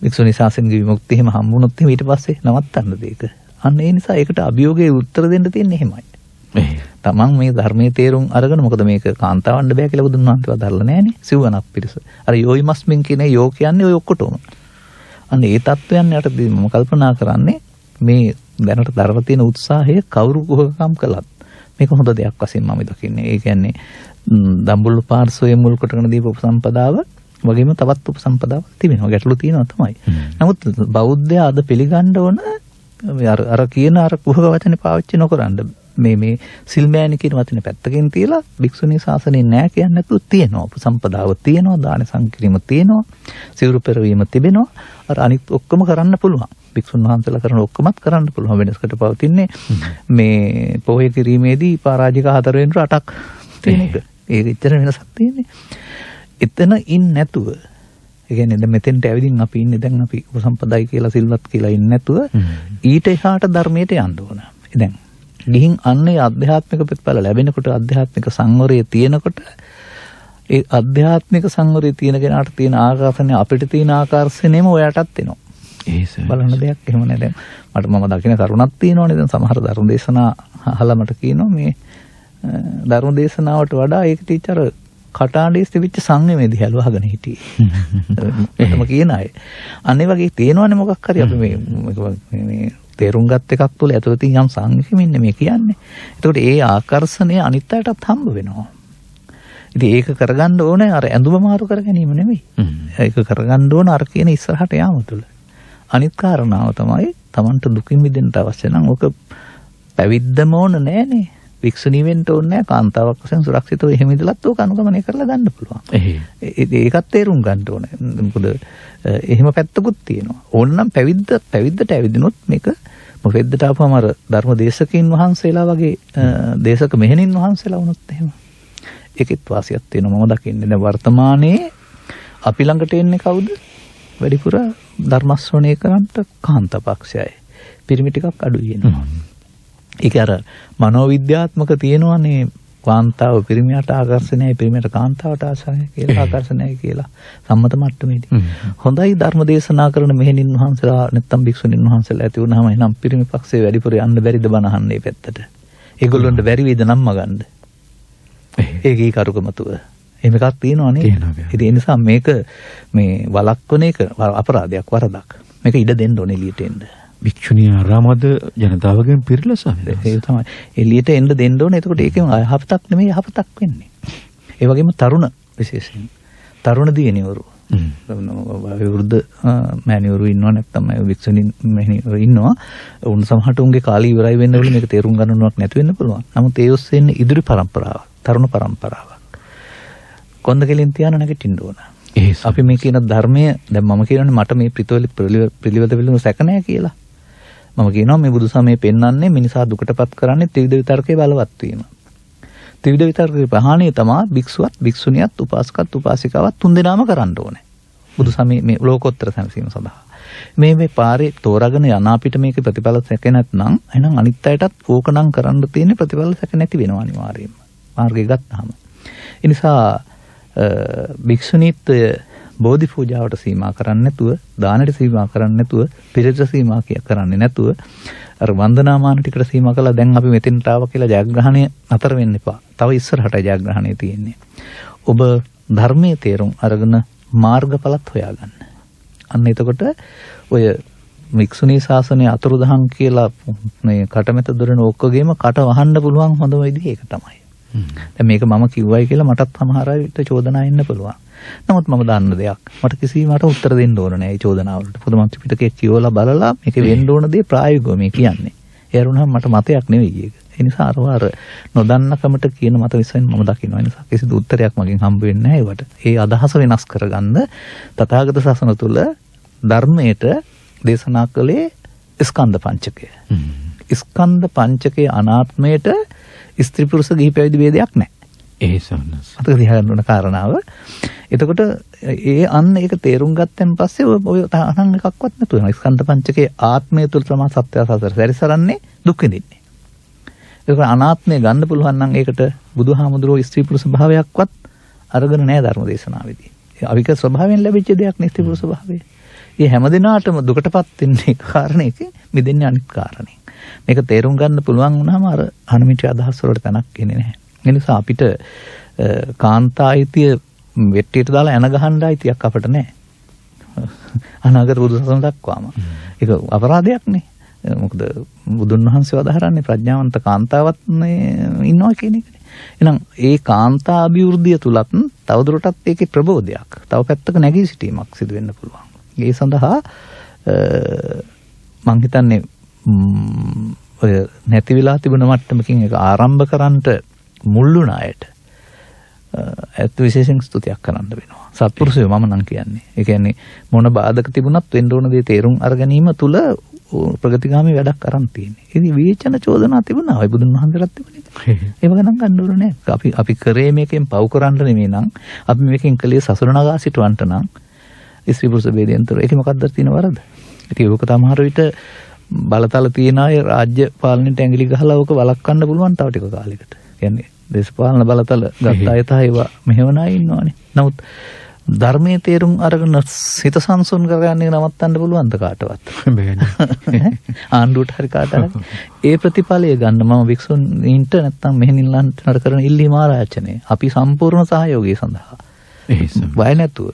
වික්ෂුණී ශාසනයේ විමුක්තිය එහෙම හම්බුනොත් එහෙම ඊට පස්සේ නවත්තන්නද ඒක අන්න ඒ නිසා ඒකට අභියෝගයේ උත්තර දෙන්න තියෙන්නේ එහෙමයි තමන් මේ ධර්මයේ තේරුම් අරගෙන මොකද මේක කාන්තාවන්න බෑ කියලා බුදුන් වහන්සේ වදාරලා නෑනේ සිව්වනක් පිරිස අර යෝයිමස්මින් කියන යෝ කියන්නේ ඔය ඔක්කොටම අන්න ඒ තත්වයන් යටදී මම කල්පනා කරන්නේ මේ දැනට දරව තියෙන උත්සාහය කවුරු කොහොකම් කළත් මේක හොඳ දෙයක් වශයෙන් මම දකින්නේ ඒ කියන්නේ දඹුල්ල පාර්ශවයේ මුල් කොටගෙන දීප උපසම්පදාව වගේම තවත් උපසම්පදාවක් තිබෙනවා ගැටලු තියෙනවා තමයි. නමුත් බෞද්ධයා අද පිළිගන්න ඕන අර කියන අර කුහක වචනේ පාවිච්චි නොකරන්න මේ සිල්මෑණි කියන වචනේ පැත්තකින් තියලා භික්ෂුණී ශාසනය නෑ කියන්නේ නැතුව තියෙනවා. උපසම්පදාව තියෙනවා, දාන සංකිරීම තියෙනවා, සිවුරු පෙරවීම තිබෙනවා. අර අනිත් ඔක්කොම කරන්න පුළුවන්. භික්ෂුන් වහන්සේලා කරන ඔක්කොමත් කරන්න පුළුවන්. වෙනස්කට පවතින්නේ මේ පොහොය කිරීමේදී පරාජික 4 වෙනි 8ක් තියෙන එක. ඒක ඉතර වෙනසක් තියෙන්නේ. එතන ඉන්නේ නැතුව ඒ කියන්නේ දැන් මෙතෙන්ට ඇවිදින් අපි ඉන්නේ දැන් අපි උපසම්පදායි කියලා සිල්වත් කියලා ඉන්නේ නැතුව ඊට එහාට ධර්මයට යන්න ඕන. දැන් ගිහින් අන්නේ ආධ්‍යාත්මික ප්‍රතිඵල ලැබෙනකොට ආධ්‍යාත්මික සංවරය තියෙනකොට ඒ ආධ්‍යාත්මික සංවරය තියෙන කෙනාට තියෙන ආකර්ෂණය අපිට තියෙන ආකර්ෂණයම ඔයාටත් එනවා. බලන්න දෙයක් එහෙම නෑ. දැන් මම දකින කරුණක් තියෙනවානේ. දැන් සමහර ධර්ම දේශනා අහලා මට කියනවා මේ ධර්ම දේශනාවට වඩා ඒක ටීචර් කටාඬේ තිබිච්ච සංයමයේදී හලවගෙන හිටියේ. මම කියන අය. අනේ වගේ තේනවනේ මොකක් හරි අපි මේ තේරුම් ගත් එකක් තුළ ඇතුළතින් යම් සංයමෙන්න මේ කියන්නේ. එතකොට ඒ ආකර්ෂණය අනිත් අයටත් හම්බ වෙනවා. ඉතින් ඒක කරගන්න ඕනේ අර ඇඳුම මාරු කර ගැනීම නෙමෙයි. ඒක කරගන්න ඕන අර කියන ඉස්සරහට යාම තුළ. අනිත් කාරණාව තමයි Tamanට දුකින් මිදෙන්න අවශ්‍ය නම් ඔක පැවිද්දම ඕන නෑනේ. වික්ෂුණී වෙන්න ඕනේ නෑ. කාන්තාවක් වශයෙන් සුරක්ෂිතව එහෙම ඉඳලත් ඕක අනුගමනය කරලා ගන්න පුළුවන්. ඒකත් තේරුම් ගන්න ඕනේ. මොකද එහෙම පැත්තකුත් තියෙනවා. ඕනනම් පැවිද්දට ඇවිදිනොත් මේක මොකෙද්දට ආපුවම අර ධර්ම දේශකයන් වහන්සේලා වගේ දේශක මෙහෙණින් වහන්සේලා වුණොත් එහෙම ඒකෙත් වාසියක් තියෙනවා මම දකින්නේ. දැන් වර්තමානයේ අපි ළඟට එන්නේ කවුද? වැඩිපුර ධර්ම ශ්‍රවණය කරන්ට කාන්තා පක්ෂයයි. පිරිමි ටිකක් අඩුයි එනවා. ඒක අර මනෝවිද්‍යාත්මක තියෙනවානේ කාන්තාව පිරිමියට ආකර්ෂණයයි පිරිමියට කාන්තාවට ආකර්ෂණයයි කියලා සම්මත මට්ටමේදී. හොඳයි ධර්ම දේශනා කරන මෙහෙණින් වහන්සේලා නැත්තම් භික්ෂුණීන් වහන්සේලා ඇති වුණාම එහෙනම් පිරිමි පක්ෂේ වැඩිපුර යන්න බැරිද බණ අහන්නේ පැත්තට. ඒගොල්ලොන්ට බැරි වේද නම් මගන්න. ඒකේ කරුකමතුව. එහෙම එකක් තියෙනවනේ. ඉතින් ඒ නිසා මේක මේ වළක්වන එක අපරාධයක් වරදක්. මේක ඉඩ දෙන්න ඕනේ එළියට එන්න. වික්ෂුණී ආරාමද ජනතාවගෙන් පිරිලා සමහර. ඒ තමයි. එළියට එන්න දෙන්න ඕනේ. එතකොට ඒකෙන් අයහපතක් නෙමෙයි යහපතක් වෙන්නේ. ඒ වගේම තරුණ විශේෂයෙන් තරුණ දියණිවරු වෘද්ධ මෑණිවරු ඉන්නවා නැත්නම් වික්ෂුණී මෑණිවරු ඉන්නවා. උන් සමහරට උන්ගේ කාලය ඉවරයි වෙන්නවල මේක තේරුම් ගන්නවක් නැති වෙන්න පුළුවන්. නමුත් ඒ ඔස්සේ ඉන්න ඉදිරි පරම්පරාව, තරුණ පරම්පරාවක් කොන්ද කෙලින් තියාන නැගිටින්න ඕන. අපි මේ කියන ධර්මය දැන් මම කියනනේ මට මේ පිළිවෙත පිළිබඳව සැක නැහැ කියලා. මම කියනවා මේ බුදුසමයේ පෙන්වන්නේ මිනිසා දුකටපත් කරන්නේ ත්‍රිවිධ විතර්කයේ බලවත් වීම. ත්‍රිවිධ විතර්කයේ ප්‍රහාණය තමයි භික්ෂුවත්, භික්ෂුණියත්, උපාසකත්, උපාසිකාවත් තුන්දෙනාම කරන්න ඕනේ. බුදුසමයේ මේ ලෝකෝත්තර සැනසීම සඳහා. මේ පාරේ තෝරාගෙන යන අපිට මේක ප්‍රතිඵල සැක නැත්නම් එහෙනම් අනිත් අයටත් ඕකනම් කරන්න තියෙන ප්‍රතිඵල සැක නැති වෙනවා අනිවාර්යයෙන්ම. මාර්ගය ගත්තාම. ඒ නිසා භික්ෂුණීත්වය බෝධි පූජාවට සීමා කරන්නේ නැතුව, දානට සීමා කරන්නේ නැතුව, පිරිත සීමා කරන්නේ නැතුව අර වන්දනාමාන ටිකට සීමා කළා දැන් අපි මෙතෙන්ට ආවා කියලා ජයග්‍රහණය අතර වෙන්න එපා. තව ඉස්සරහට ජයග්‍රහණය තියෙන්නේ. ඔබ ධර්මයේ තේරුම් අරගෙන මාර්ගඵලත් හොයාගන්න. අන්න එතකොට ඔය වික්ෂුණී ශාසනය අතුරුදහන් කියලා මේ කටමැත දොරන ඔක්කොගේම කට වහන්න පුළුවන් හොඳම විදිහ ඒක තමයි. දැන් මේක මම කිව්වයි කියලා මටත් සමහර අයට චෝදනා එන්න පුළුවන්. නමුත් මම දන්න දෙයක්. මට කිසිමට උත්තර දෙන්න ඕන නෑ මේ චෝදනාවලට. පොදු මම ත්‍රිපිටකයේ කියවලා බලලා මේක වෙන්න ඕන දේ ප්‍රායෝගිකව මේ කියන්නේ. ඒ වුණාම මට මතයක් නෙවෙයි ඒක. ඒ නිසා අර නොදන්නකමට කියන මත විශ්වෙන් මම දකිනවා. ඒ නිසා කිසිදු උත්තරයක් මගෙන් හම්බ වෙන්නේ නැහැ ඒවට. ඒ අදහස වෙනස් කරගන්න තථාගත ශාසන තුල ධර්මයට දේශනා කළේ ස්කන්ධ පංචකය. ස්කන්ධ පංචකයේ අනාත්මයට ස්ත්‍රී පුරුෂ ගිහි පැවිදි ભેදයක් නැහැ. ඒ සම්නස්. අතක දිහා ගන්න කාරණාව. එතකොට අන්න ඒක තේරුම් ගත්තන් පස්සේ ඔය තහනම් එකක්වත් නැතුව යනවා. ස්කන්ධ පංචකයේ ආත්මය තුළ තමයි සත්‍ය සසර සැරිසරන්නේ දුක් විඳින්නේ. ඒක අනාත්මය ගන්න පුළුවන් නම් ඒකට බුදුහාමුදුරුවෝ ස්ත්‍රී පුරුෂ භාවයක්වත් අරගෙන නැහැ ධර්ම දේශනාවේදී. ඒ අවික ස්වභාවයෙන් ලැබිච්ච දෙයක් නේ ස්ත්‍රී පුරුෂ භාවය. මේ හැම දිනාටම දුකටපත් වෙන්නේ කාරණේකින් මිදෙන්නේ අනිත් කාරණේ. මේක තේරුම් ගන්න පුළුවන් වුණාම අර අනුමිතිය අදහස් වලට තැනක් එන්නේ නැහැ. ඒ නිසා අපිට කාන්තායිතිය වෙට්ටියට දාලා එන ගහන්න අයිතියක් අපිට නැහැ. අනාගත බුදුසසුන දක්වාම. ඒක අපරාධයක් නේ. මොකද බුදුන් වහන්සේ වදාහරන්නේ ප්‍රඥාවන්ත කාන්තාවක් ඉන්නවා කියන එකනේ. එහෙනම් ඒ කාන්තා අභිවෘද්ධිය තුලත් තවදුරටත් ඒකේ ප්‍රබෝධයක්, තව පැත්තක නැගී සිටීමක් සිදු වෙන්න පුළුවන්. ඒ සඳහා මම හිතන්නේ ඔය නැති වෙලා තිබුණ මට්ටමකින් ඒක ආරම්භ කරන්නට මුල් වුණ අයට ඇත්ත විශේෂයෙන් ස්තුතියක් කරන්න වෙනවා. සත්පුරුෂයෝ මම නම් කියන්නේ. ඒ කියන්නේ මොන බාධක තිබුණත් වෙන්න ඕන දේ තේරුම් අරගැනීම තුල ප්‍රගතිගාමී වැඩක් අරන් තියෙන්නේ. ඉතින් විවේචන චෝදනා තිබුණා. ඔය බුදුන් වහන්සේලාත් තිබුණේ. ඒව ගණන් ගන්න ඕන නෑ. අපි කරේ මේකෙන් පව් කරන්න නෙමෙයි නම් අපි මේකෙන් කලේ සසුන නගා සිටවන්ට නම් ස්ත්‍රී පුරුෂ ભેදයෙන්තර ඒකේ මොකක්ද තියෙන වරද? ඉතින් ඒක තමහර විට බලතල තියන අය රාජ්‍ය පාලනයට ඇඟිලි ගහලා ඕක වළක්වන්න පුළුවන් තව ටික කාලයකට. කියන්නේ දේශපාලන බලතල ගත්ත අය තමයි ඒවා මෙහෙවන අය ඉන්නවනේ. නමුත් ධර්මයේ තේරුම් අරගෙන සිත සංසුන් කරගන්නේ නවත්තන්න පුළුවන්ද කාටවත්? බෑනේ. ආණ්ඩුවට හරි කාටවත්. ඒ ප්‍රතිඵලය ගන්න මම වික්ෂුන්ීන්ට නැත්තම් මෙහෙණින්ලන්ට නතර කරන ඉල්ලීම ආරාචනය. අපි සම්පූර්ණ සහයෝගය සඳහා. බය නැතුව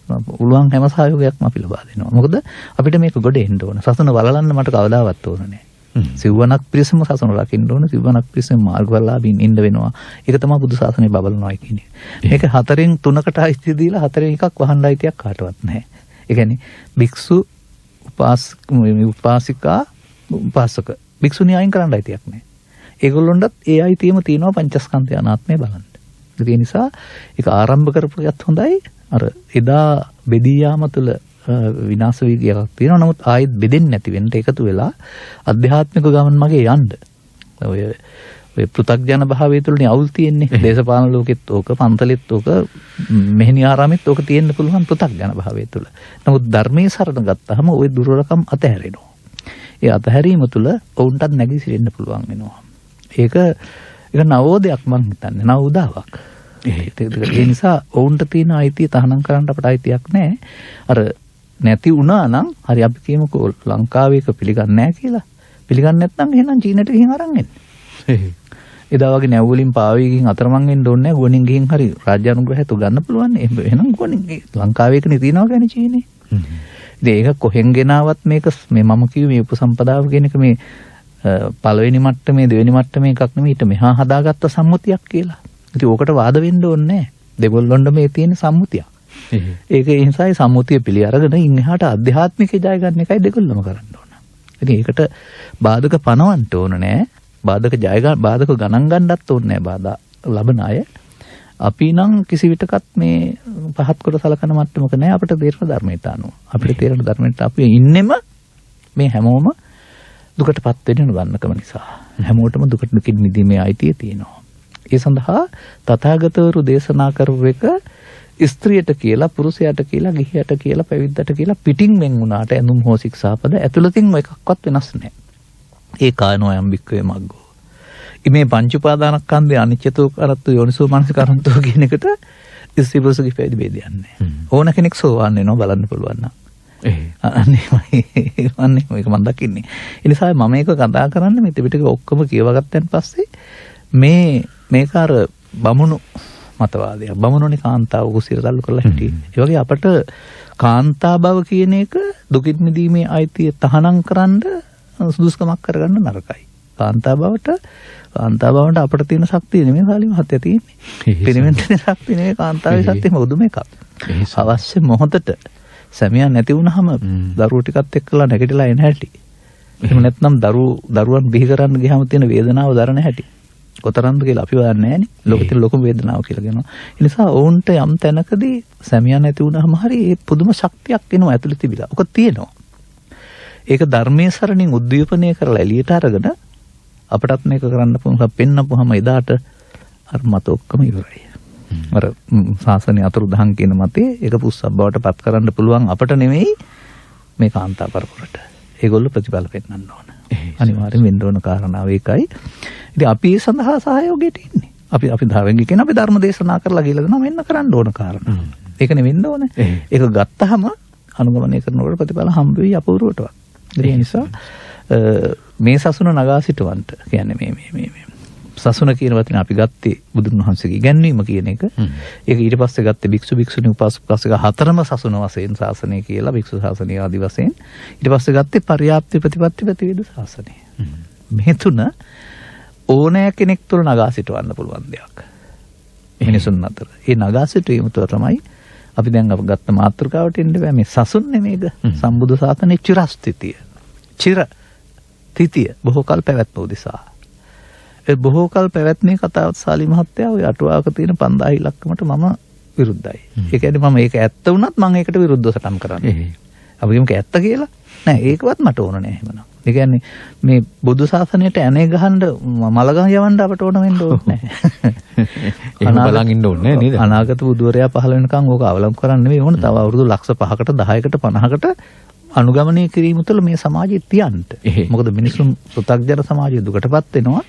උළුවන් හැම සහයෝගයක්ම අපි ලබා දෙනවා. මොකද අපිට මේක ගොඩ එන්න ඕන. සසන වලලන්න මට කවදාවත් ඕන නැහැ. සිව්වනක් පිරිසම සසුන රකින්න ඕන. සිව්වනක් පිරිසම මාර්ගඵලලාභීන් ඉන්න වෙනවා. ඒක තමයි බුදු සාසනය බබලනවා කියන්නේ. මේක 4න් 3කට අයිති දීලා 4න් එකක් වහන්න අයිතියක් කාටවත් නැහැ. ඒ කියන්නේ භික්ෂු උපාසිකා උපාසක භික්ෂුණී අයින් කරන්න අයිතියක් නැහැ. ඒගොල්ලොන්ටත් ඒ අයිතියම තියෙනවා පංචස්කන්ධය අනාත්මය බලන්න. ඒ නිසා ඒක ආරම්භ කරපුවත් හොඳයි. අර එදා බෙදී යාම තුළ විනාශ වීගයක් තියෙනවා. නමුත් ආයෙත් බෙදෙන්නේ නැති වෙන්න එකතු වෙලා අධ්‍යාත්මික ගමන් මගේ යන්න. ඔය පෘථග්ජන භාවය තුළනේ අවුල් තියෙන්නේ. දේශපාලන ලෝකෙත් ඕක, පන්තලෙත් ඕක, මෙහෙණි ආරාමෙත් ඕක තියෙන්න පුළුවන් පෘථග්ජන භාවය තුළ. නමුත් ධර්මයේ සරණ ගත්තාම ওই දුර්වලකම් අතහැරෙනවා. ඒ අතහැරීම තුළ ඔවුන්ටත් නැගී සිටින්න පුළුවන් වෙනවා. ඒක නවෝදයක් මං හිතන්නේ. නව උදාවක්. ඒ නිසා ඔවුන්ට තියෙන අයිතිය තහනම් කරන්න අපට අයිතියක් නැහැ. අර නැති වුණා නම් හරි අපි කියමුකෝ ලංකාවේ එක පිළිගන්නේ නැහැ කියලා. පිළිගන්නේ නැත්නම් එහෙනම් චීනට ගිහින් අරන් එන්න. එදා වගේ නැව් වලින් පාවෙ ගිහින් අතරමං වෙන්න ඕනේ නැහැ. ගුවනින් ගිහින් හරි රාජ්‍ය අනුග්‍රහය තු ගන්න පුළුවන්. එහෙනම් ගුවනින් ලංකාවේ එකනේ තියනවා කියන්නේ චීනේ. ඉතින් ඒක කොහෙන් ගෙනාවත් මේක මේ මම කිව්වේ මේ උපසම්පදාව කියන එක මේ පළවෙනි මට්ටමේ දෙවෙනි මට්ටමේ එකක් නෙමෙයි. ඊට මෙහා හදාගත්ත සම්මුතියක් කියලා. ඉතින් ඕකට වාද වෙන්න ඕනේ නැහැ. දෙගොල්ලොන්ට මේ තියෙන සම්මුතියක්. ඒක ඒ නිසායි සම්මුතිය පිළි අරගෙන ඉන් එහාට අධ්‍යාත්මික ජය ගන්න එකයි දෙගොල්ලම කරන්න ඕන. ඉතින් ඒකට බාධක පනවන්න ඕන නෑ. බාධක ගණන් ගන්නත් ඕනේ නෑ. බාධා ලබන අය අපි නම් කිසි විටකත් මේ පහත් කොට සලකන මට්ටමක නෑ. අපිට තේරෙන ධර්මයට අනුව. අපිට තේරෙන ධර්මයට අපි ඉන්නෙම මේ හැමෝම දුකටපත් වෙන්න නොදන්නකම නිසා. හැමෝටම දුකින් මිදීමේ අයිතිය තියෙනවා. ඒ සඳහා තථාගතවරු දේශනා කරපු එක ස්ත්‍රියට කියලා, පුරුෂයාට කියලා, ගිහියට කියලා, පැවිද්දට කියලා පිටින් වෙන් වුණාට ඇඳුම් හෝ ශික්ෂාපද ඇතුළතින් එකක්වත් වෙනස් නැහැ. ඒ කායනෝ යම් බික්කවේ මග්ගෝ. මේ පංච උපාදානස්කන්ධය අනිත්‍යතෝ කරත්තු යෝනිසෝ මනසිකරන්තෝ කියන එකට ස්ත්‍රී පුරුෂගේ පැවිදි ભેදයක් නැහැ. ඕන කෙනෙක් සෝවාන් වෙනවා බලන්න පුළුවන් නම්. අනේ මේක මම දකින්නේ. ඒ නිසා මම මේක කතා කරන්නේ මේ ත්‍රිපිටක ඔක්කොම කියවගත්තන් පස්සේ මේක අර බමුණු මතවාදයක්. බමුණුනේ කාන්තාව කුසිර තල්ලු කරලා හිටියේ. ඒ වගේ අපට කාන්තා බව කියන එක දුකින් මිදීමේ අයිතිය තහනම් කරන්න සුදුසුකමක් කරගන්න නරකයි. කාන්තා බවට අපට තියෙන ශක්තිය නෙමෙයි සාලිම හත්ය තියෙන්නේ. පිරිවෙන්ටේ ශක්තිය නෙමෙයි කාන්තාවේ ශක්තිය මොකද මේක. අවශ්‍ය මොහොතට සැමියා නැති වුනහම දරුවෝ ටිකත් එක්කලා නැගිටලා එන හැටි. එහෙම නැත්නම් දරුවන් බිහි කරන්න ගියාම තියෙන වේදනාව දරන හැටි. කොතරම්ද කියලා අපි වදන්නේ නැහනේ. ලෝකෙට ලොකු වේදනාව කියලා කියනවා. ඒ නිසා ඔවුන්ට යම් තැනකදී සැමියා නැති වුනහම හරි ඒ පුදුම ශක්තියක් එනවා ඇතුළේ තිබිලා. ඔක තියෙනවා. ඒක ධර්මයේ සරණින් උද්දීපනය කරලා එළියට අරගෙන අපටත් මේක කරන්න පුළුවන් පෙන්නපුවාම එදාට අර මත ඔක්කොම ඉවරයි. අර සාසනය අතුරුදහන් කියන මතේ ඒක පුස්සක් බවට පත් කරන්න පුළුවන් අපට නෙමෙයි මේ කාන්තා පරපුරට. ඒගොල්ලෝ ප්‍රතිඵල පෙන්නන්න ඕන. අනිවාර්යෙන් වෙන්න ඕන කාරණාව ඒකයි. ඉතින් අපි ඒ සඳහා සහයෝගයට ඉන්නේ. අපි ධර්මයෙන් කියන අපි ධර්ම දේශනා කරලා කියලා දෙනවා මෙන්න කරන්න ඕන කාරණා. ඒකනේ වෙන්න ඕනේ. ඒක ගත්තාම අනුගමනය කරනකොට ප්‍රතිඵල හම්බ වෙයි අපූර්වටවත්. ඒ නිසා මේ සසුන නගා සිටවන්ට කියන්නේ මේ සසුන කියන වචනේ අපි ගත්තේ බුදුන් වහන්සේගේ ඉගැන්වීම කියන එක. ඒක ඊට පස්සේ ගත්තේ භික්ෂු භික්ෂුණී උපාසක උපාසිකා හතරම සසුන වශයෙන් ශාසනය කියලා භික්ෂු ශාසනය ආදි වශයෙන්. ඊට පස්සේ ගත්තේ පර්යාප්ති ප්‍රතිපත්ති ප්‍රතිවේද ශාසනය. මේ තුන ඕනෑ කෙනෙක් තුළ නගා සිටවන්න පුළුවන් දෙයක්. මිනිසුන් අතර. ඒ නගා සිටවීම තුළ තමයි අපි දැන් ගත්ත මාතෘකාවට එන්න බෑ මේ සසුන් නෙමේක. සම්බුදු සාසනේ චිරස්ථිතිය. තිතිය බොහෝ කල් පැවැත්ම උදෙසා. ඒ බොහෝ කල් පැවැත්මේ කතාවත් සාලි මහත්තයා ඔය අටුවාවක තියෙන 5000 ඉලක්කමට මම විරුද්ධයි. ඒ කියන්නේ මම ඒක ඇත්ත වුණත් මම ඒකට විරුද්ධව සටන් කරන්නේ. අපි කියමුක ඇත්ත කියලා. නෑ ඒකවත් මට ඕන නෑ එහෙමනම්. ඒ කියන්නේ මේ බුදු සාසනයට ඇනේ ගහන්න මලගහ යවන්න අපට ඕන වෙන්න ඕනේ නෑ. එහෙම බලන් ඉන්න ඕනේ නේද? අනාගත බුදුවරයා පහළ වෙනකන් ඕක අවලංගු කරන්න නෙවෙයි ඕන. තව අවුරුදු ලක්ෂ 5කට 10කට 50කට අනුගමනය කිරීම තුළ මේ සමාජය තියන්න. මොකද මිනිසුන් පෘථග්ජන සමාජය දුකටපත් වෙනවා.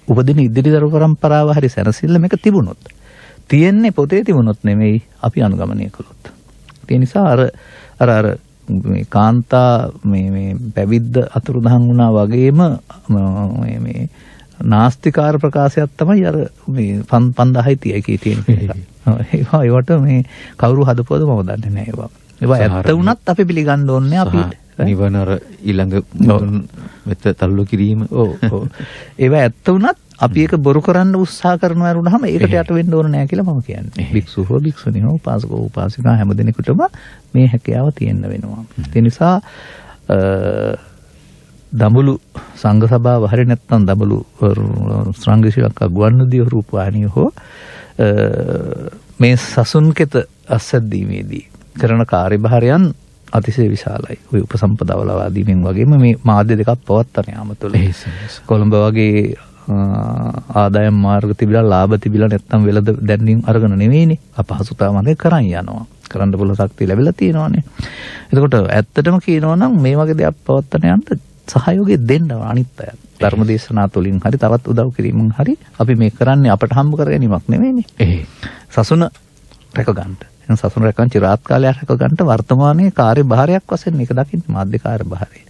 උපදින ඉදිරි දරු පරම්පරාව හරි සැනසෙල්ල මේක තිබුණොත්. තියෙන්නේ පොතේ තිබුණොත් නෙමෙයි අපි අනුගමනය කළොත්. ඒ නිසා අර මේ කාන්තා මේ පැවිද්ද අතුරුදහන් වුණා වගේම මේ නාස්තිකාර ප්‍රකාශයක් තමයි අර මේ 5000යි 30යි තියෙන එක. ඒවට මේ කවුරු හදපුවද මම දන්නේ නැහැ ඒවා. ඒවා ඇත්ත වුණත් අපි පිළිගන්න ඕනේ අපි නිවන ඊළඟ මෙත තල්ලු කිරීම. ඒවා ඇත්ත වුණත් අපි ඒක බොරු කරන්න උත්සාහ කරනවා වුණාම ඒකට යට වෙන්න ඕන නෑ කියලා මම කියන්නේ. භික්ෂුව හෝ භික්ෂුණී හෝ උපාසකෝ උපාසිකා හැම දෙනෙකුටම මේ හැකියාව තියෙන්න වෙනවා. ඒ නිසා දඹුලු සංඝ සභාව හරි නැත්නම් දඹුලු ශ්‍රාංග ශ්‍රී ලංකා ගුවන්විදුලි රූපවාහිනිය හෝ මේ සසුන් කෙත අස්සද්දීමේදී කරන කාර්යභාරයන් අතිශය විශාලයි. ඔය උපසම්පදාව ලබා දීමෙන් වගේම මේ මාධ්‍ය දෙකක් පවත්වන යාම තුළ කොළඹ වගේ ආදායම් මාර්ග තිබිලා ලාභ තිබිලා නැත්නම් වෙලද දැන්වීම අරගෙන නෙවෙයිනේ අපහසුතාව මැද කරන් යනවා. කරන්න පුළුවන් ශක්තිය ලැබිලා තියෙනවානේ. එතකොට ඇත්තටම කියනවා නම් මේ වගේ දෙයක් පවත්වන යන්න සහයෝගය දෙන්න අනිත් අය. ධර්මදේශනා තුලින් හරි තවත් උදව් කිරීමෙන් හරි අපි මේ කරන්නේ අපට හම්බ කර ගැනීමක් නෙවෙයිනේ. සසුන රැක ගන්න. එහෙනම් සසුන රැකන් চিරාත් කාලයක් රැක ගන්නට වර්තමානයේ කාර්යභාරයක් වශයෙන් මේක දකින්නේ මාධ්‍ය කාර්යභාරය.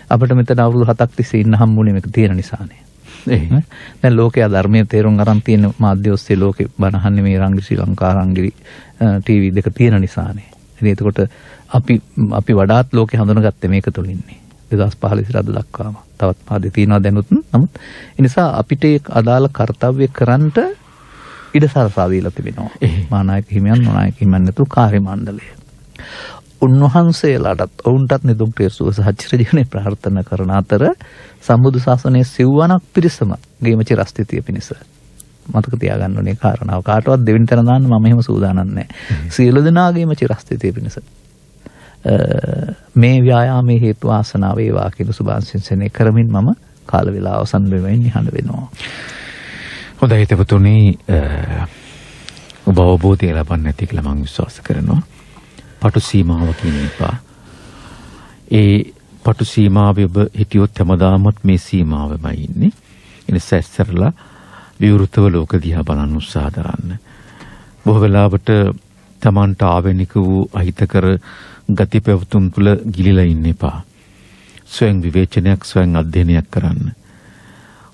අපිට මෙතන අවුරුදු 7ක් තිස්සේ ඉන්න හම්බුනේ මේක තියෙන නිසානේ. දැන් ලෝකයා ධර්මයේ තේරුම් අරන් තියෙන මාධ්‍ය ඔස්සේ ලෝකෙ බණහන්නේ මේ රංගි ශ්‍රී ලංකා රංගිරි ටීවී දෙක තියෙන නිසානේ. ඉතින් එතකොට අපි වඩාත් ලෝකෙ හඳුනගත්තේ මේක තුලින්නේ. 2015 ඉඳලා දක්වාම තවත් මාධ්‍ය තියෙනවා දැනුත්. නමුත් ඒ නිසා අපිට ඒ අදාළ කාර්යය කරන්නට ඉඩ සලසා දීලා තිබෙනවා. මානායක හිමියන් නොනායක හිමියන් නැතුළු කාර්ය මණ්ඩලය. උන්වහන්සේලාටත් ඔවුන්ටත් නිදුක් ප්‍රේසුව සහ චිරජීවනයේ ප්‍රාර්ථනා කරන අතර සම්බුදු ශාසනයේ සිව්වණක් පිරිසම ගේම චිරස්ථිතිය පිණිස මතක තියාගන්න ඕනේ කාරණාව. කාටවත් දෙවෙනි තැන දාන්න මම එහෙම සූදානම් නැහැ. සියලු දෙනාගේම චිරස්ථිතිය පිණිස මේ ව්‍යායාමයේ හේතු ආසනාව වේවා කියන සුභාශිංසනය කරමින් මම කාල වේලාව අවසන් වෙමින් නිහඬ වෙනවා. හොඳයි හිතවතුනි, ඔබ අවබෝධය ලබන්නේ නැති කියලා මම විශ්වාස කරනවා. පටු සීමාව කියන එපා. ඒ පටු සීමාවේ ඔබ හිටියොත් හැමදාමත් මේ සීමාවෙමයි ඉන්නේ. එනිසා ඉස්සරලා විවෘතව ලෝක දිහා බලන්න උත්සාහ දරන්න. බොහෝ වෙලාවට Tamanට ආවෙනික වූ අහිතකර ගති පැවතුම් තුළ ගිලිලා ඉන්න එපා. ස්වයං විවේචනයක් ස්වයං අධ්‍යයනයක් කරන්න.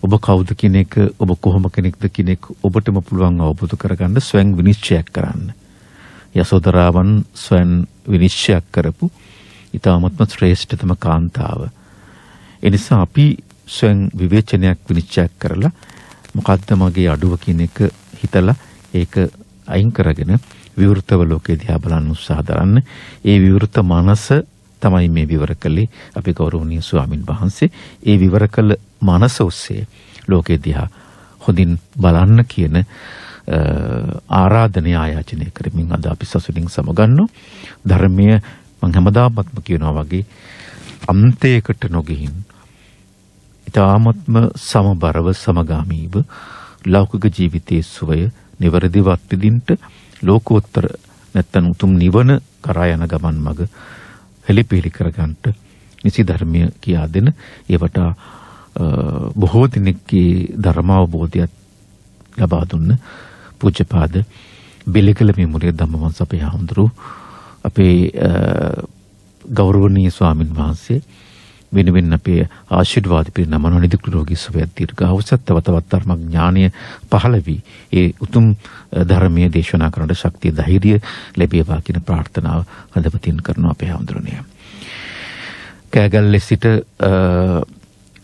ඔබ කවුද කියන එක, ඔබ කොහොම කෙනෙක්ද කියන එක ඔබටම පුළුවන් අවබෝධ කරගන්න ස්වයං විනිශ්චයක් කරන්න. යසෝදරාවන් ස්වයං විනිශ්චයක් කරපු ඊටාත්ම ශ්‍රේෂ්ඨතම කාන්තාව. එනිසා අපි ස්වයං විවේචනයක් විනිශ්චයක් කරලා මොකද්ද මගේ අඩුව කියන එක හිතලා ඒක අයින් කරගෙන විවෘතව ලෝකෙ දිහා බලන්න උත්සාහ දරන්න. ඒ විවෘත මනස තමයි මේ විවර කළේ අපි ගෞරවනීය ස්වාමින් වහන්සේ. ඒ විවර කළ මනස ඔස්සේ ලෝකෙ දිහා හොඳින් බලන්න කියන ආරාධනය ආයාචනය කරමින් අද අපි සසුනින් සමගන්නෝ. ධර්මයේ මම හැමදාමත්ම කියනවා වගේ අන්තයකට නොගිහින් ඊ타ත්ම සමබරව සමගාමීව ලෞකික ජීවිතයේ සුවය නිවැරදිව අත්විඳින්න ලෝකෝත්තර නැත්තම් උතුම් නිවන කරා යන ගමන් මඟ හෙලිපෙලි කරගන්නට නිසි ධර්මය කියා දෙන ඒවට බොහෝ දිනකේ ධර්මාවබෝධයත් ලබා දුන්න පූජ්‍යපාද බෙලිකල මෙමුරිය ධම්මවංශ අපේ හඳුරු අපේ ගෞරවනීය ස්වාමින් වහන්සේ වෙනුවෙන් අපේ ආශිර්වාද පිරිනමන නිදුක් නිරෝගී සුවය දීර්ඝායුෂ තව තවත් ධර්ම ඥානීය පහළ වී ඒ උතුම් ධර්මයේ දේශනා කරන්නට ශක්තිය ධෛර්යය ලැබේවා කියන ප්‍රාර්ථනාව හදවතින් කරනවා අපේ හඳුරන්නේ. කෑගල්ලේ සිට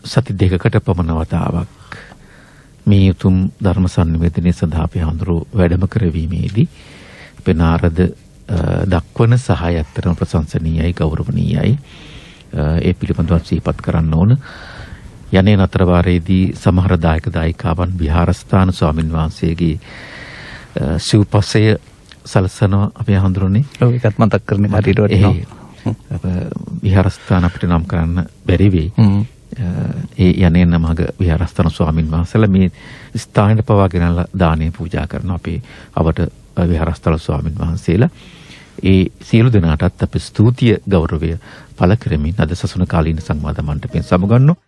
සති දෙකකට පමණ වතාවක් මේ උතුම් ධර්ම සංනිවේදනයේ සඳහා අපේ හඳුරු වැඩම කරවීමේදී අපේ නාරද දක්වන සහාය අත්තරම ප්‍රශංසනීයයි ගෞරවනීයයි. ඒ පිළිබඳව සිහිපත් කරන්න ඕන. යන්නේ නතර වාරයේදී සමහර දායක දායිකාවන් විහාරස්ථාන ස්වාමින් වහන්සේගේ සිව්පසය සලසන අපේ හඳුරන්නේ. ඔව් ඒකත් මතක් කරන්නේ හරියට වටිනවා. විහාරස්ථාන අපිට නම් කරන්න බැරි වෙයි. ඒ යන්නේ නමග විහාරස්ථාන ස්වාමින් වහන්සේලා මේ ස්ථානෙට පවා ගෙනල්ලා දානේ පූජා කරන අපේ අවට විහාරස්ථාන ස්වාමින් වහන්සේලා. ඒ සියලු දෙනාටත් අපි ස්තුතිය ගෞරවය පළ කරමින් අද සසුන කාලීන සංවාද මණ්ඩපයෙන් සමුගන්නවා.